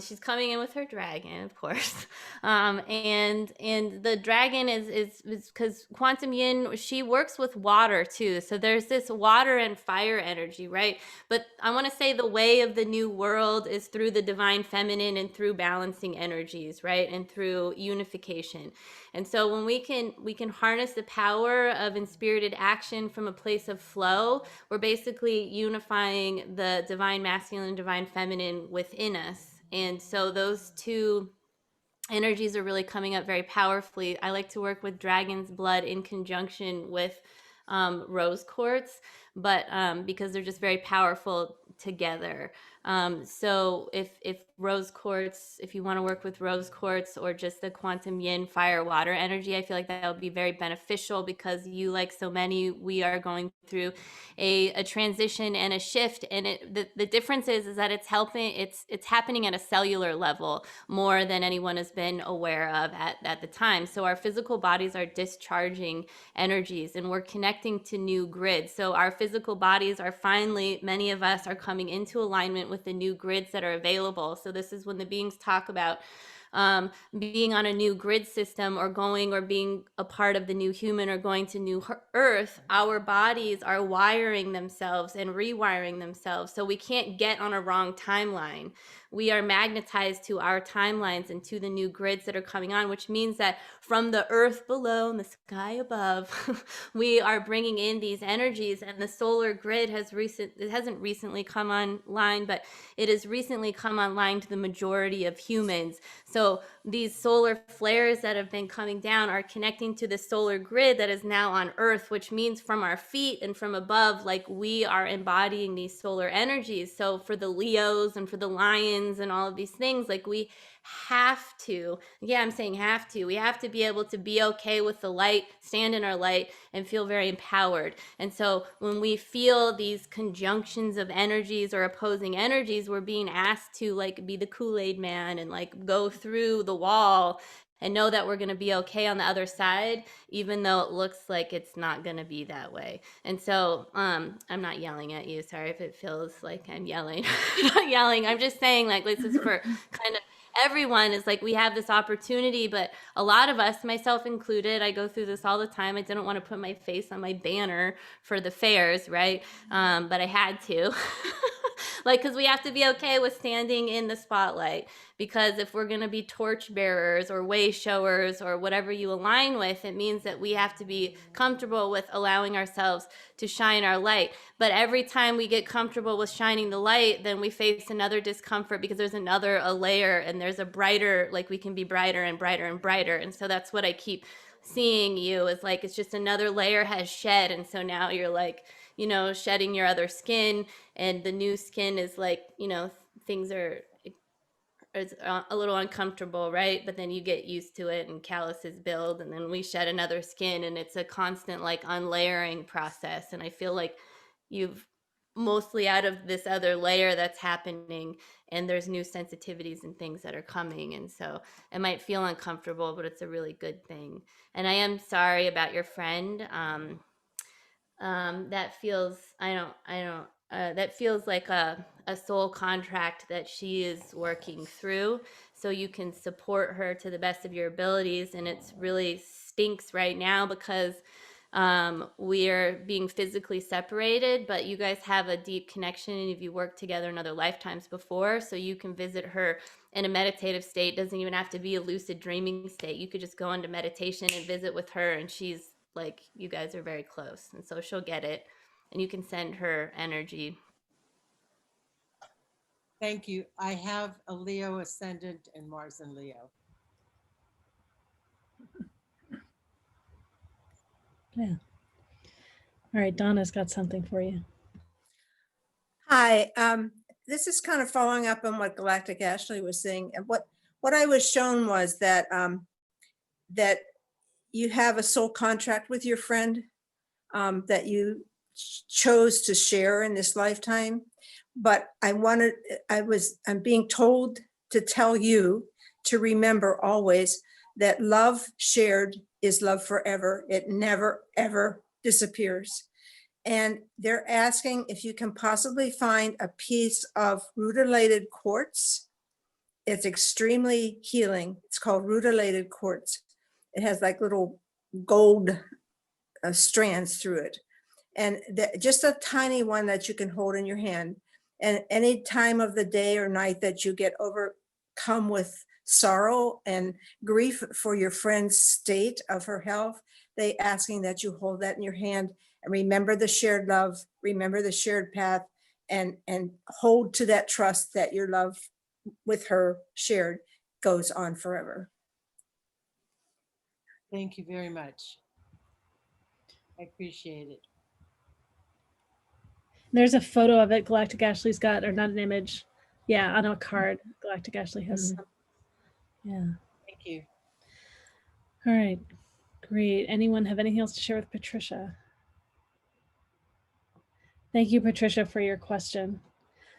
She's coming in with her dragon, of course. And the dragon is because Quantum Yin, she works with water too. So there's this water and fire energy, right? But I want to say the way of the new world is through the divine feminine and through balancing energies, right? And through unification. And so when we can harness the power of inspirited action from a place of flow, we're basically unifying the divine masculine and divine feminine within us. And so those two energies are really coming up very powerfully. I like to work with dragon's blood in conjunction with rose quartz, but because they're just very powerful together. So if rose quartz, if you want to work with rose quartz or just the quantum yin fire water energy, I feel like that would be very beneficial, because you, like so many, we are going through a transition and a shift, and the difference is that it's happening at a cellular level more than anyone has been aware of at the time. So our physical bodies are discharging energies, and we're connecting to new grids. So our physical bodies are finally, many of us are coming into alignment with the new grids that are available. So this is when the beings talk about being on a new grid system, or being a part of the new human, or going to new earth. Our bodies are wiring themselves and rewiring themselves, so we can't get on a wrong timeline. We are magnetized to our timelines and to the new grids that are coming on, which means that from the earth below and the sky above, we are bringing in these energies. And the solar grid it hasn't recently come online, but it has recently come online to the majority of humans. So these solar flares that have been coming down are connecting to the solar grid that is now on Earth, which means from our feet and from above, like, we are embodying these solar energies. So for the Leos and for the Lions and all of these things, like, we have to, I'm saying have to, we have to be able to be okay with the light, stand in our light, and feel very empowered. And so when we feel these conjunctions of energies or opposing energies, we're being asked to, like, be the Kool-Aid man and, like, go through the wall and know that we're going to be okay on the other side, even though it looks like it's not going to be that way. And so I'm not yelling at you. Sorry if it feels like I'm yelling. Not yelling. I'm just saying, like, this is for kind of everyone, is like, we have this opportunity, but a lot of us, myself included, I go through this all the time. I didn't want to put my face on my banner for the fairs, right? But I had to. Like, because we have to be okay with standing in the spotlight, because if we're going to be torch bearers or way showers or whatever you align with, it means that we have to be comfortable with allowing ourselves to shine our light. But every time we get comfortable with shining the light, then we face another discomfort, because there's a layer, and there's a brighter, like, we can be brighter and brighter and brighter. And so that's what I keep seeing you, is like, it's just another layer has shed. And so now you're, like, shedding your other skin, and the new skin is like, things are it's a little uncomfortable, right? But then you get used to it, and calluses build, and then we shed another skin, and it's a constant, like, unlayering process. And I feel like you've mostly out of this other layer that's happening, and there's new sensitivities and things that are coming. And so it might feel uncomfortable, but it's a really good thing. And I am sorry about your friend. That feels, that feels like a soul contract that she is working through. So you can support her to the best of your abilities. And it's really stinks right now, because we are being physically separated, but you guys have a deep connection, and you worked together in other lifetimes before. So you can visit her in a meditative state. It doesn't even have to be a lucid dreaming state. You could just go into meditation and visit with her, and she's like, you guys are very close, and so she'll get it, and you can send her energy. Thank you. I have a Leo ascendant and Mars in Leo. Yeah. All right, Donna's got something for you. Hi, this is kind of following up on what Galactic Ashley was saying. And what I was shown was that that you have a soul contract with your friend that you chose to share in this lifetime. But I'm being told to tell you to remember always that love shared is love forever. It never, ever disappears. And they're asking if you can possibly find a piece of rutilated quartz. It's extremely healing. It's called rutilated quartz. It has like little gold strands through it. And just a tiny one that you can hold in your hand. And any time of the day or night that you get overcome with sorrow and grief for your friend's state of her health, they asking that you hold that in your hand and remember the shared love, remember the shared path, and hold to that trust that your love with her shared goes on forever. Thank you very much. I appreciate it. There's a photo of it Galactic Ashley's got, or not an image. Yeah, on a card. Galactic Ashley has some. Yeah. Thank you. All right. Great. Anyone have anything else to share with Patricia? Thank you, Patricia, for your question.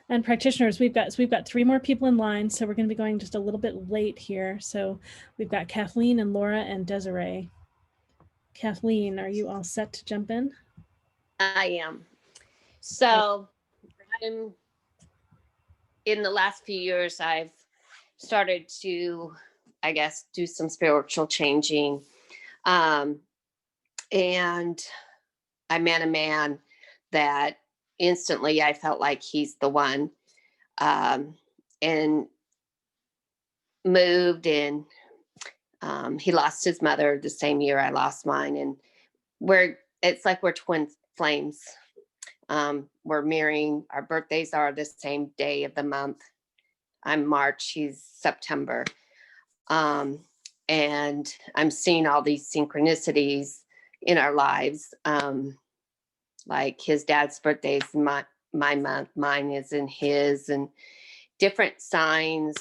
And practitioners, we've got 3 more people in line, so we're going to be going just a little bit late here. So we've got Kathleen and Laura and Desiree. Kathleen, are you all set to jump in? I am. So I'm in the last few years, I've started to, I guess, do some spiritual changing. And I met a man that instantly I felt like he's the one, and moved, and he lost his mother the same year I lost mine. And it's like we're twin flames. We're mirroring, our birthdays are the same day of the month. I'm March, he's September. And I'm seeing all these synchronicities in our lives. Like his dad's birthday is my month, mine is in his, and different signs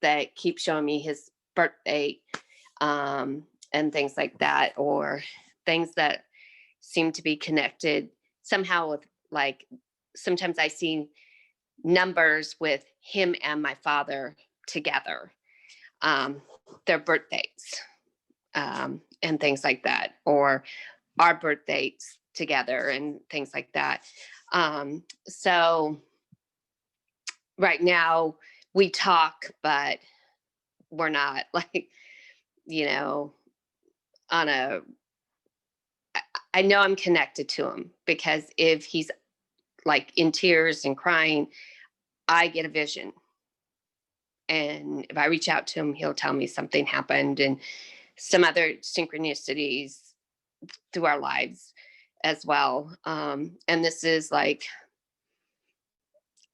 that keep showing me his birthday, and things like that, or things that seem to be connected somehow with, like, sometimes I see numbers with him and my father together, their birthdays, and things like that, or our birthdays together and things like that. So right now we talk, but we're not like, I know I'm connected to him, because if he's like in tears and crying, I get a vision. And if I reach out to him, he'll tell me something happened, and some other synchronicities through our lives as well. And this is like,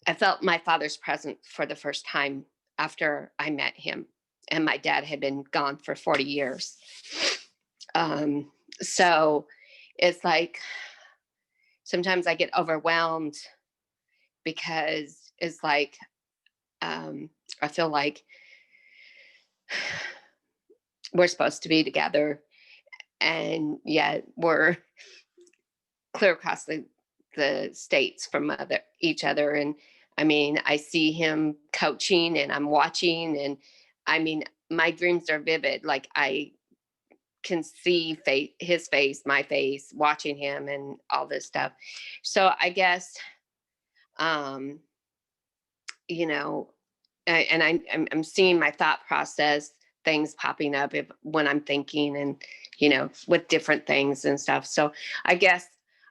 I felt my father's presence for the first time after I met him, and my dad had been gone for 40 years. So it's like, sometimes I get overwhelmed, because it's like, I feel like we're supposed to be together, and yet we're clear across the states from each other. And I mean, I see him coaching, and I'm watching, and I mean, my dreams are vivid. Like, I can see his face, my face, watching him, and all this stuff. So I guess, and I'm seeing my thought process, things popping up when I'm thinking, and with different things and stuff. So I guess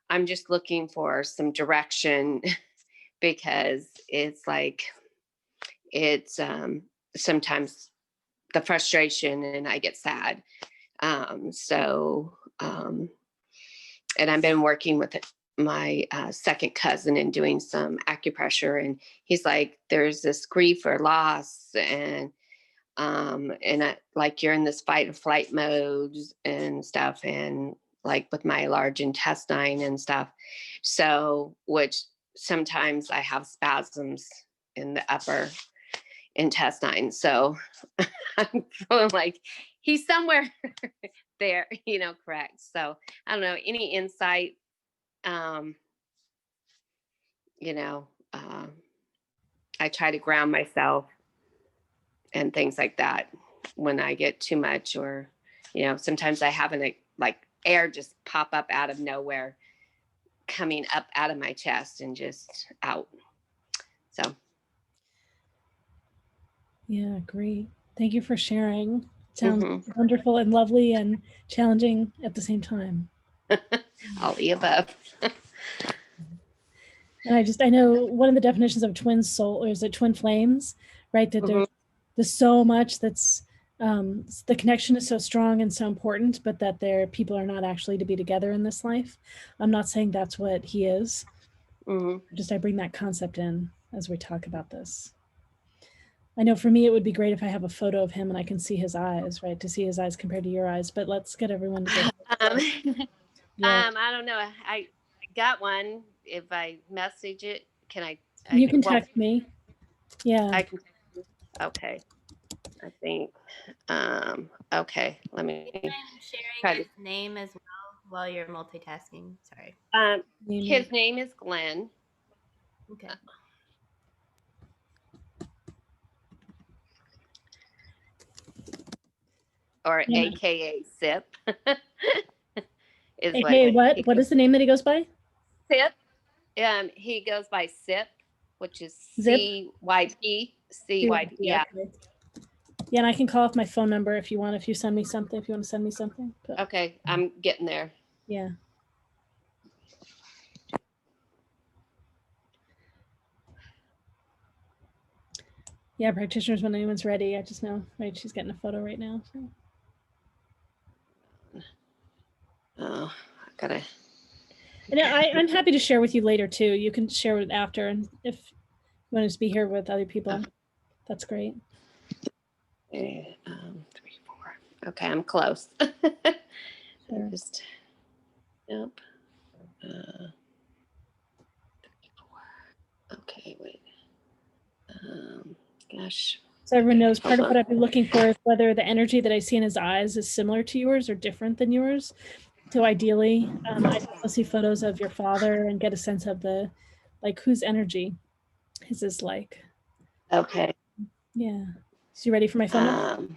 I'm just looking for some direction, because it's like, it's sometimes the frustration, and I get sad. And I've been working with my second cousin and doing some acupressure, and he's like, there's this grief or loss, and like, you're in this fight or flight mode and stuff, and like with my large intestine and stuff. So, which sometimes I have spasms in the upper intestine. So I'm feeling like he's somewhere there, correct. So I don't know, any insight, I try to ground myself and things like that when I get too much, or, sometimes I have like air just pop up out of nowhere, coming up out of my chest and just out. So. Yeah, great. Thank you for sharing. Sounds wonderful and lovely and challenging at the same time. All the above. And I know one of the definitions of twin soul, or is it twin flames, right? That there's so much that's, the connection is so strong and so important, but that people are not actually to be together in this life. I'm not saying that's what he is. Just I bring that concept in as we talk about this. I know for me, it would be great if I have a photo of him and I can see his eyes, right? To see his eyes compared to your eyes, but let's get everyone to go. I don't know. I got one. If I message it, can I? You can text me. Yeah. I can. Okay. I think. Okay. Let me. Do you mind sharing his name as well while you're multitasking? Sorry. His name is Glenn. Okay. Or AKA Sip. AKA what? What is the name that he goes by? Sip. He goes by Sip, which is CYP. CYP. Yeah. Okay. Yeah, and I can call off my phone number if you want. If you send me something, if you want to send me something. But, okay, I'm getting there. Yeah. Yeah, practitioners when anyone's ready. I just know, right? She's getting a photo right now. So. Oh, I gotta. And I'm happy to share with you later too. You can share it after, and if you want to be here with other people, that's great. Okay, 3, 4. Okay, I'm close. Sure. Just, yep. 3, 4. Okay, wait. Gosh. So everyone knows part of what I've been looking for is whether the energy that I see in his eyes is similar to yours or different than yours. So ideally, I'd also see photos of your father and get a sense of whose energy is this like. Okay. Yeah. So you ready for my phone number?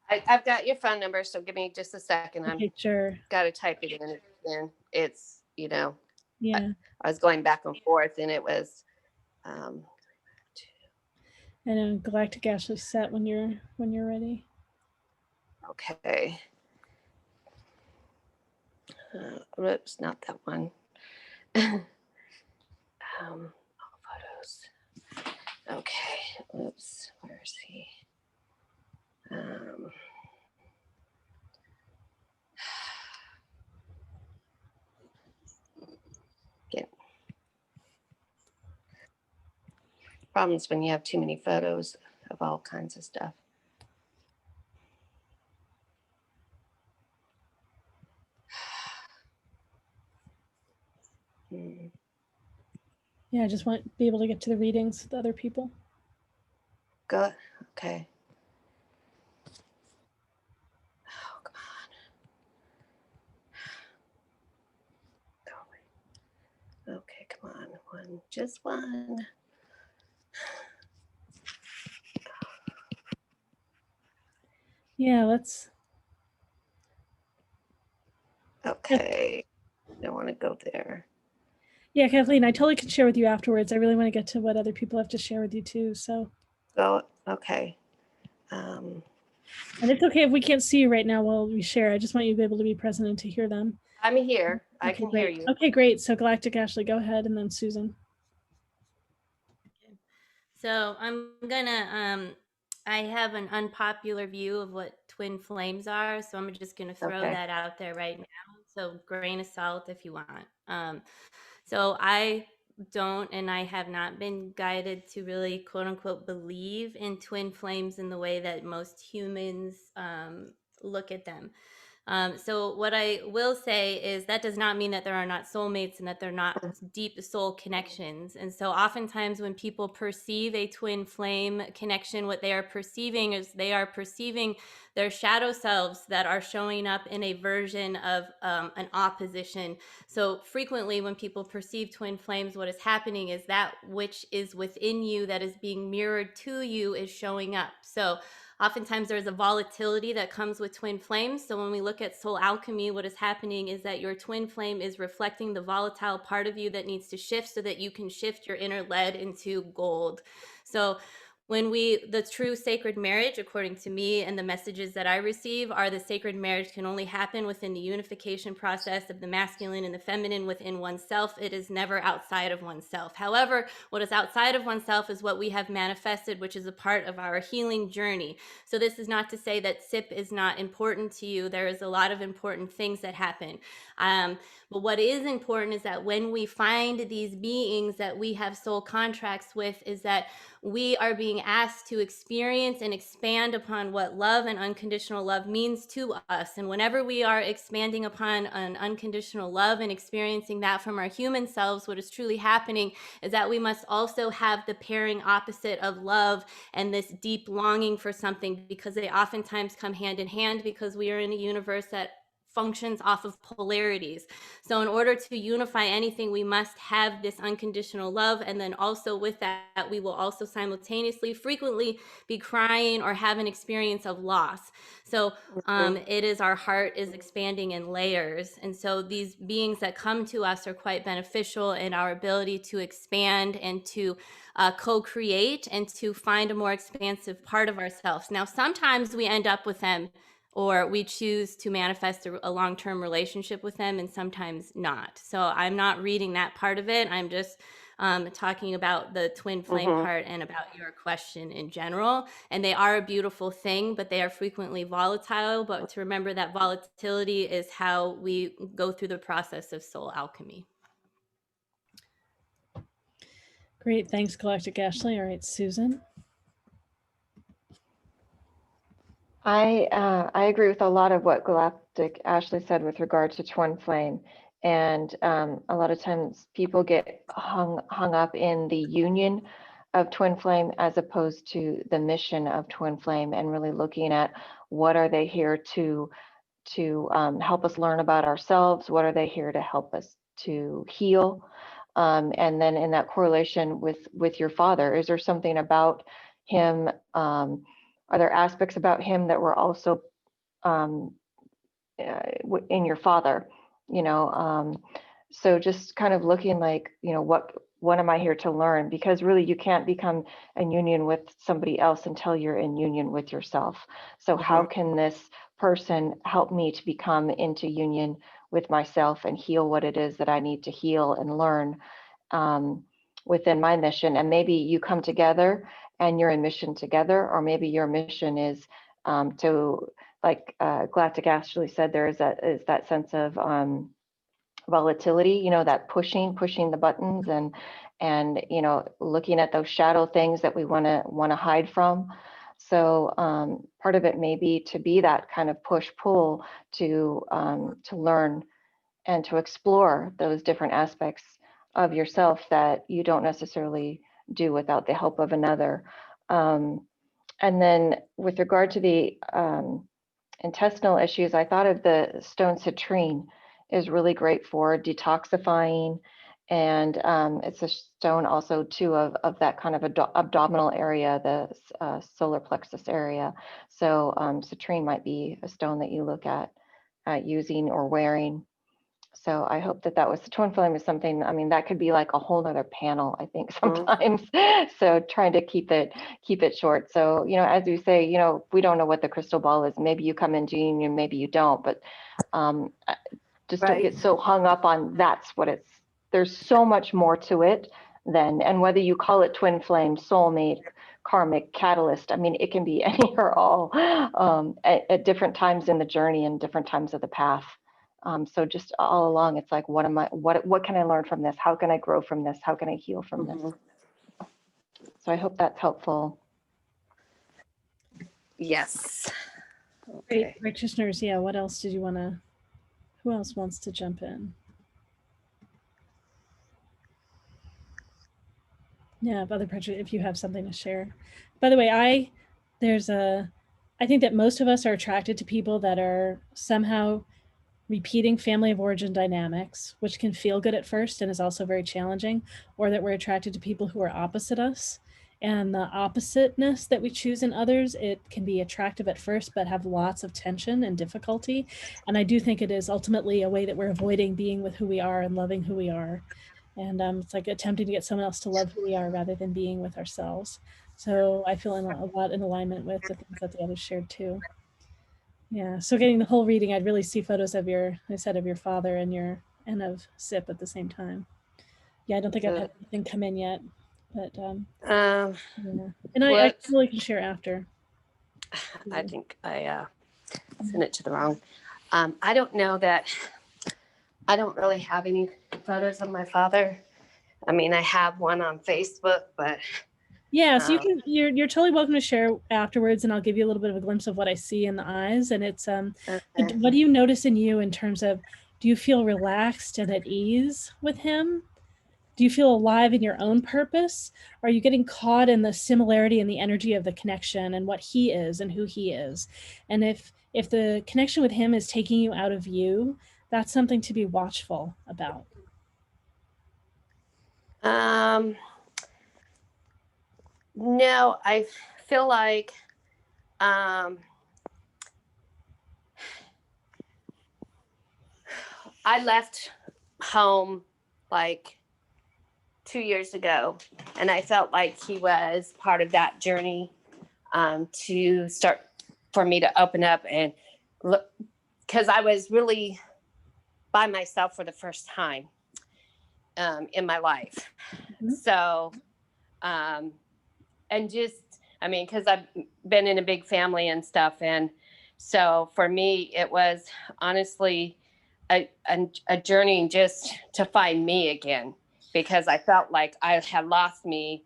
I've got your phone number, so give me just a second. Okay, sure. Got to type it in. And it's, Yeah. I was going back and forth, and it was. And Galactic Ashley set when you're ready. Okay. Oops, not that one. Photos. Okay. Oops. Where is he? Get problems when you have too many photos of all kinds of stuff. Yeah, I just want to be able to get to the readings with other people. Good. Okay. Oh, come on. Okay, come on. One, just one. Yeah, let's. Okay. Don't want to go there. Yeah, Kathleen, I totally can share with you afterwards. I really want to get to what other people have to share with you too. So. Okay. And it's okay if we can't see you right now while we share. I just want you to be able to be present and to hear them. I'm here. Okay, I can great. hear you. Okay, great. So Galactic Ashley, go ahead, and then Susan. So I'm gonna, I have an unpopular view of what twin flames are, so I'm just gonna throw that out there right now. So grain of salt if you want. So I don't, and I have not been guided to really quote unquote believe in twin flames in the way that most humans look at them. So what I will say is that does not mean that there are not soulmates and that they're not deep soul connections. And so oftentimes when people perceive a twin flame connection, what they are perceiving is they are perceiving their shadow selves that are showing up in a version of an opposition. So frequently when people perceive twin flames, what is happening is that which is within you that is being mirrored to you is showing up. So oftentimes there's a volatility that comes with twin flames. So when we look at soul alchemy, what is happening is that your twin flame is reflecting the volatile part of you that needs to shift so that you can shift your inner lead into gold. So when the true sacred marriage, according to me and the messages that I receive, are the sacred marriage can only happen within the unification process of the masculine and the feminine within oneself. It is never outside of oneself. However, what is outside of oneself is what we have manifested, which is a part of our healing journey. So this is not to say that SIP is not important to you. There is a lot of important things that happen. But what is important is that when we find these beings that we have soul contracts with, is that we are being asked to experience and expand upon what love and unconditional love means to us. And whenever we are expanding upon an unconditional love and experiencing that from our human selves, what is truly happening is that we must also have the pairing opposite of love and this deep longing for something, because they oftentimes come hand in hand, because we are in a universe that functions off of polarities. So in order to unify anything, we must have this unconditional love. And then also with that, we will also simultaneously frequently be crying or have an experience of loss. So it is, our heart is expanding in layers. And so these beings that come to us are quite beneficial in our ability to expand and to co-create and to find a more expansive part of ourselves. Now, sometimes we end up with them, or we choose to manifest a long-term relationship with them, and sometimes not. So I'm not reading that part of it. I'm just talking about the twin flame part and about your question in general. And they are a beautiful thing, but they are frequently volatile. But to remember that volatility is how we go through the process of soul alchemy. Great, thanks, Galactic Ashley. All right, Susan. I agree with a lot of what Galactic Ashley said with regard to twin flame. And a lot of times people get hung up in the union of twin flame as opposed to the mission of twin flame, and really looking at what are they here to help us learn about ourselves, what are they here to help us to heal. And then in that correlation with your father, is there something about him? Are there aspects about him that were also in your father? So just kind of looking like, what am I here to learn? Because really, you can't become in union with somebody else until you're in union with yourself. So how can this person help me to become into union with myself and heal what it is that I need to heal and learn within my mission? And maybe you come together and you're in mission together, or maybe your mission is to, like Galactic Ashley said, there is that sense of volatility, that pushing the buttons and looking at those shadow things that we want to hide from. So part of it may be to be that kind of push-pull to learn and to explore those different aspects of yourself that you don't necessarily do without the help of another. And then with regard to the intestinal issues, I thought of the stone citrine is really great for detoxifying. And it's a stone also too of that kind of abdominal area, the solar plexus area. So citrine might be a stone that you look at using or wearing. So I hope that was the twin flame is something, that could be like a whole nother panel, I think sometimes. So trying to keep it short. So, as you say, we don't know what the crystal ball is. Maybe you come into union, maybe you don't, but just don't get so hung up on that's what it's, there's so much more to it than, and whether you call it twin flame, soulmate, karmic, catalyst, it can be any or all at different times in the journey and different times of the path. So just all along, it's like, what can I learn from this? How can I grow from this? How can I heal from this? So I hope that's helpful. Yes. Great, practitioners. Yeah, what else did you want to, who else wants to jump in? Yeah, other practitioners, if you have something to share. By the way, I think that most of us are attracted to people that are somehow repeating family of origin dynamics, which can feel good at first and is also very challenging, or that we're attracted to people who are opposite us. and the oppositeness that we choose in others, it can be attractive at first, but have lots of tension and difficulty. And I do think it is ultimately a way that we're avoiding being with who we are and loving who we are. And it's like attempting to get someone else to love who we are rather than being with ourselves. So I feel a lot in alignment with the things that the others shared too. Yeah, so getting the whole reading, I'd really see photos of your, I said, of your father and of Sip at the same time. Yeah, I don't think I've had anything come in yet, but yeah. And I really can share after. I think I sent it to the wrong. I don't know that, I don't really have any photos of my father. I mean, I have one on Facebook, but yeah, so you're totally welcome to share afterwards, and I'll give you a little bit of a glimpse of what I see in the eyes. And it's okay. What do you notice in you in terms of, do you feel relaxed and at ease with him? Do you feel alive in your own purpose? Or are you getting caught in the similarity and the energy of the connection and what he is and who he is? And if the connection with him is taking you out of you, that's something to be watchful about. No, I feel like I left home like 2 years ago, and I felt like he was part of that journey to start for me to open up and look, because I was really by myself for the first time in my life. Mm-hmm. So, and just, I mean, because I've been in a big family and stuff. And so for me, it was honestly a journey just to find me again, because I felt like I had lost me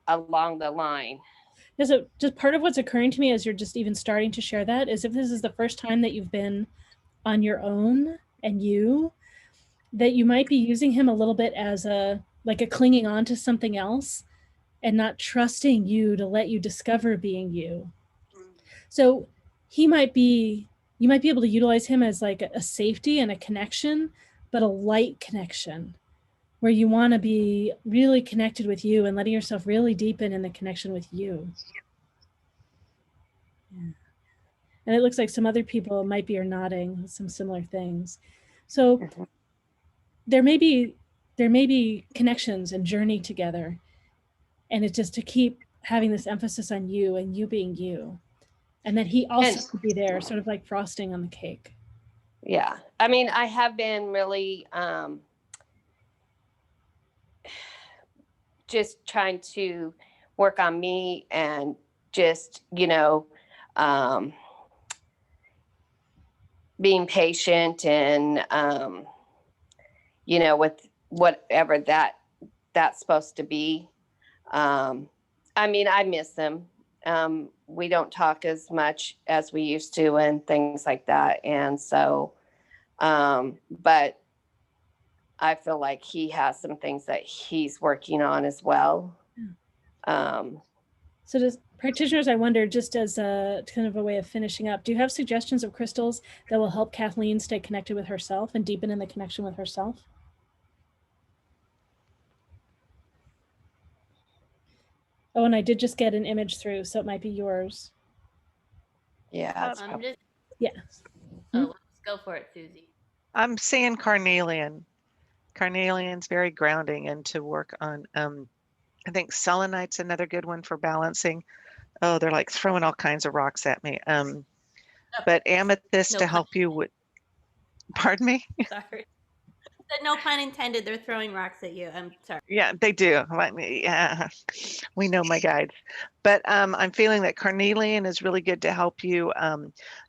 along the line. So just part of what's occurring to me as you're just even starting to share that is, if this is the first time that you've been on your own and that you might be using him a little bit as a clinging on to something else and not trusting you to let you discover being you. So you might be able to utilize him as like a safety and a connection, but a light connection where you want to be really connected with you and letting yourself really deepen in the connection with you. Yeah. And it looks like some other people might be nodding some similar things. So there may be connections and journey together. And it's just to keep having this emphasis on you and you being you. And that he also could be there, sort of like frosting on the cake. Yeah. I mean, I have been really just trying to work on me and just, being patient and, with whatever that's supposed to be. I mean, I miss him. We don't talk as much as we used to and things like that. And so, but I feel like he has some things that he's working on as well. So does practitioners, I wonder, just as a kind of a way of finishing up, do you have suggestions of crystals that will help Kathleen stay connected with herself and deepen in the connection with herself? Oh, and I did just get an image through, so it might be yours. Yeah. Yeah. Oh, let's go for it, Susie. I'm seeing carnelian. Carnelian's very grounding, and to work on, I think selenite's another good one for balancing. Oh, they're like throwing all kinds of rocks at me. But amethyst to help you with, pardon me? Sorry. No pun intended. They're throwing rocks at you. I'm sorry. Yeah, they do. Yeah, we know my guides. But I'm feeling that carnelian is really good to help you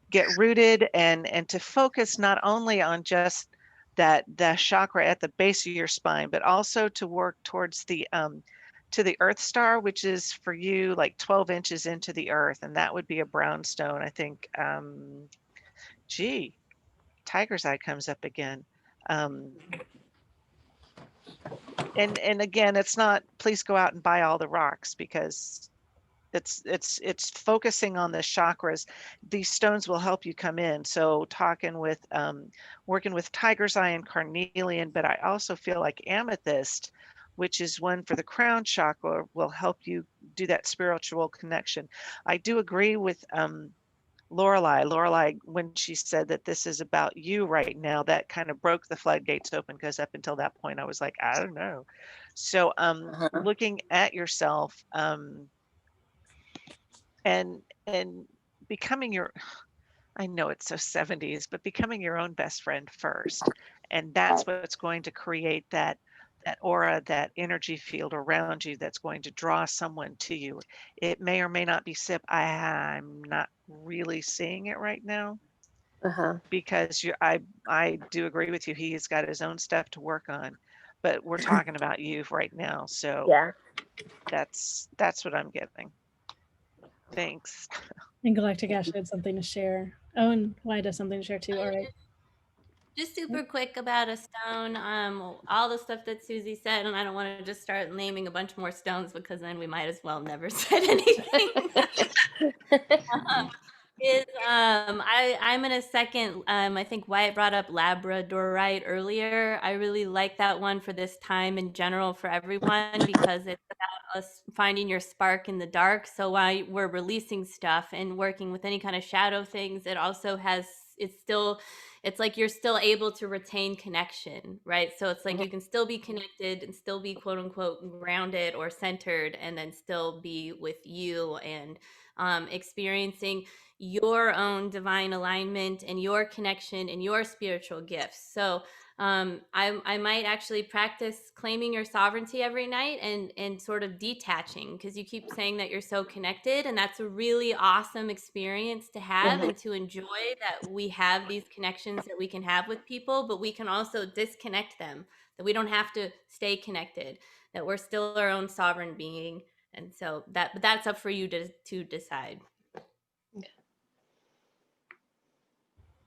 get rooted and to focus not only on just the chakra at the base of your spine, but also to work towards the to the earth star, which is for you like 12 inches into the earth, and that would be a brown stone. I think. Gee, tiger's eye comes up again. And again, it's not, please go out and buy all the rocks, because it's focusing on the chakras. These stones will help you come in. So talking with working with tiger's eye and carnelian, but I also feel like amethyst which is one for the crown chakra, will help you do that spiritual connection. I do agree with Lorelei, when she said that this is about you right now, that kind of broke the floodgates open, because up until that point I was like, I don't know. So looking at yourself and becoming your, I know it's so 70s, but becoming your own best friend first. And that's what's going to create that aura, that energy field around you that's going to draw someone to you. It may or may not be SIP. I'm not really seeing it right now, because I do agree with you. He has got his own stuff to work on, but we're talking about you right now. So Yeah. that's what I'm getting. Thanks. And Galactic Ash had something to share. Oh, and Wyatt has something to share too. All right. Just super quick about a stone. All the stuff that Susie said, and I don't want to just start naming a bunch more stones, because then we might as well never said anything. I'm in a second. I think Wyatt brought up Labradorite earlier. I really like that one for this time in general for everyone, because it's about us finding your spark in the dark. So while we're releasing stuff and working with any kind of shadow things, it also has, it's like you're still able to retain connection, right? So it's like you can still be connected and still be quote unquote grounded or centered, and then still be with you and experiencing your own divine alignment and your connection and your spiritual gifts. So I might actually practice claiming your sovereignty every night and sort of detaching, because you keep saying that you're so connected, and that's a really awesome experience to have and to enjoy, that we have these connections that we can have with people, but we can also disconnect them, that we don't have to stay connected, that we're still our own sovereign being. And so that's up for you to decide.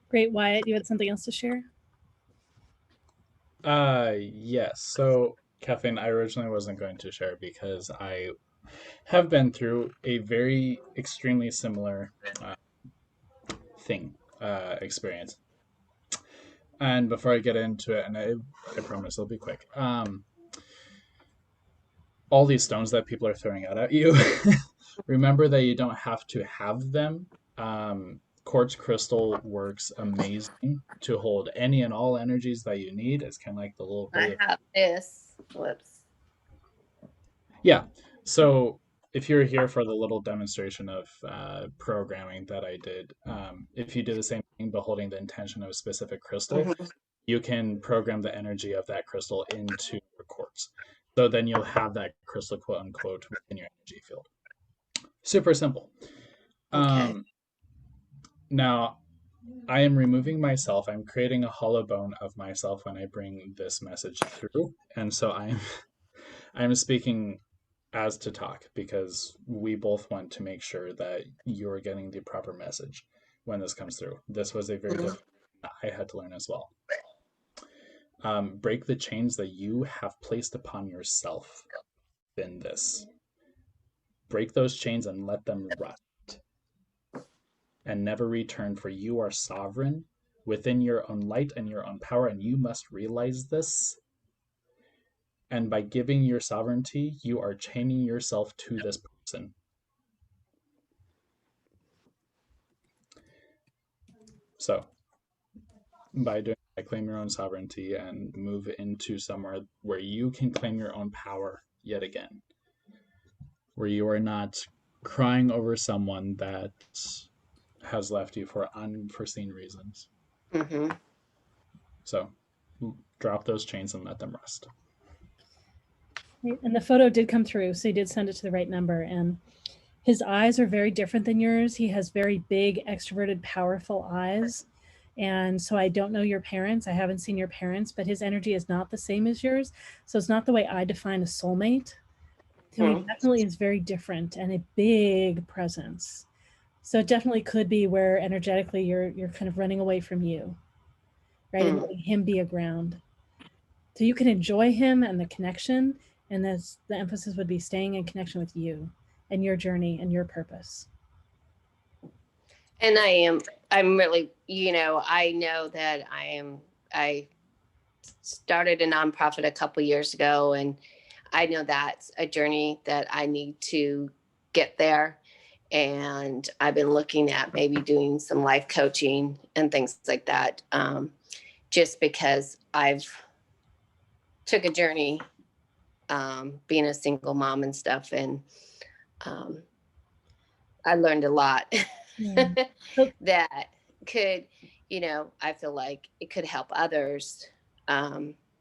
Great, Wyatt. You had something else to share? Yes. So, Kathleen, I originally wasn't going to share because I have been through a very extremely similar experience. And before I get into it, and I promise it'll be quick. All these stones that people are throwing out at you, remember that you don't have to have them. Quartz crystal works amazing to hold any and all energies that you need. It's kind of like the little I have this. Whoops. Yeah. So if you're here for the little demonstration of programming that I did, if you do the same thing but holding the intention of a specific crystal, you can program the energy of that crystal into your quartz. So then you'll have that crystal, quote unquote, within your energy field. Super simple. Now, I am removing myself. I'm creating a hollow bone of myself when I bring this message through. And so I'm speaking as to talk, because we both want to make sure that you're getting the proper message when this comes through. This was a very difficult thing I had to learn as well. Break the chains that you have placed upon yourself in this. Break those chains and let them rust. And never return, for you are sovereign within your own light and your own power, and you must realize this. And by giving your sovereignty, you are chaining yourself to this person. So, by claim your own sovereignty and move into somewhere where you can claim your own power yet again, where you are not crying over someone that has left you for unforeseen reasons. So, drop those chains and let them rest. And the photo did come through, so he did send it to the right number. And his eyes are very different than yours. He has very big, extroverted, powerful eyes. And so I don't know your parents. I haven't seen your parents, but his energy is not the same as yours. So it's not the way I define a soulmate. To me, definitely is very different and a big presence. So it definitely could be where energetically you're kind of running away from you, right? And letting him be a ground. So you can enjoy him and the connection, and the emphasis would be staying in connection with you and your journey and your purpose. And I'm really, I know that I started a nonprofit a couple years ago, and I know that's a journey that I need to get there. And I've been looking at maybe doing some life coaching and things like that, just because I've took a journey being a single mom and stuff. And I learned a lot that could, I feel like it could help others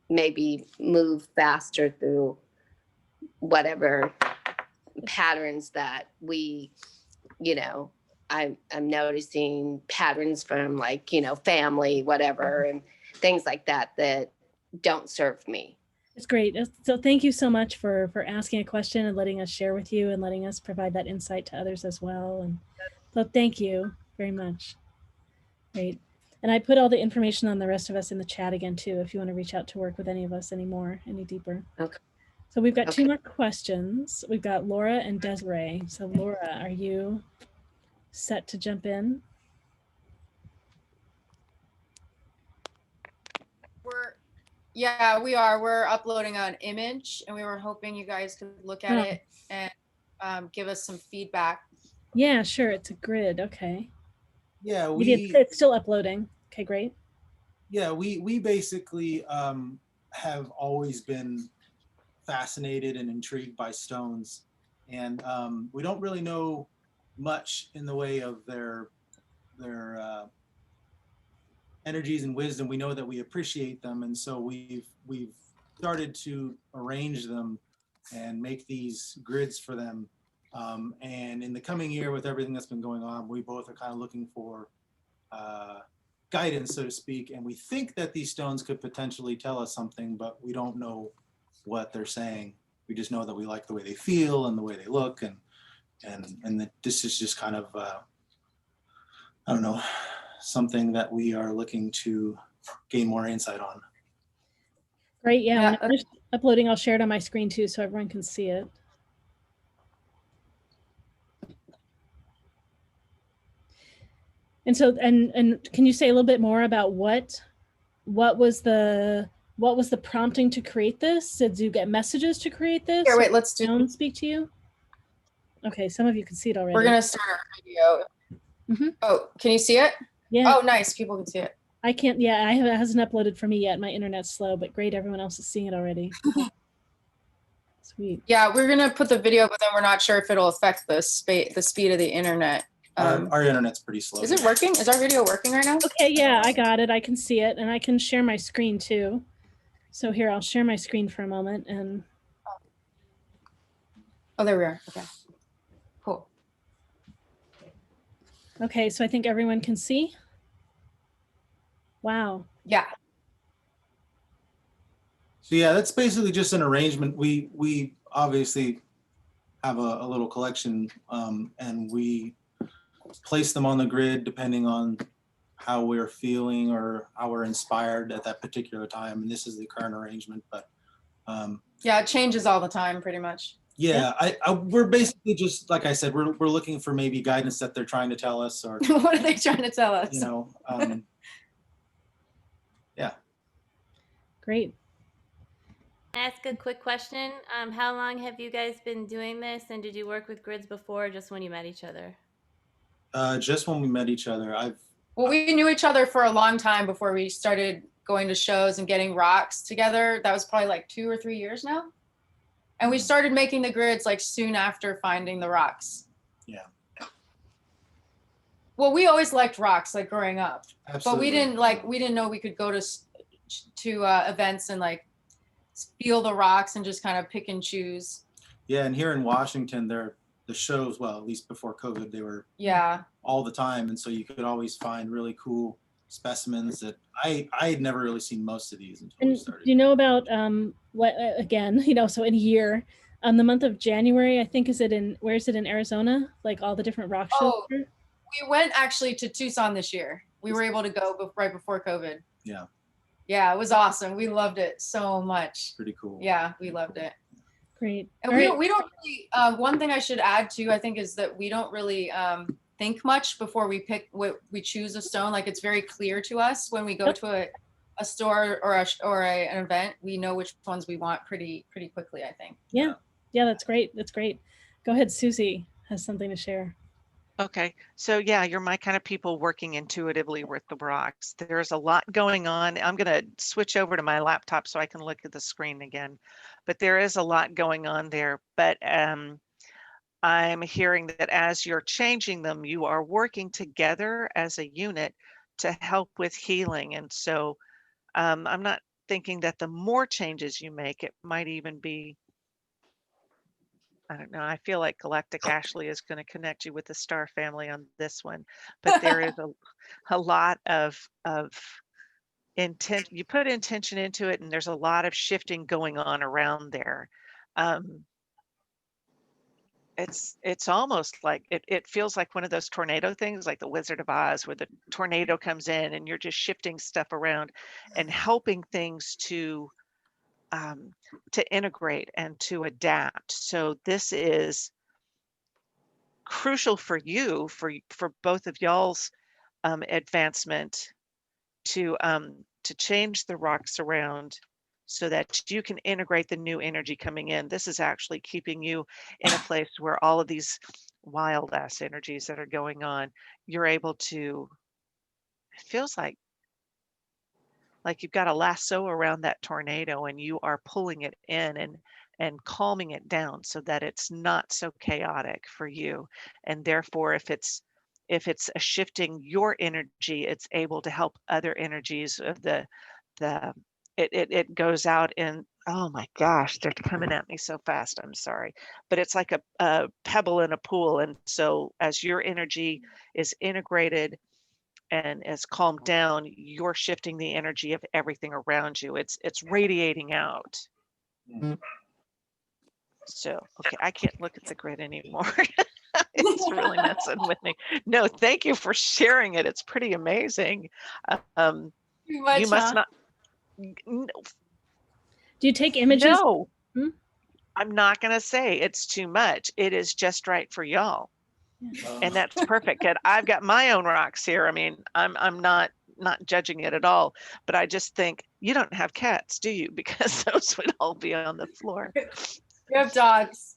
maybe move faster through whatever patterns that we, I'm noticing patterns from like, family, whatever, and things like that that don't serve me. It's great. So thank you so much for asking a question and letting us share with you and letting us provide that insight to others as well. And so thank you very much. Great. And I put all the information on the rest of us in the chat again too, if you want to reach out to work with any of us any deeper. Okay. So we've got 2 more questions. We've got Laura and Desiree. So Laura, are you set to jump in? Yeah, we are. We're uploading an image and we were hoping you guys could look at it and give us some feedback. Yeah, sure. It's a grid. Okay. Yeah, it's still uploading. Okay, great. Yeah, we basically have always been fascinated and intrigued by stones, and we don't really know much in the way of their energies and wisdom. We know that we appreciate them, and so we've started to arrange them and make these grids for them. And in the coming year, with everything that's been going on, we both are kind of looking for guidance, so to speak. And we think that these stones could potentially tell us something, but we don't know what they're saying. We just know that we like the way they feel and the way they look, and that this is just kind of I don't know, something that we are looking to gain more insight on. Great. Yeah. When I'm just uploading, I'll share it on my screen too, so everyone can see it. And so, and can you say a little bit more about what was the prompting to create this? Did you get messages to create this? Here, wait, let's do. Speak to you. Okay, some of you can see it already. We're gonna start our video. Oh, can you see it? Yeah. Oh, nice. People can see it. I can't. Yeah, it hasn't uploaded for me yet. My internet's slow, but great. Everyone else is seeing it already. Sweet. Yeah, we're gonna put the video, but then we're not sure if it'll affect the speed of the internet. Our internet's pretty slow. Is it working? Is our video working right now? Okay, yeah, I got it. I can see it, and I can share my screen too. So here, I'll share my screen for a moment. And oh, there we are. Okay, cool. Okay, so I think everyone can see. Wow. Yeah. So yeah, that's basically just an arrangement. We obviously have a little collection, and we place them on the grid depending on how we're feeling or how we're inspired at that particular time. And this is the current arrangement, but yeah, it changes all the time pretty much. Yeah, we're basically just, like I said, we're looking for maybe guidance that they're trying to tell us, or what are they trying to tell us? Yeah. Great. Can I ask a quick question? How long have you guys been doing this, and did you work with grids before, or just when you met each other? Just when we met each other. Well, we knew each other for a long time before we started going to shows and getting rocks together. That was probably like 2 or 3 years now. And we started making the grids like soon after finding the rocks. Yeah. Well, we always liked rocks, like growing up. Absolutely. But we didn't know we could go to events and like feel the rocks and just kind of pick and choose. Yeah, and here in Washington, the shows, well, at least before COVID, they were all the time, and so you could always find really cool specimens that I had never really seen most of these until we started. Do you know about what again? So in a year, the month of January, I think where is it in Arizona? Like all the different rock shows. Oh, we went actually to Tucson this year. We were able to go right before COVID. Yeah. Yeah, it was awesome. We loved it so much. Pretty cool. Yeah, we loved it. Great. And we don't really, one thing I should add too, I think, is that we don't really think much before we choose a stone. Like it's very clear to us when we go to a store or an event, we know which ones we want pretty quickly, I think. Yeah. Yeah, that's great. That's great. Go ahead, Susie has something to share. Okay, so yeah, you're my kind of people working intuitively with the rocks. There's a lot going on. I'm going to switch over to my laptop so I can look at the screen again. But there is a lot going on there. But I'm hearing that as you're changing them, you are working together as a unit to help with healing. And so I'm not thinking that the more changes you make, it might even be, I don't know. I feel like Galactic Ashley is going to connect you with the star family on this one, but there is a lot of intent. You put intention into it, and there's a lot of shifting going on around there. It's almost like it feels like one of those tornado things, like the Wizard of Oz, where the tornado comes in and you're just shifting stuff around and helping things to integrate and to adapt. So this is crucial for you, for both of y'all's advancement to change the rocks around so that you can integrate the new energy coming in. This is actually keeping you in a place where all of these wild ass energies that are going on, you're able to, it feels like you've got a lasso around that tornado and you are pulling it in and calming it down so that it's not so chaotic for you. And therefore, if it's a shifting your energy, it's able to help other energies of it goes out in, oh my gosh, they're coming at me so fast. I'm sorry. But it's like a pebble in a pool. And so as your energy is integrated and is calmed down, you're shifting the energy of everything around you. It's radiating out. So, okay, I can't look at the grid anymore. It's really messing with me. No, thank you for sharing it. It's pretty amazing. Too much, You must huh? not. Do you take images? No, I'm not going to say it's too much. It is just right for y'all. And that's perfect. And I've got my own rocks here. I mean, I'm not judging it at all, but I just think you don't have cats, do you? Because those would all be on the floor. You have dogs.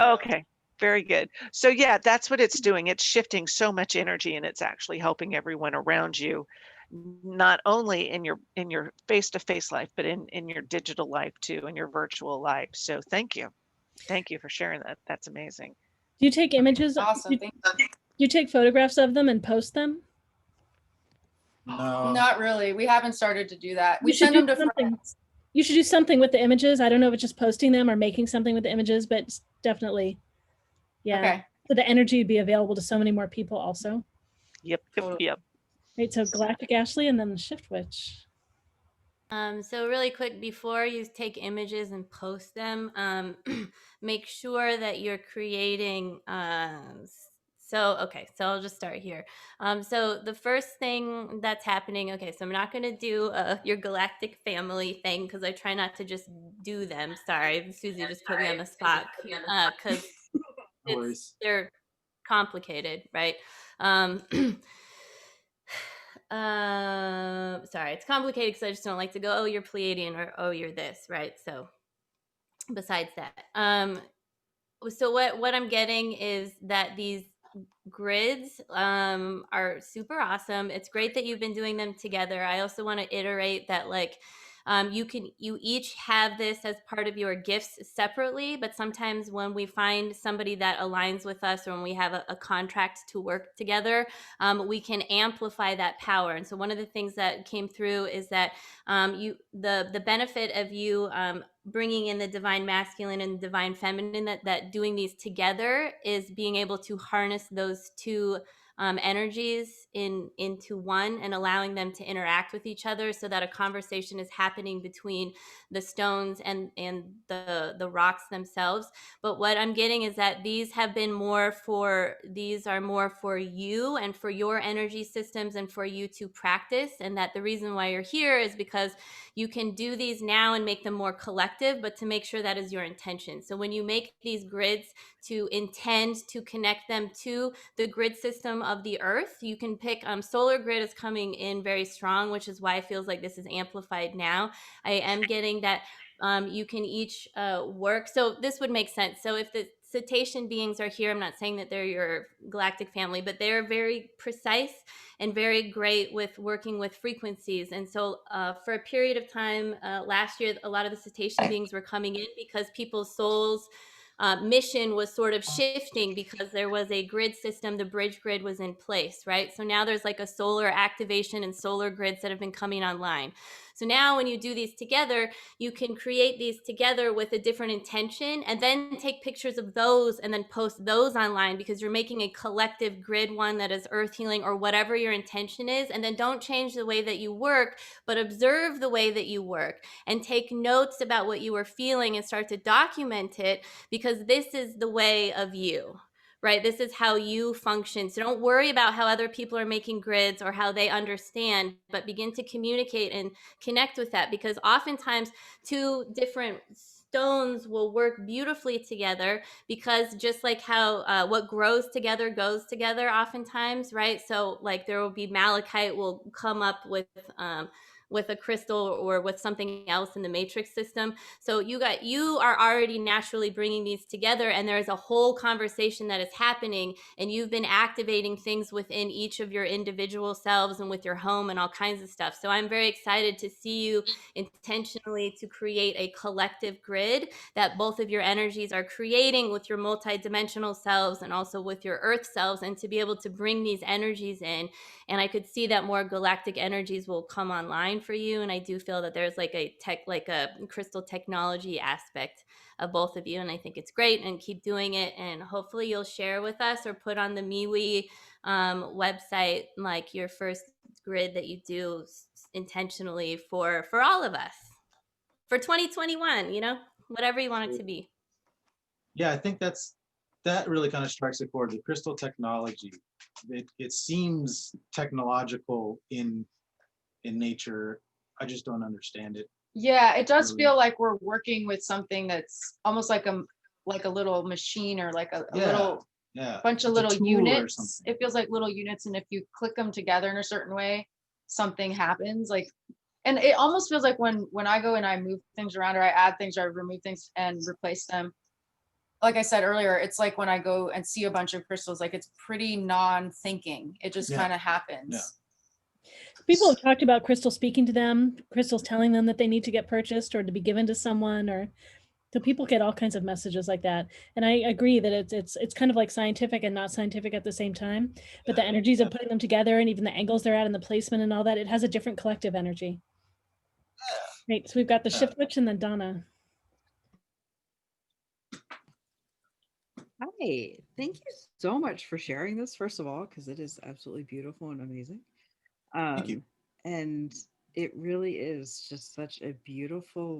Okay, very good. So yeah, that's what it's doing. It's shifting so much energy and it's actually helping everyone around you, not only in your face-to-face life, but in your digital life too, in your virtual life. So thank you. Thank you for sharing that. That's amazing. Do you take images? Awesome. Do you take photographs of them and post them? No. Not really. We haven't started to do that. We You should send them do to something. friends. You should do something with the images. I don't know if it's just posting them or making something with the images, but definitely, yeah. Okay. So the energy would be available to so many more people also. Yep. Right, so Galactic Ashley and then the Shift Witch. So really quick, before you take images and post them, make sure that you're creating, so I'll just start here. So the first thing that's happening, okay, so I'm not going to do your galactic family thing because I try not to just do them. Sorry, Susie just put me on the spot because they're complicated, right? Sorry, it's complicated because I just don't like to go, oh, you're Pleiadian or oh, you're this, right? So besides that, so what I'm getting is that these grids are super awesome. It's great that you've been doing them together. I also want to iterate that you each have this as part of your gifts separately, but sometimes when we find somebody that aligns with us or when we have a contract to work together, we can amplify that power. And so one of the things that came through is that the benefit of you bringing in the divine masculine and divine feminine, that doing these together is being able to harness those two energies into one and allowing them to interact with each other so that a conversation is happening between the stones and the rocks themselves. But what I'm getting is that these are more for you and for your energy systems and for you to practice, and that the reason why you're here is because you can do these now and make them more collective, but to make sure that is your intention. So when you make these grids, to intend to connect them to the grid system of the earth. You can pick solar grid is coming in very strong, which is why it feels like this is amplified now. I am getting that you can each work. So this would make sense. So if the cetacean beings are here, I'm not saying that they're your galactic family, but they're very precise and very great with working with frequencies. And so for a period of time last year, a lot of the cetacean beings were coming in because people's souls mission was sort of shifting because there was a grid system, the bridge grid was in place, right? So now there's like a solar activation and solar grids that have been coming online. So now when you do these together, you can create these together with a different intention and then take pictures of those and then post those online, because you're making a collective grid one that is earth healing or whatever your intention is. And then don't change the way that you work, but observe the way that you work and take notes about what you are feeling and start to document it, because this is the way of you. Right? This is how you function. So don't worry about how other people are making grids or how they understand, but begin to communicate and connect with that, because oftentimes two different stones will work beautifully together, because just like how what grows together goes together oftentimes, right? So like there will be malachite will come up with a crystal or with something else in the matrix system. So you are already naturally bringing these together, and there's a whole conversation that is happening, and you've been activating things within each of your individual selves and with your home and all kinds of stuff. So I'm very excited to see you intentionally to create a collective grid that both of your energies are creating with your multidimensional selves and also with your earth selves, and to be able to bring these energies in. And I could see that more galactic energies will come online for you. And I do feel that there's like a crystal technology aspect of both of you. And I think it's great, and keep doing it. And hopefully you'll share with us or put on the MeWe website, like your first grid that you do intentionally for all of us for 2021, whatever you want it to be. Yeah, I think that really kind of strikes a chord. The crystal technology, it seems technological in nature. I just don't understand it. Yeah, it does really. feel like we're working with something that's almost like a little machine, or like a little bunch of little units. It feels like little units, and if you click them together in a certain way, something happens. Like, and it almost feels like when I go and I move things around, or I add things, or I remove things and replace them. Like I said earlier, it's like when I go and see a bunch of crystals, like it's pretty non-thinking. It just kind of happens. Yeah. People have talked about crystals speaking to them, crystals telling them that they need to get purchased or to be given to someone, or so people get all kinds of messages like that. And I agree that it's kind of like scientific and not scientific at the same time. But the energies of putting them together, and even the angles they're at and the placement and all that, it has a different collective energy. Great. So we've got the shift witch and then Donna. Hi, thank you so much for sharing this, first of all, because it is absolutely beautiful and amazing. Thank you. And it really is just such a beautiful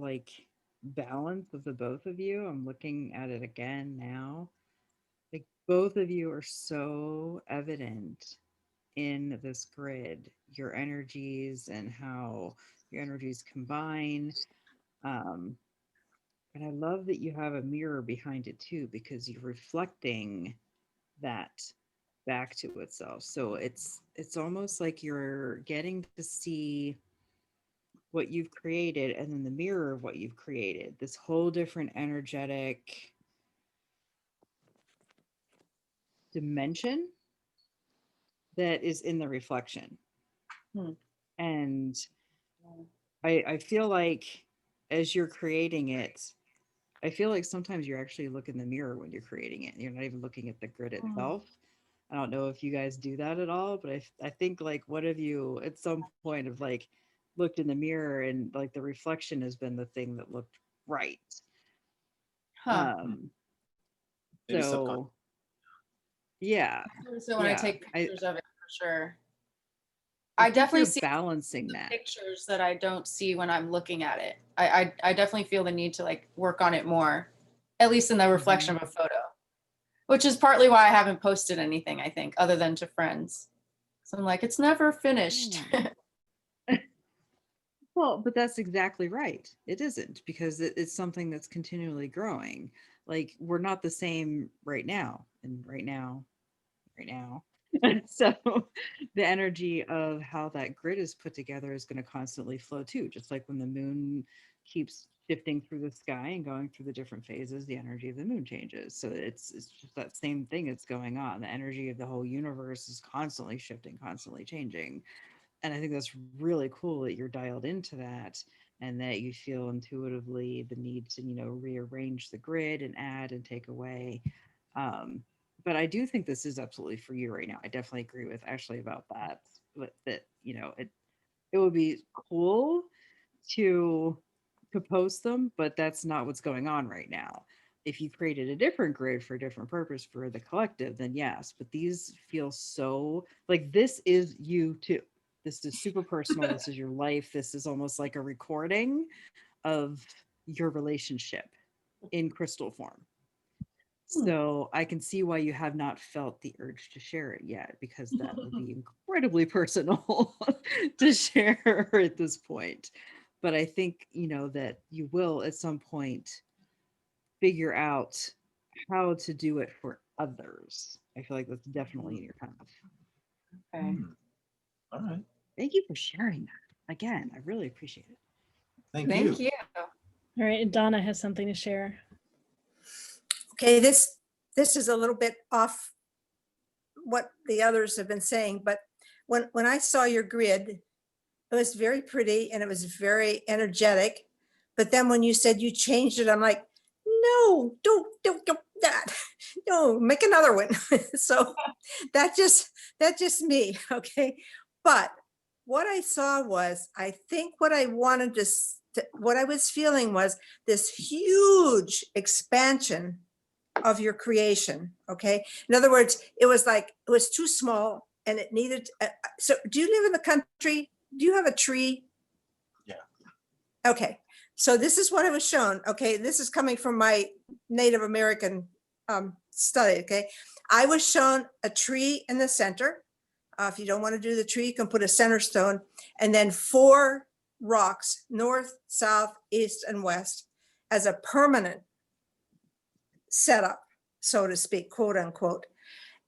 balance of the both of you. I'm looking at it again now. Like both of you are so evident in this grid, your energies and how your energies combine. And I love that you have a mirror behind it too, because you're reflecting that back to itself. So it's almost like you're getting to see what you've created, and then the mirror of what you've created, this whole different energetic dimension that is in the reflection. And I feel like as you're creating it, I feel like sometimes you're actually looking in the mirror when you're creating it. You're not even looking at the grid itself. I don't know if you guys do that at all, but I think like what have you at some point of like looked in the mirror, and like the reflection has been the thing that looked right. So yeah. So when I take pictures of it, for sure. I definitely see balancing that pictures that I don't see when I'm looking at it. I definitely feel the need to like work on it more, at least in the reflection of a photo, which is partly why I haven't posted anything, I think, other than to friends. So I'm like, it's never finished. Well, but that's exactly right. It isn't, because it's something that's continually growing. Like we're not the same right now, and right now. And so the energy of how that grid is put together is going to constantly flow too, just like when the moon keeps shifting through the sky and going through the different phases, the energy of the moon changes. So it's just that same thing that's going on. The energy of the whole universe is constantly shifting, constantly changing. And I think that's really cool that you're dialed into that and that you feel intuitively the need to, rearrange the grid and add and take away. But I do think this is absolutely for you right now. I definitely agree with Ashley about that. But that, it would be cool to post them, but that's not what's going on right now. If you created a different grid for a different purpose for the collective, then yes. But these feel so like this is you too. This is super personal. This is your life. This is almost like a recording of your relationship in crystal form. So I can see why you have not felt the urge to share it yet, because that would be incredibly personal to share at this point. But I think, that you will at some point figure out how to do it for others. I feel like that's definitely in your path. Okay. All right. Thank you for sharing that. Again, I really appreciate it. Thank you. All right, and Donna has something to share. Okay, this is a little bit off what the others have been saying, but when I saw your grid, it was very pretty and it was very energetic. But then when you said you changed it, I'm like, no, don't that. No, make another one. So that's just me. Okay. But what I saw was, I think what I wanted what I was feeling was this huge expansion of your creation. Okay. In other words, it was too small and it needed. So do you live in the country? Do you have a tree? Yeah. Okay. So this is what I was shown. Okay. This is coming from my Native American study. Okay. I was shown a tree in the center. If you don't want to do the tree, you can put a center stone and then 4 rocks, north, south, east, and west, as a permanent setup, so to speak, quote unquote.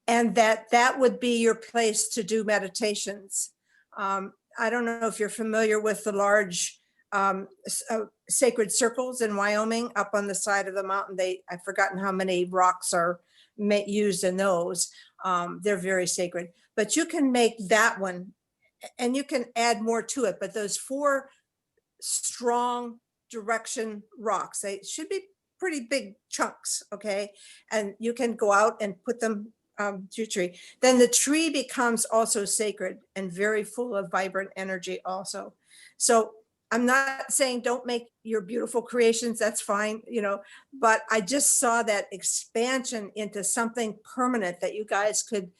And that would be your place to do meditations. I don't know if you're familiar with the large sacred circles in Wyoming up on the side of the mountain. I've forgotten how many rocks are used in those. They're very sacred, but you can make that one and you can add more to it. But those 4 strong direction rocks, they should be pretty big chunks. Okay. And you can go out and put them to your tree. Then the tree becomes also sacred and very full of vibrant energy also. So I'm not saying don't make your beautiful creations, that's fine, but I just saw that expansion into something permanent that you guys could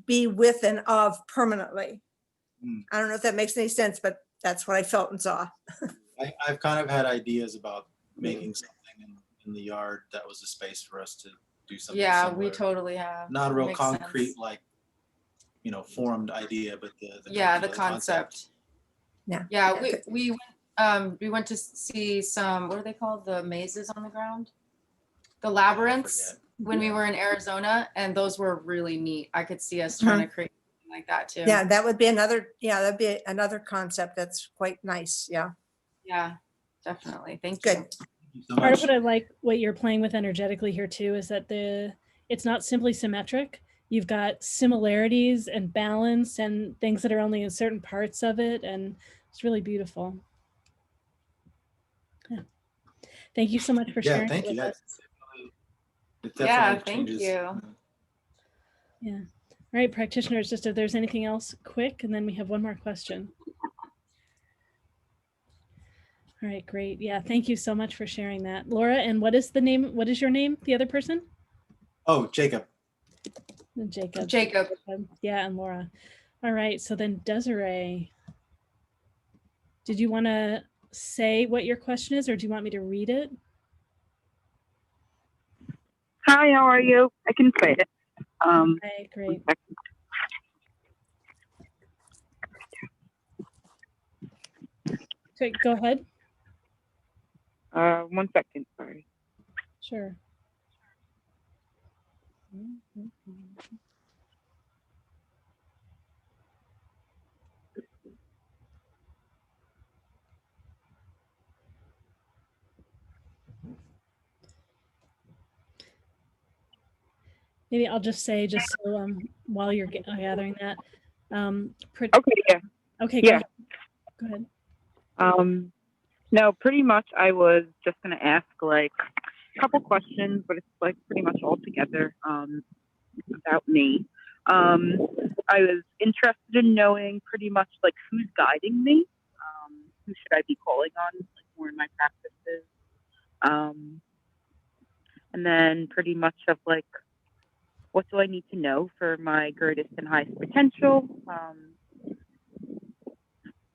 be with and of permanently. I don't know if that makes any sense, but that's what I felt and saw. I've kind of had ideas about making something in the yard that was a space for us to do something Yeah, similar. we totally have. Not a real Makes concrete, sense. like, formed idea, but the concept. Yeah, we went to see some, what are they called? The mazes on the ground? The labyrinths when we were in Arizona, and those were really neat. I could see us trying to create something like that too. Yeah, that'd be another concept that's quite nice. Yeah. Yeah, definitely. Thank you. Good. Part of what I like what you're playing with energetically here too is that it's not simply symmetric. You've got similarities and balance and things that are only in certain parts of it, and it's really beautiful. Yeah. Thank you so much for sharing. Thank it you. with us. It definitely thank changes. you. Yeah. All right, practitioners, just if there's anything else quick, and then we have one more question. All right, great. Yeah, thank you so much for sharing that. Laura, and what is your name, the other person? Oh, Jacob. Jacob. Yeah, and Laura. All right, so then Desiree, did you want to say what your question is, or do you want me to read it? Hi, how are you? I can say it. Hi, great. Okay, go ahead. 1 second, sorry. Sure. Maybe I'll just say, just so while you're gathering that. Okay, yeah. Okay, Yeah. Go ahead. No, pretty much I was just gonna ask like a couple questions, but it's like pretty much all together about me. I was interested in knowing pretty much like who's guiding me. Who should I be calling on, like more in my practices? And then pretty much of like what do I need to know for my greatest and highest potential?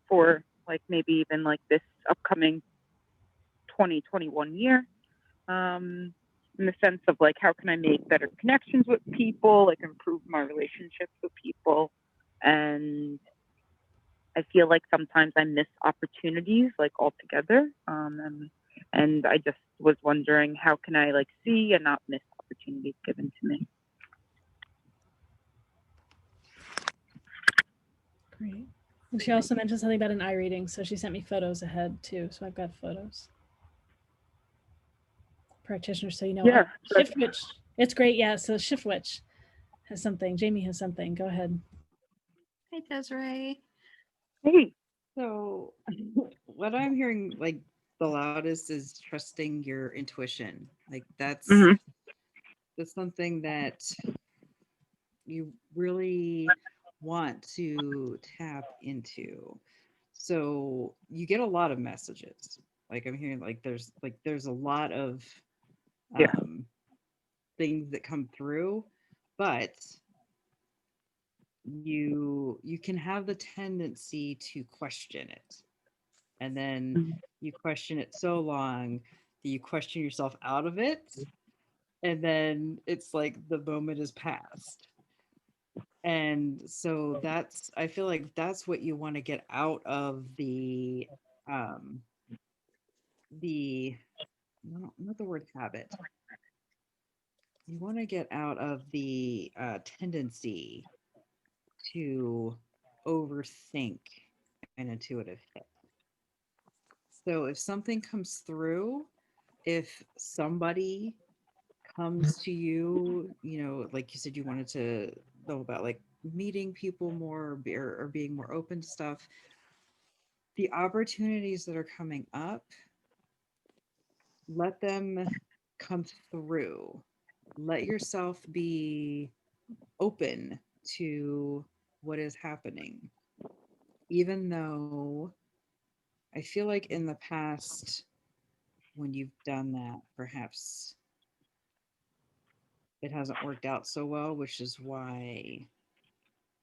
For like maybe even like this upcoming 2021 year. In the sense of like how can I make better connections with people, like improve my relationships with people. And I feel like sometimes I miss opportunities like altogether. And I just was wondering how can I like see and not miss opportunities given to me. Great. And she also mentioned something about an eye reading, so she sent me photos ahead too. So I've got photos. Practitioner, so you know. Yeah. Shift Witch. It's great. Yeah. So Shift Witch has something. Jamie has something. Go ahead. Hi, Desiree. Hey. So what I'm hearing like the loudest is trusting your intuition. Like that's something that you really want to tap into. So you get a lot of messages. Like I'm hearing like there's a lot of things that come through, but you can have the tendency to question it. And then you question it so long that you question yourself out of it. And then it's like the moment is past. And so I feel like that's what you want to get out of not the word habit. You want to get out of the tendency to overthink an intuitive hit. So if something comes through, if somebody comes to you, like you said, you wanted to know about like meeting people more or being more open to stuff, the opportunities that are coming up, let them come through. Let yourself be open to what is happening. Even though I feel like in the past, when you've done that, perhaps it hasn't worked out so well, which is why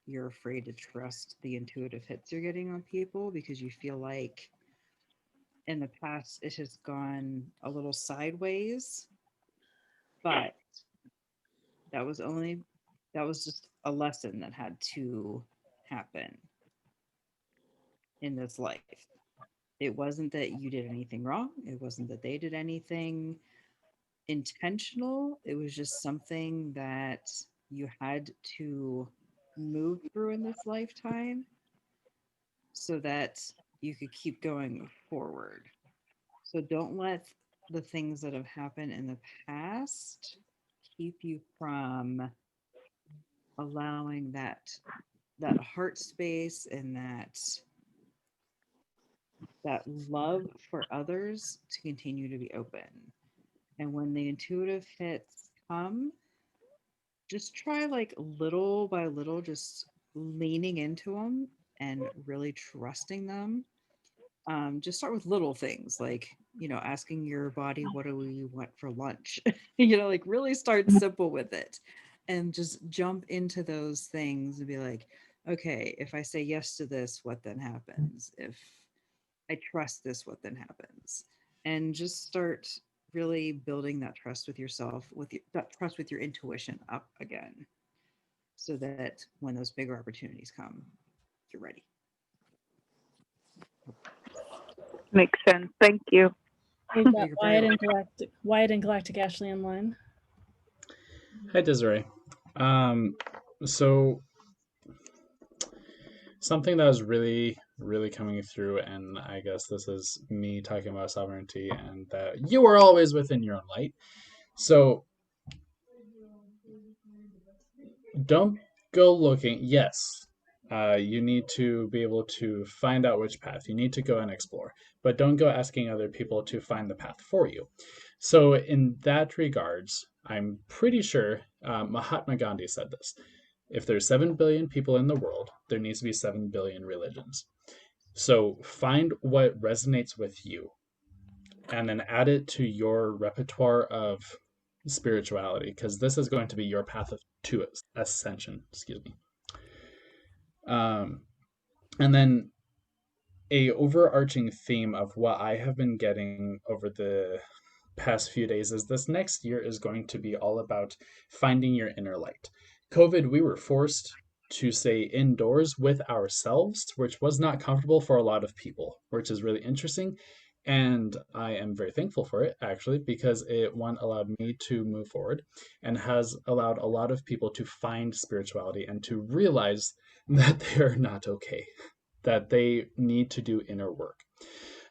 you're afraid to trust the intuitive hits you're getting on people, because you feel like in the past it has gone a little sideways. But that was just a lesson that had to happen in this life. It wasn't that you did anything wrong. It wasn't that they did anything intentional. It was just something that you had to move through in this lifetime so that you could keep going forward. So don't let the things that have happened in the past keep you from allowing that heart space and that love for others to continue to be open. And when the intuitive hits come, just try like little by little, just leaning into them and really trusting them. Just start with little things like, asking your body, what do we want for lunch? Like really start simple with it and just jump into those things and be like, okay, if I say yes to this, what then happens? If I trust this, what then happens? And just start really building that trust with yourself, that trust with your intuition up again, so that when those bigger opportunities come, you're ready. Makes sense. Thank you. We've got Wyatt and Galactic Ashley online. Hi, Desiree. So something that was really, really coming through, and I guess this is me talking about sovereignty and that you are always within your own light. So don't go looking. Yes, you need to be able to find out which path. You need to go and explore, but don't go asking other people to find the path for you. So, in that regards, I'm pretty sure Mahatma Gandhi said this. If there's 7 billion people in the world, there needs to be 7 billion religions. So, find what resonates with you and then add it to your repertoire of spirituality, because this is going to be your path to ascension. Excuse me. And then a overarching theme of what I have been getting over the past few days is this next year is going to be all about finding your inner light. COVID, we were forced to stay indoors with ourselves, which was not comfortable for a lot of people, which is really interesting. And I am very thankful for it, actually, because it, one, allowed me to move forward and has allowed a lot of people to find spirituality and to realize that they're not okay, that they need to do inner work.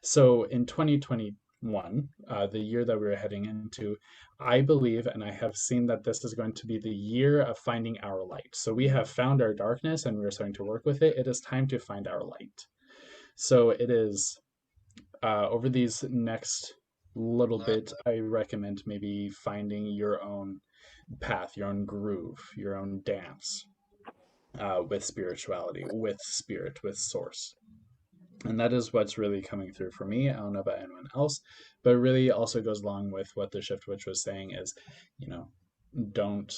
So in 2021, the year that we're heading into, I believe and I have seen that this is going to be the year of finding our light. So we have found our darkness and we're starting to work with it. It is time to find our light. So it is over these next little bit, I recommend maybe finding your own path, your own groove, your own dance with spirituality, with spirit, with source. And that is what's really coming through for me. I don't know about anyone else, but it really also goes along with what the Shift Witch was saying is, don't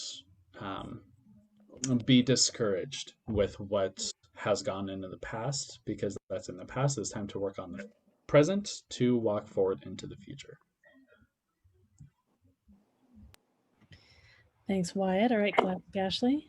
be discouraged with what has gone into the past, because that's in the past. It's time to work on the present to walk forward into the future. Thanks, Wyatt. All right, Ashley.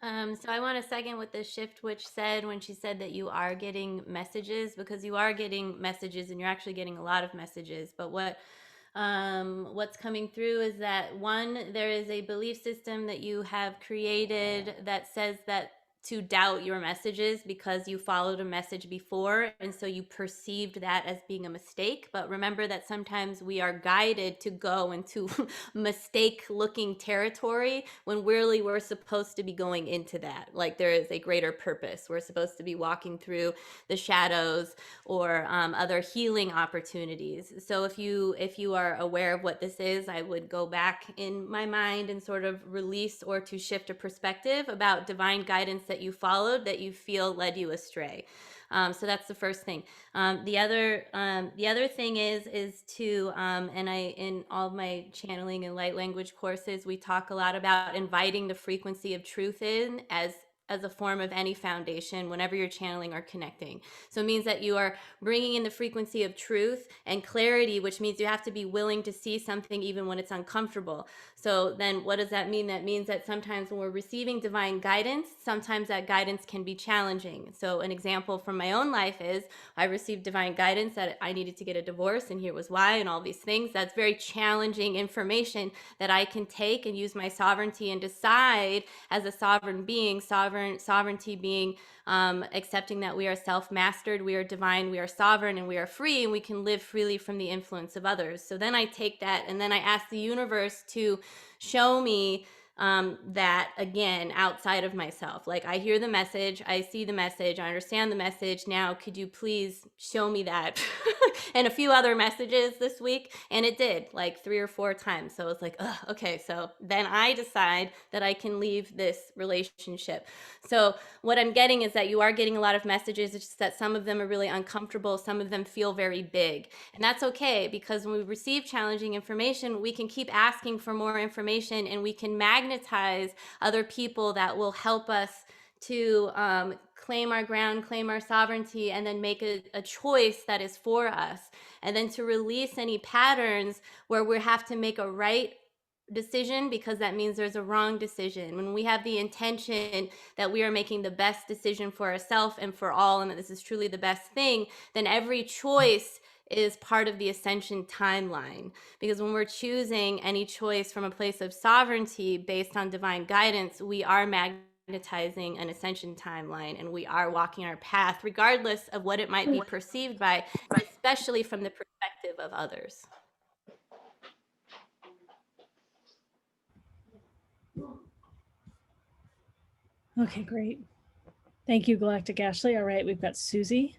So I want to second what the Shift Witch said when she said that you are getting messages, because you are getting messages and you're actually getting a lot of messages. But what's coming through is that, one, there is a belief system that you have created that says that to doubt your messages because you followed a message before, and so you perceived that as being a mistake. But remember that sometimes we are guided to go into mistake looking territory when really we're supposed to be going into that. Like, there is a greater purpose. We're supposed to be walking through the shadows or other healing opportunities. So if you are aware of what this is, I would go back in my mind and sort of release or to shift a perspective about divine guidance that you followed that you feel led you astray. So that's the first thing. The other thing is to and I, in all of my channeling and light language courses, we talk a lot about inviting the frequency of truth in as a form of any foundation whenever you're channeling or connecting. So it means that you are bringing in the frequency of truth and clarity, which means you have to be willing to see something even when it's uncomfortable. So then what does that mean? That means that sometimes when we're receiving divine guidance, sometimes that guidance can be challenging. So an example from my own life is I received divine guidance that I needed to get a divorce, and here was why, and all these things. That's very challenging information that I can take and use my sovereignty and decide as a sovereign being, sovereignty being accepting that we are self-mastered, we are divine, we are sovereign, and we are free, and we can live freely from the influence of others. So then I take that and then I ask the universe to show me that again outside of myself. Like, I hear the message, I see the message, I understand the message. Now could you please show me that? And a few other messages this week, and it did, like 3 or 4 times. So it's like, okay, so then I decide that I can leave this relationship. So what I'm getting is that you are getting a lot of messages. It's just that some of them are really uncomfortable, some of them feel very big, and that's okay, because when we receive challenging information, we can keep asking for more information, and we can magnetize other people that will help us to claim our ground, claim our sovereignty, and then make a choice that is for us. And then to release any patterns where we have to make a right decision because that means there's a wrong decision. When we have the intention that we are making the best decision for ourselves and for all, and that this is truly the best thing, then every choice is part of the ascension timeline. Because when we're choosing any choice from a place of sovereignty based on divine guidance, we are magnetizing an ascension timeline, and we are walking our path regardless of what it might be perceived by, especially from the perspective of others. Okay, great. Thank you, Galactic Ashley. All right, we've got Susie.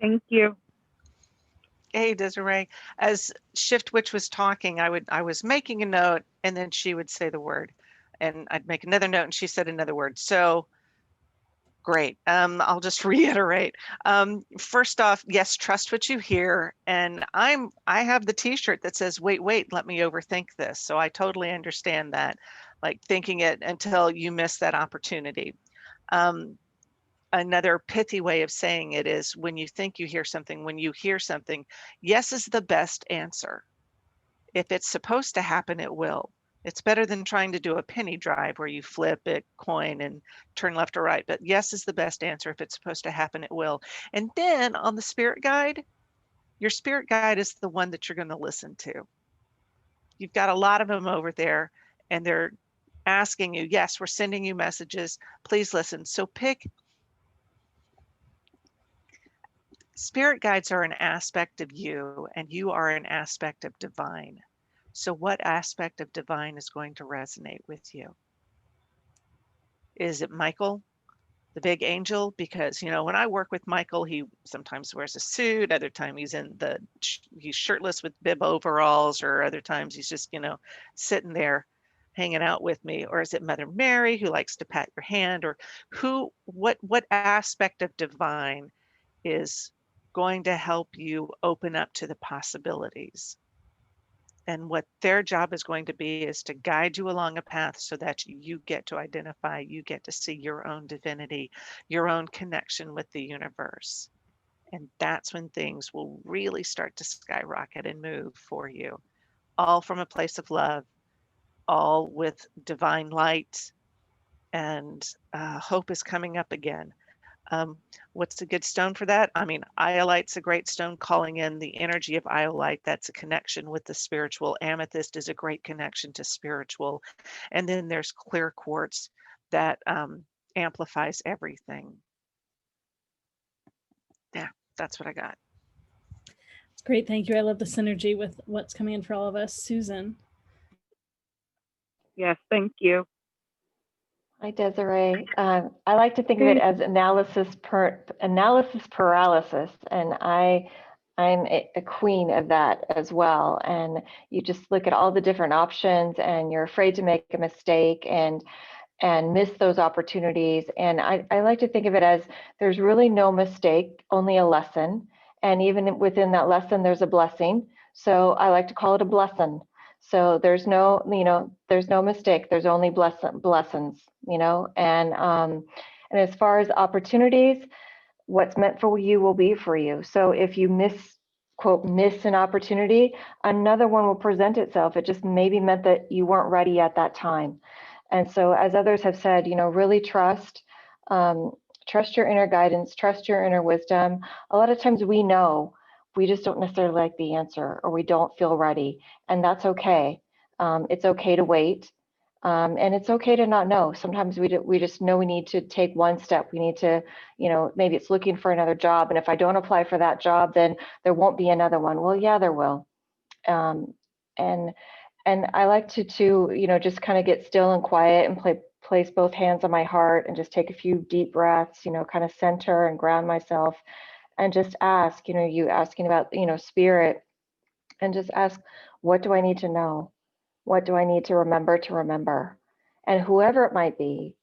Thank you. Hey, Desiree. As Shift Witch was talking, I was making a note, and then she would say the word, and I'd make another note, and she said another word. So great. I'll just reiterate. First off, yes, trust what you hear. And I have the t-shirt that says, wait, let me overthink this. So I totally understand that, like thinking it until you miss that opportunity. Another pithy way of saying it is when you think you hear something, when you hear something, yes is the best answer. If it's supposed to happen, it will. It's better than trying to do a penny drive where you flip a coin and turn left or right. But yes is the best answer. If it's supposed to happen, it will. And then on the spirit guide, your spirit guide is the one that you're going to listen to. You've got a lot of them over there, and they're asking you, yes, we're sending you messages. Please listen. So pick. Spirit guides are an aspect of you, and you are an aspect of divine. So what aspect of divine is going to resonate with you? Is it Michael, the big angel? Because, you know, when I work with Michael, he sometimes wears a suit, other time he's he's shirtless with bib overalls, or other times he's just, you know, sitting there hanging out with me. Or is it Mother Mary, who likes to pat your hand? Or what aspect of divine is going to help you open up to the possibilities? And what their job is going to be is to guide you along a path so that you get to identify, you get to see your own divinity, your own connection with the universe. And that's when things will really start to skyrocket and move for you, all from a place of love, all with divine light, and hope is coming up again. What's a good stone for that? I mean, iolite's a great stone, calling in the energy of iolite. That's a connection with the spiritual. Amethyst is a great connection to spiritual. And then there's clear quartz that amplifies everything. Yeah, that's what I got. Great, thank you. I love the synergy with what's coming in for all of us. Susan. Yes, thank you. Hi, Desiree. I like to think of it as analysis paralysis, and I'm a queen of that as well. And you just look at all the different options, and you're afraid to make a mistake and miss those opportunities. And I like to think of it as there's really no mistake, only a lesson. And even within that lesson, there's a blessing. So I like to call it a blessing. So there's no, there's no mistake. There's only blessings, and as far as opportunities, what's meant for you will be for you. So if you miss an opportunity, another one will present itself. It just maybe meant that you weren't ready at that time. And so, as others have said, really trust your inner guidance, trust your inner wisdom. A lot of times we know, we just don't necessarily like the answer, or we don't feel ready, and that's okay. It's okay to wait, and it's okay to not know. Sometimes we just know we need to take one step. We need to, maybe it's looking for another job, and if I don't apply for that job, then there won't be another one. Well, yeah, there will. And I like to just kind of get still and quiet and place both hands on my heart and just take a few deep breaths, kind of center and ground myself, and just ask, you asking about, spirit, and just ask, what do I need to know? What do I need to remember? And whoever it might be,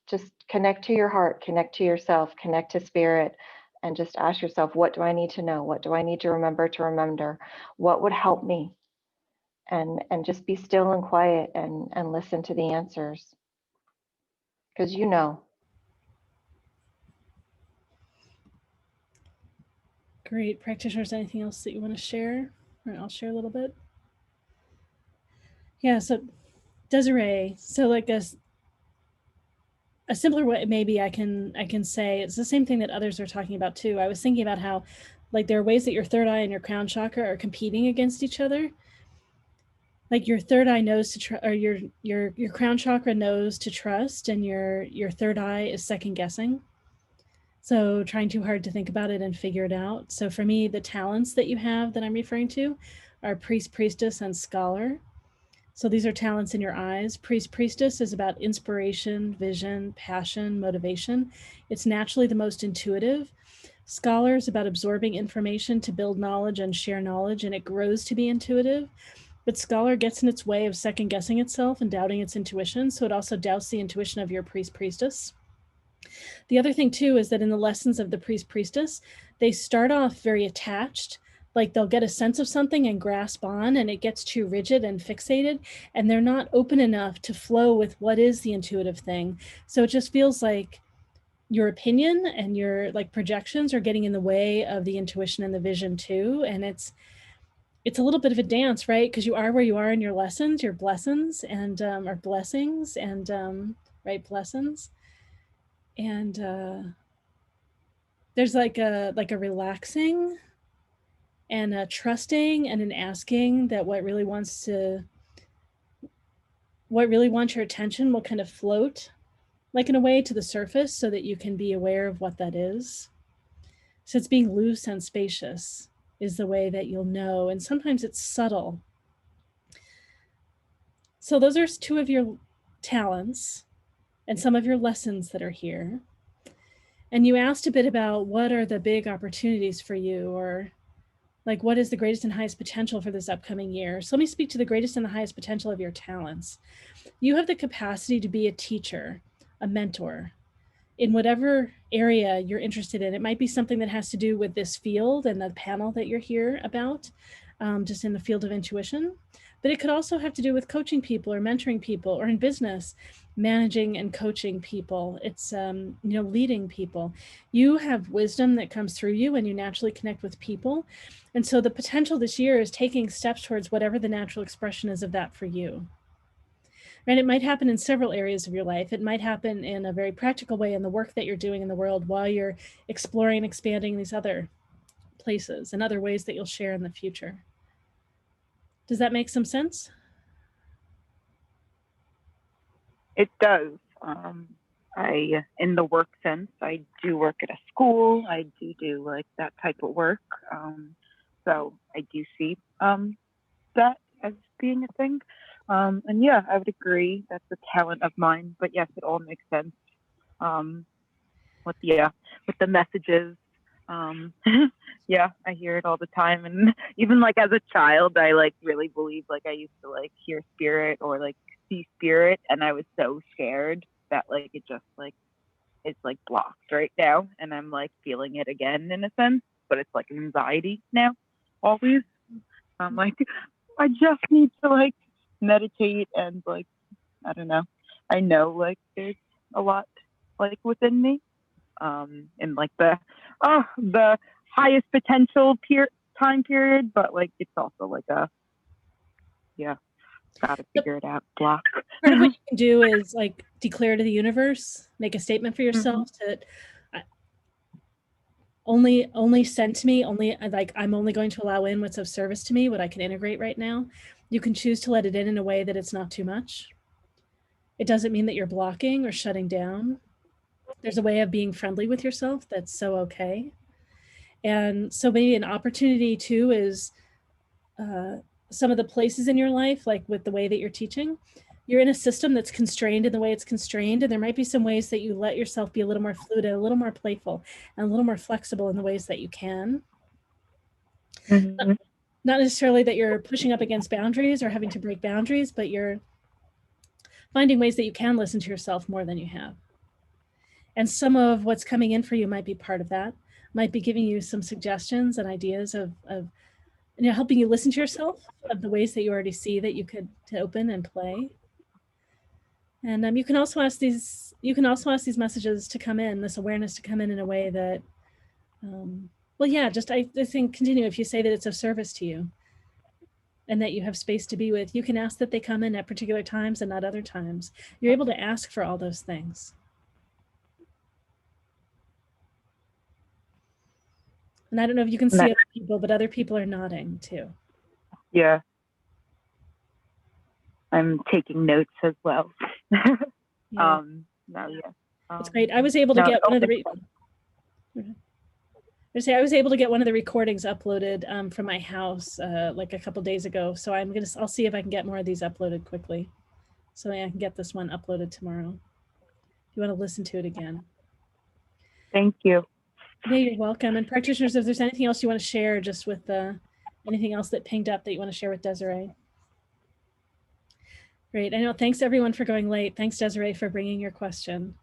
just connect to your heart, connect to yourself, connect to spirit, and just ask yourself, what do I need to know? What do I need to remember? What would help me? And just be still and quiet and listen to the answers, because Great. Practitioners, anything else that you want to share? Or I'll share a little bit. Yeah, so Desiree, so like a simpler way maybe I can say, it's the same thing that others are talking about too. I was thinking about how like there are ways that your third eye and your crown chakra are competing against each other. Like your third eye knows to or your crown chakra knows to trust, and your third eye is second guessing. So trying too hard to think about it and figure it out. So for me, the talents that you have that I'm referring to are priest, priestess, and scholar. So these are talents in your eyes. Priest, priestess is about inspiration, vision, passion, motivation. It's naturally the most intuitive. Scholar is about absorbing information to build knowledge and share knowledge, and it grows to be intuitive. But scholar gets in its way of second guessing itself and doubting its intuition. So it also doubts the intuition of your priest, priestess. The other thing too is that in the lessons of the priest, priestess, they start off very attached. Like they'll get a sense of something and grasp on, and it gets too rigid and fixated, and they're not open enough to flow with what is the intuitive thing. So it just feels like your opinion and your like projections are getting in the way of the intuition and the vision too. And it's a little bit of a dance, right? Because you are where you are in your lessons, your blessings, and or blessings, and right, blessings. And there's like a relaxing and a trusting and an asking that what really wants your attention will kind of float like in a way to the surface so that you can be aware of what that is. So it's being loose and spacious is the way that you'll know. And sometimes it's subtle. So those are two of your talents and some of your lessons that are here. And you asked a bit about what are the big opportunities for you, or like what is the greatest and highest potential for this upcoming year. So let me speak to the greatest and the highest potential of your talents. You have the capacity to be a teacher, a mentor, in whatever area you're interested in. It might be something that has to do with this field and the panel that you're here about, just in the field of intuition. But it could also have to do with coaching people or mentoring people, or in business, managing and coaching people. It's, leading people. You have wisdom that comes through you and you naturally connect with people. And so the potential this year is taking steps towards whatever the natural expression is of that for you. And it might happen in several areas of your life. It might happen in a very practical way in the work that you're doing in the world while you're exploring and expanding these other places and other ways that you'll share in the future. Does that make some sense? It does. In the work sense, I do work at a school. I do like that type of work. So I do see that as being a thing. And yeah, I would agree that's a talent of mine. But yes, it all makes sense. With the messages. Yeah, I hear it all the time. And even like as a child, I like really believe like I used to like hear spirit or like see spirit, and I was so scared that like it just like it's like blocked right now, and I'm like feeling it again in a sense, but it's like anxiety now always. I'm like, I just need to like meditate and like, I don't know. I know like there's a lot like within me, and like the highest potential time period, but like it's also like gotta figure it out block. Part of what you can do is like declare to the universe, make a statement for yourself that only send to me, I'm only going to allow in what's of service to me, what I can integrate right now. You can choose to let it in a way that it's not too much. It doesn't mean that you're blocking or shutting down. There's a way of being friendly with yourself that's so okay. And so maybe an opportunity too is some of the places in your life, like with the way that you're teaching, you're in a system that's constrained in the way it's constrained. And there might be some ways that you let yourself be a little more fluid and a little more playful and a little more flexible in the ways that you can. Mm-hmm. Not necessarily that you're pushing up against boundaries or having to break boundaries, but you're finding ways that you can listen to yourself more than you have. And some of what's coming in for you might be part of that, might be giving you some suggestions and ideas of helping you listen to yourself, of the ways that you already see that you could to open and play. And you can also ask these messages to come in, this awareness to come in a way that, I think continue. If you say that it's of service to you and that you have space to be with, you can ask that they come in at particular times and not other times. You're able to ask for all those things. And I don't know if you can see other people, but other people are nodding too. Yeah. I'm taking notes as well. It's great. I was able to get one of the I was able to get one of the recordings uploaded from my house like a couple days ago. So I'll see if I can get more of these uploaded quickly. So I can get this one uploaded tomorrow. If you want to listen to it again. Thank you. Yeah, you're welcome. And practitioners, if there's anything else you want to share, just with anything else that pinged up that you want to share with Desiree. Great. I know. Thanks everyone for going late. Thanks, Desiree, for bringing your question.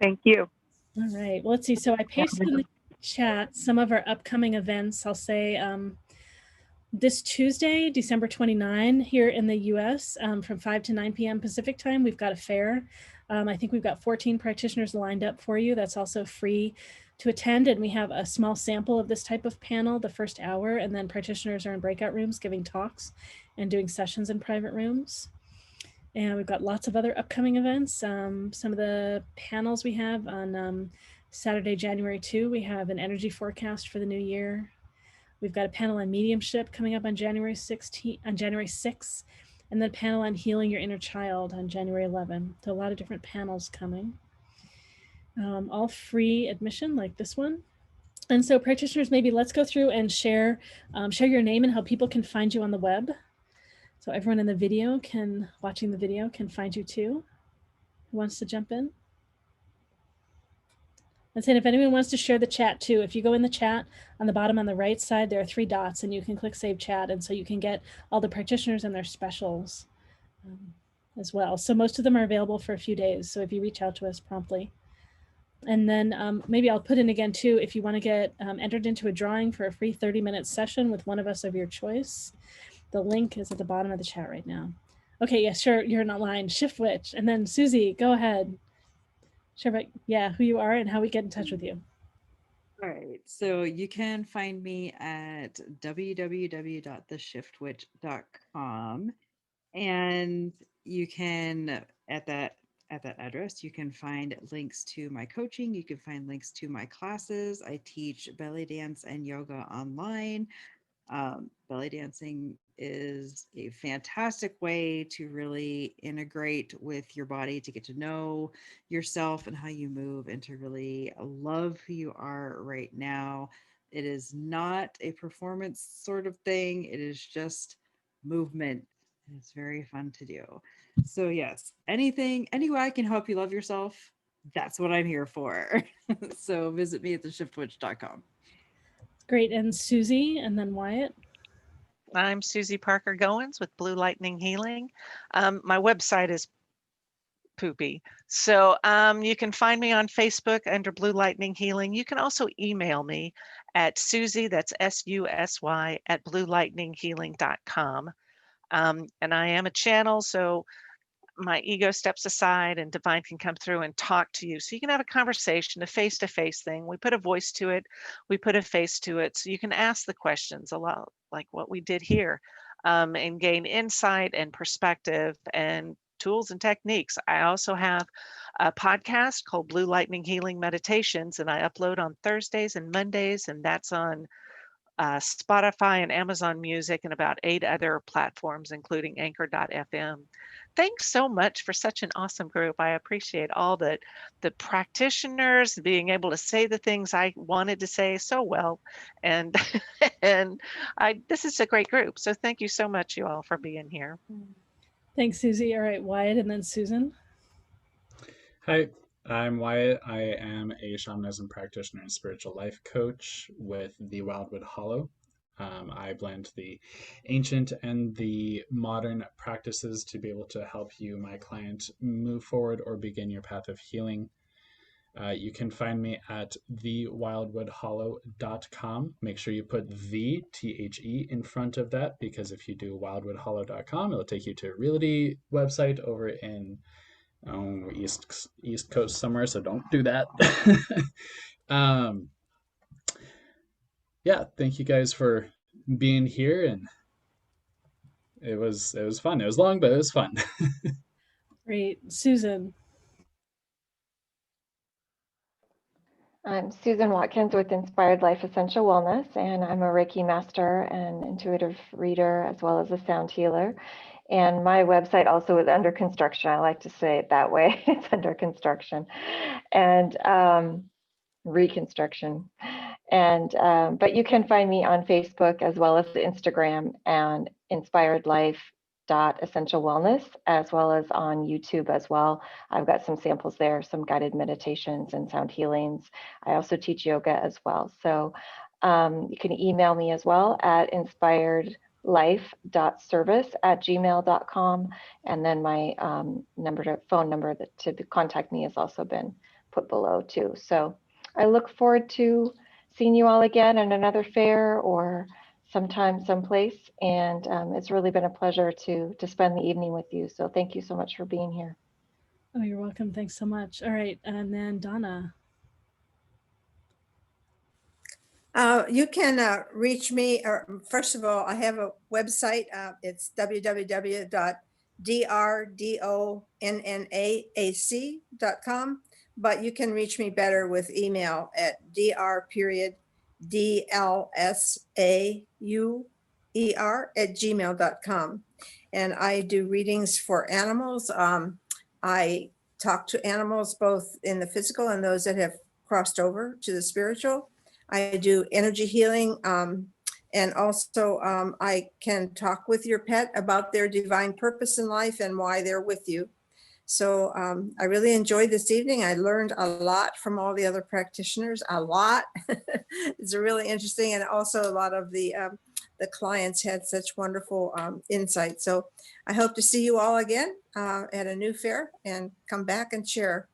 Thank you. All right. Well, let's see. So I pasted in the chat some of our upcoming events. I'll say this Tuesday, December 29, here in the US, from 5 to 9 p.m. Pacific time, we've got a fair. I think we've got 14 practitioners lined up for you. That's also free to attend. And we have a small sample of this type of panel the first hour, and then practitioners are in breakout rooms giving talks and doing sessions in private rooms. And we've got lots of other upcoming events. Some of the panels we have on Saturday, January 2, we have an energy forecast for the new year. We've got a panel on mediumship coming up on January 6th, and then a panel on healing your inner child on January 11. So a lot of different panels coming. All free admission like this one. And so practitioners, maybe let's go through and share your name and how people can find you on the web. So everyone in the video watching the video can find you too. Who wants to jump in? And saying if anyone wants to share the chat too, if you go in the chat on the bottom on the right side, there are 3 dots and you can click save chat. And so you can get all the practitioners and their specials as well. So most of them are available for a few days. So if you reach out to us promptly. And then maybe I'll put in again too, if you want to get entered into a drawing for a free 30-minute session with one of us of your choice, the link is at the bottom of the chat right now. Okay, yeah, sure, you're not lying. Shift Witch. And then Susie, go ahead. Share about, yeah, who you are and how we get in touch with you. All right, so you can find me at www.theshiftwitch.com, and you can at that address you can find links to my coaching. You can find links to my classes. I teach belly dance and yoga online. Belly dancing is a fantastic way to really integrate with your body, to get to know yourself and how you move, and to really love who you are right now. It is not a performance sort of thing. It is just movement. It's very fun to do. So yes, any way I can help you love yourself, that's what I'm here for. So visit me at theshiftwitch.com. Great. And Susie, and then Wyatt. I'm Susie Parker Goins with Blue Lightning Healing. My website is poopy. So you can find me on Facebook under Blue Lightning Healing. You can also email me at Susie, that's SUSY, at bluelightninghealing.com. And I am a channel, so my ego steps aside and divine can come through and talk to you. So you can have a conversation, a face-to-face thing. We put a voice to it. We put a face to it. So you can ask the questions a lot like what we did here and gain insight and perspective and tools and techniques. I also have a podcast called Blue Lightning Healing Meditations, and I upload on Thursdays and Mondays, and that's on Spotify and Amazon Music and about 8 other platforms, including Anchor.fm. Thanks so much for such an awesome group. I appreciate all the practitioners being able to say the things I wanted to say so well. And and this is a great group. So thank you so much, you all, for being here. Thanks, Susie. All right, Wyatt, and then Susan. Hi, I'm Wyatt. I am a shamanism practitioner and spiritual life coach with the Wildwood Hollow. I blend the ancient and the modern practices to be able to help you, my client, move forward or begin your path of healing. You can find me at thewildwoodhollow.com. Make sure you put the THE in front of that, because if you do wildwoodhollow.com, it'll take you to a realty website over in East Coast somewhere, so don't do that. Yeah, thank you guys for being here, and it was fun. It was long, but it was fun. Great. Susan. I'm Susan Watkins with Inspired Life Essential Wellness, and I'm a Reiki master and intuitive reader, as well as a sound healer. And my website also is under construction. I like to say it that way. It's under construction. And reconstruction. And but you can find me on Facebook as well as Instagram and Inspired Life Essential Wellness, as well as on YouTube as well. I've got some samples there, some guided meditations and sound healings. I also teach yoga as well. So you can email me as well at inspiredlife.service@gmail.com. And then my phone number to contact me has also been put below too. So I look forward to seeing you all again in another fair or sometime, someplace. And it's really been a pleasure to spend the evening with you. So thank you so much for being here. Oh, you're welcome. Thanks so much. All right. And then Donna. You can reach me, or first of all, I have a website. It's www.drdonnaac.com, but you can reach me better with email at dr.dlsauer@gmail.com. And I do readings for animals. I talk to animals both in the physical and those that have crossed over to the spiritual. I do energy healing, and also I can talk with your pet about their divine purpose in life and why they're with you. So I really enjoyed this evening. I learned a lot from all the other practitioners, a lot. It's really interesting. And also a lot of the clients had such wonderful insight. So I hope to see you all again at a new fair and come back and share.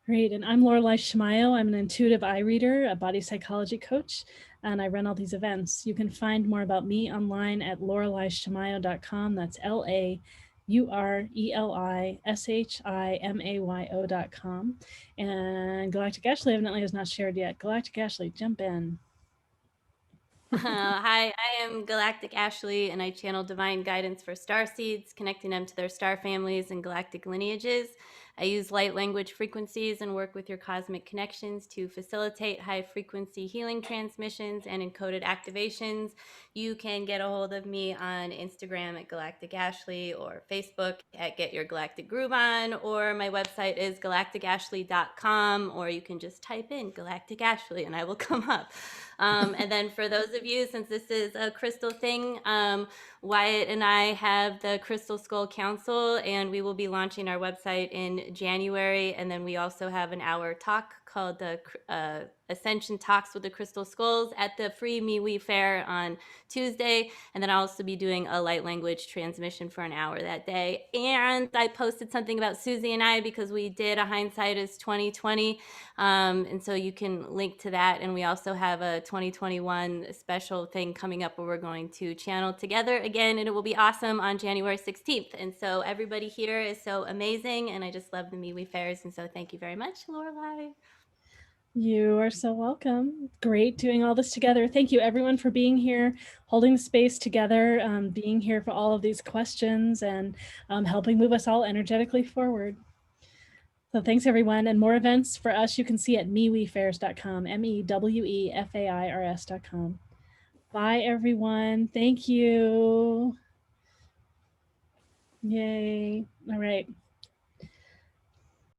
Great. And I'm Lorelei Shamayo. I'm an intuitive eye reader, a body psychology coach, and I run all these events. You can find more about me online at loreleishamayo.com. That's LaureliShimayo.com. And Galactic Ashley evidently has not shared yet. Galactic Ashley, jump in. Hi, I am Galactic Ashley, and I channel divine guidance for star seeds, connecting them to their star families and galactic lineages. I use light language frequencies and work with your cosmic connections to facilitate high frequency healing transmissions and encoded activations. You can get a hold of me on Instagram at Galactic Ashley or Facebook at Get Your Galactic Groove On, or my website is galacticashley.com, or you can just type in Galactic Ashley and I will come up. And then for those of you, since this is a crystal thing, Wyatt and I have the Crystal Skull Council, and we will be launching our website in January. And then we also have an hour talk called the Ascension Talks with the Crystal Skulls at the free MeWe Fair on Tuesday. And then I'll also be doing a light language transmission for an hour that day. And I posted something about Susie and I because we did a Hindsight is 2020. And so you can link to that. And we also have a 2021 special thing coming up where we're going to channel together again, and it will be awesome on January 16th. And so everybody here is so amazing, and I just love the MeWe fairs. And so thank you very much, Lorelei. You are so welcome. Great doing all this together. Thank you everyone for being here, holding the space together, being here for all of these questions, and helping move us all energetically forward. So thanks everyone. And more events for us you can see at mewefairs.com, MEWEFAIRS.com. Bye everyone. Thank you. Yay. All right.